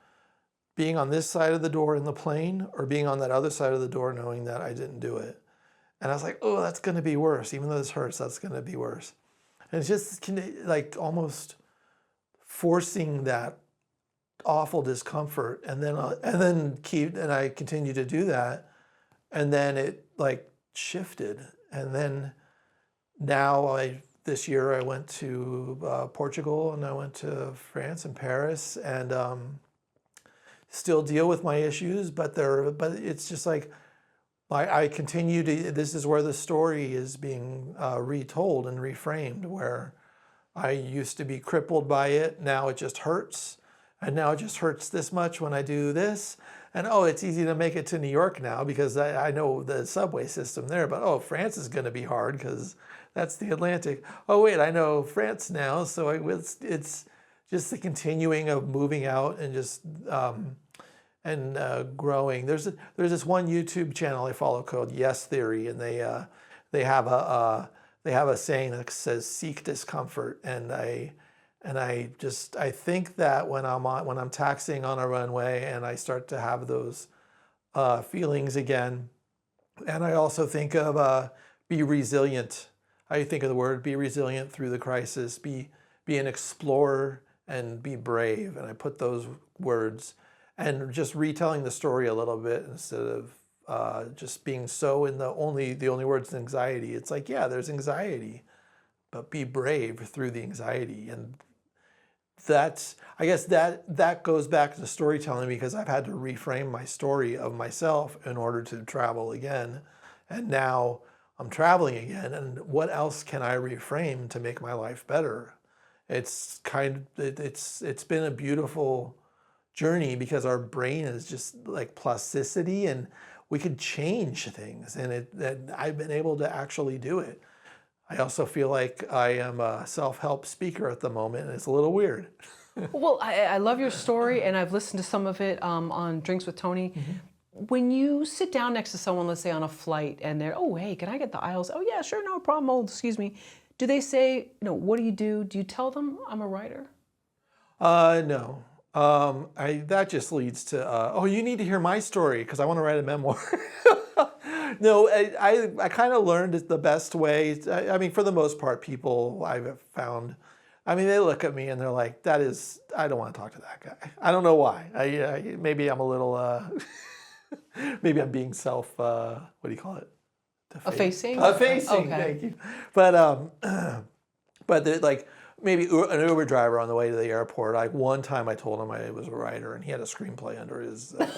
Being on this side of the door in the plane, or being on that other side of the door knowing that I didn't do it?" And I was like, "Oh, that's going to be worse. Even though this hurts, that's going to be worse." And it's just like almost forcing that awful discomfort, and then I continued to do that, and then it like shifted, and then now this year I went to Portugal, and I went to France and Paris, and still deal with my issues, but it's just like I continue to. This is where the story is being retold and reframed, where I used to be crippled by it. Now it just hurts. And now it just hurts this much when I do this. And it's easy to make it to New York now because I know the subway system there. But France is going to be hard because that's the Atlantic. Oh wait, I know France now. So it's just the continuing of moving out and just growing. There's this one YouTube channel I follow called Yes Theory, and they have a saying that says "seek discomfort," and I think that when I'm taxiing on a runway and I start to have those feelings again, and I also think of be resilient. I think of the word be resilient through the crisis, be an explorer, and be brave. And I put those words, and just retelling the story a little bit instead of just being so in the only words anxiety. It's like, yeah, there's anxiety, but be brave through the anxiety. And I guess that goes back to storytelling, because I've had to reframe my story of myself in order to travel again. And now I'm traveling again, and what else can I reframe to make my life better? It's been a beautiful journey, because our brain is just like plasticity, and we can change things, and I've been able to actually do it. I also feel like I am a self-help speaker at the moment, and it's a little weird. Well, I love your story, and I've listened to some of it on Drinks with Tony. Mm-hmm. When you sit down next to someone, let's say on a flight, and they're, "Oh, hey, can I get the aisles?" "Oh, yeah, sure, no problem. Oh, excuse me." Do they say, "What do you do?" Do you tell them, "I'm a writer"? No. That just leads to, you need to hear my story because I want to write a memoir. No, I kind of learned the best way. I mean, for the most part, people I've found, they look at me and they're like, I don't want to talk to that guy. I don't know why. Maybe I'm a little, maybe I'm being what do you call it? Effacing? Effacing, okay. Thank you. But like, maybe an Uber driver on the way to the airport. Like one time I told him I was a writer, and he had a screenplay under his, and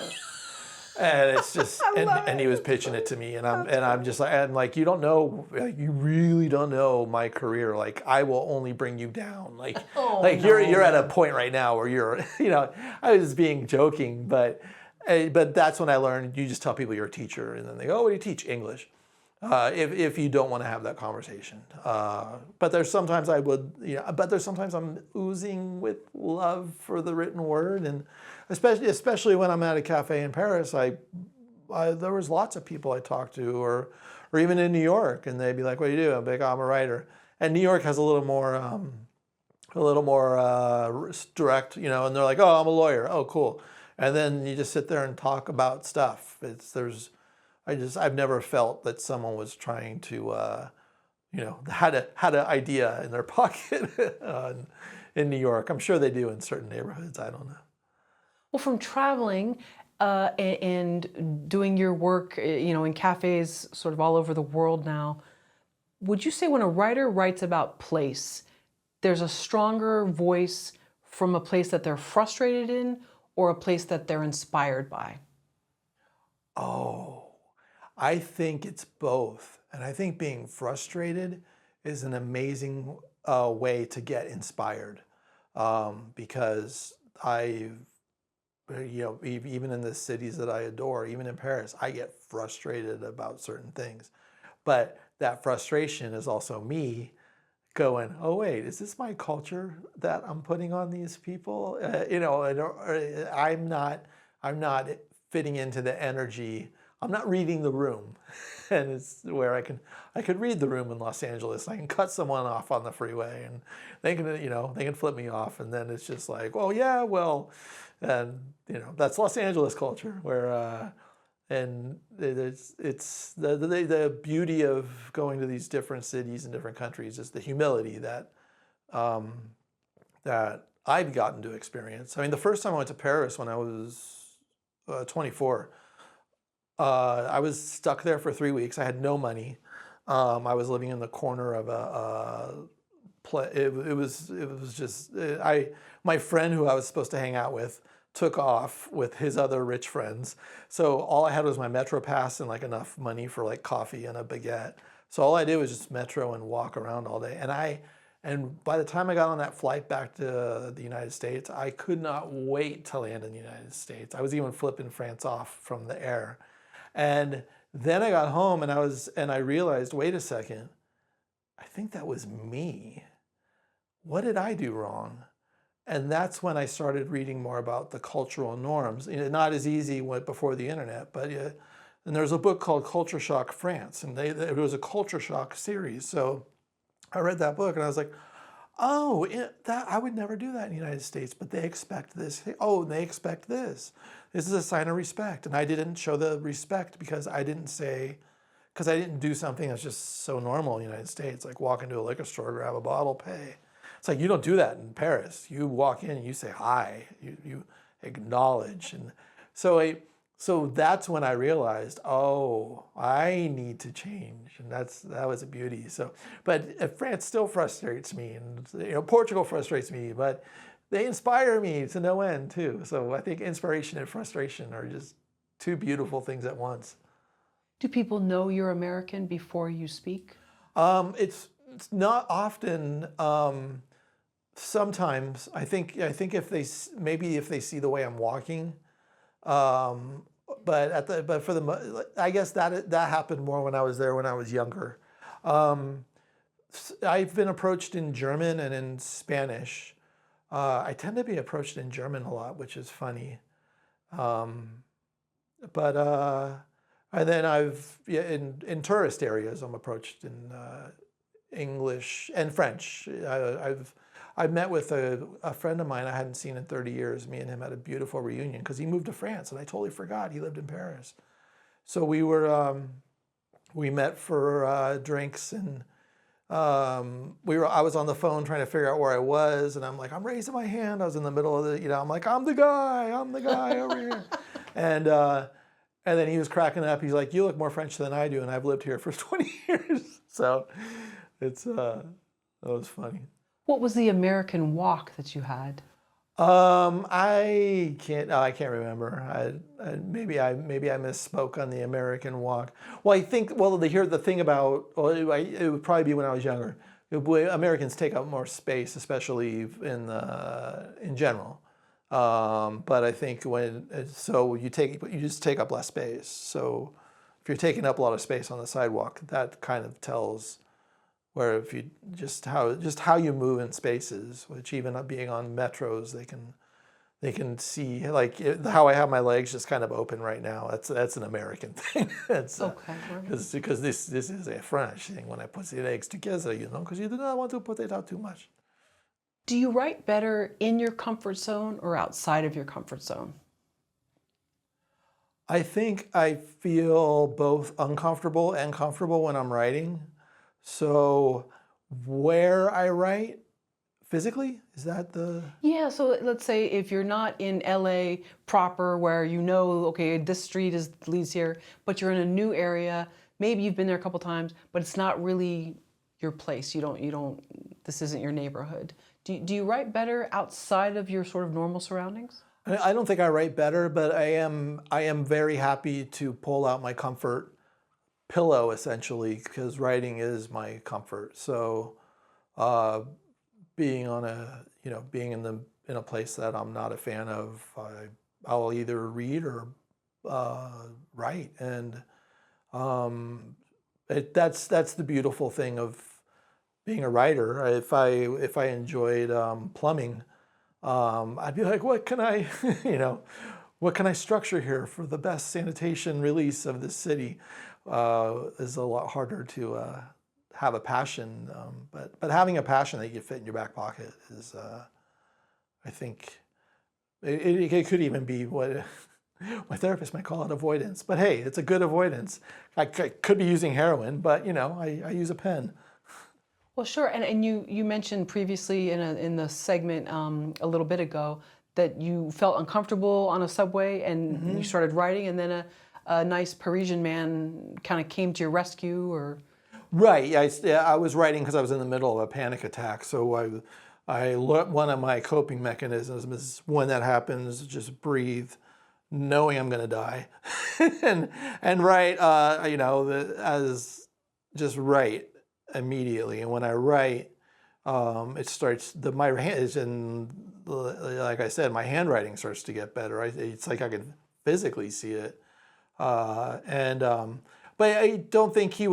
it's just, and he was pitching it to me, and I'm just like, you don't know, you really don't know my career. Like, I will only bring you down. Like, you're at a point right now where you're, I was being joking, but that's when I learned, you just tell people you're a teacher, and then they go, "Oh, what do you teach?" "English." If you don't want to have that conversation. But there's sometimes I'm oozing with love for the written word, and especially when I'm at a cafe in Paris, there was lots of people I talked to, or even in New York, and they'd be like, "What do you do?" I'm like, "I'm a writer." And New York has a little more direct, and they're like, "Oh, I'm a lawyer." "Oh, cool." And then you just sit there and talk about stuff. I've never felt that someone was trying to, had an idea in their pocket in New York. I'm sure they do in certain neighborhoods. I don't know. Well, from traveling and doing your work, in cafes sort of all over the world now, would you say when a writer writes about place, there's a stronger voice from a place that they're frustrated in or a place that they're inspired by? Oh, I think it's both. And I think being frustrated is an amazing way to get inspired, because even in the cities that I adore, even in Paris, I get frustrated about certain things. But that frustration is also me going, oh wait, is this my culture that I'm putting on these people? I'm not fitting into the energy. I'm not reading the room, and it's where I could read the room in Los Angeles. I can cut someone off on the freeway, and they can flip me off, and then it's just like, oh yeah, well, and that's Los Angeles culture where. And it's the beauty of going to these different cities and different countries is the humility that that I've gotten to experience. I mean, the first time I went to Paris when I was 24, I was stuck there for 3 weeks. I had no money. I was living in the corner of my friend who I was supposed to hang out with took off with his other rich friends. So all I had was my Metro pass and like enough money for like coffee and a baguette. So all I did was just Metro and walk around all day. And by the time I got on that flight back to the United States, I could not wait to land in the United States. I was even flipping France off from the air. And then I got home and I realized, wait a second, I think that was me. What did I do wrong? And that's when I started reading more about the cultural norms. Not as easy before the internet, but and there's a book called Culture Shock France, and it was a culture shock series. So I read that book and I was like, oh, I would never do that in the United States, but they expect this. Oh, they expect this. This is a sign of respect. And I didn't show the respect because I didn't do something that's just so normal in the United States, like walk into a liquor store, grab a bottle, pay. It's like you don't do that in Paris. You walk in and you say hi, you acknowledge. And so that's when I realized, oh, I need to change. And that was a beauty. So, but France still frustrates me, and Portugal frustrates me, but they inspire me to no end too. So I think inspiration and frustration are just two beautiful things at once. Do people know you're American before you speak? It's not often. Sometimes I think if they see the way I'm walking, but I guess that happened more when I was there when I was younger. I've been approached in German and in Spanish. I tend to be approached in German a lot, which is funny. And then in tourist areas, I'm approached in English and French. I've met with a friend of mine I hadn't seen in 30 years. Me and him had a beautiful reunion because he moved to France, and I totally forgot he lived in Paris. So we met for drinks, and I was on the phone trying to figure out where I was, and I'm like, I'm raising my hand. I was in the middle of I'm like, I'm the guy over here. And then he was cracking up. He's like, you look more French than I do, and I've lived here for 20 years. So that was funny. What was the American walk that you had? I can't remember. Maybe I misspoke on the American walk. Well, I think the thing about it would probably be when I was younger. Americans take up more space, especially in general. But I think you just take up less space. So if you're taking up a lot of space on the sidewalk, that kind of tells where if you just how you move in spaces, which even being on metros, they can see like how I have my legs just kind of open right now. That's an American thing. Okay. Because this is a French thing when I put the legs together, because you do not want to put it out too much. Do you write better in your comfort zone or outside of your comfort zone? I think I feel both uncomfortable and comfortable when I'm writing. So where I write physically, is that the... Yeah, so let's say if you're not in LA proper where you know, okay, this street leads here, but you're in a new area, maybe you've been there a couple times, but it's not really your place. This isn't your neighborhood. Do you write better outside of your sort of normal surroundings? I don't think I write better, but I am very happy to pull out my comfort pillow, essentially, because writing is my comfort. So being in a place that I'm not a fan of, I'll either read or write, and that's the beautiful thing of being a writer. If I enjoyed plumbing, I'd be like, what can I, what can I structure here for the best sanitation release of this city? Is a lot harder to have a passion, but having a passion that you can fit in your back pocket is, I think, it could even be what my therapist might call it avoidance. But hey, it's a good avoidance. I could be using heroin, but I use a pen. Well, sure, and you mentioned previously in the segment a little bit ago that you felt uncomfortable on a subway and you started writing, and then a nice Parisian man kind of came to your rescue, or... Right. I was writing because I was in the middle of a panic attack. So I learned one of my coping mechanisms is when that happens, just breathe, knowing I'm going to die, and write. As just write immediately. And when I write, it starts. My hand is like I said, my handwriting starts to get better. It's like I can physically see it, But I don't think he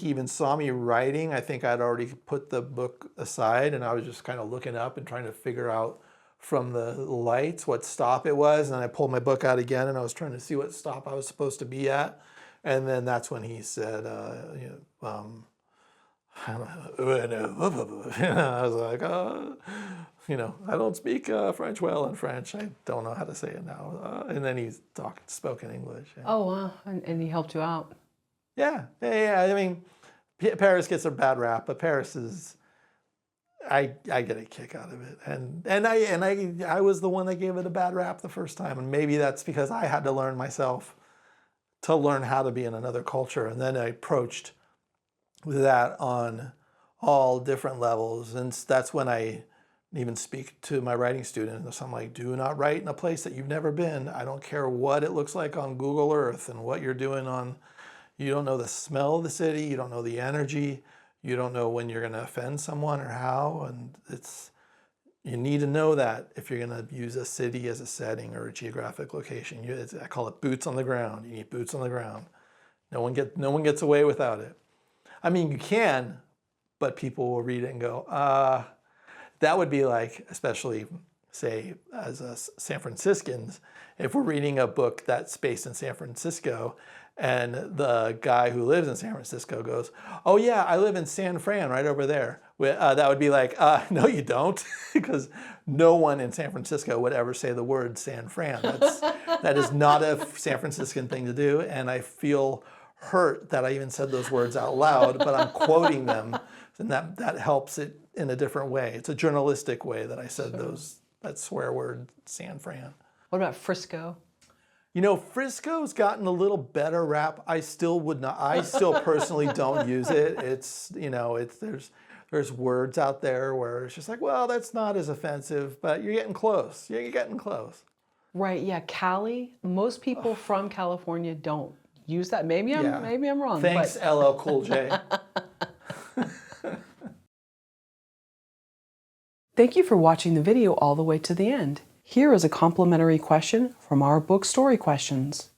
even saw me writing. I think I'd already put the book aside, and I was just kind of looking up and trying to figure out from the lights what stop it was. And I pulled my book out again, and I was trying to see what stop I was supposed to be at. And then that's when he said, I was like, I don't speak French well in French. I don't know how to say it now. And then he spoke in English. Yeah. Oh, wow. And he helped you out. Yeah. I mean, Paris gets a bad rap, but Paris is, I get a kick out of it. And I was the one that gave it a bad rap the first time. And maybe that's because I had to learn myself to learn how to be in another culture. And then I approached that on all different levels. And that's when I even speak to my writing students. I'm like, do not write in a place that you've never been. I don't care what it looks like on Google Earth and what you're doing you don't know the smell of the city, you don't know the energy, you don't know when you're going to offend someone or how. And you need to know that if you're going to use a city as a setting or a geographic location. I call it boots on the ground. You need boots on the ground. No one gets away without it. I mean, you can, but people will read it and go, that would be like, especially, say, as San Franciscans, if we're reading a book that's based in San Francisco and the guy who lives in San Francisco goes, oh yeah, I live in San Fran right over there. That would be like, no you don't, because no one in San Francisco would ever say the word San Fran. That is not a San Franciscan thing to do, and I feel hurt that I even said those words out loud, but I'm quoting them, and that helps it in a different way. It's a journalistic way that I said that swear word, San Fran. What about Frisco? Frisco's gotten a little better rap. I still personally don't use it. There's words out there where it's just like, well, that's not as offensive, but you're getting close. You're getting close. Right, yeah, Cali, most people from California don't use that. Maybe I'm wrong. Thanks, LL Cool J. Thank you for watching the video all the way to the end. Here is a complimentary question from our book Story Questions.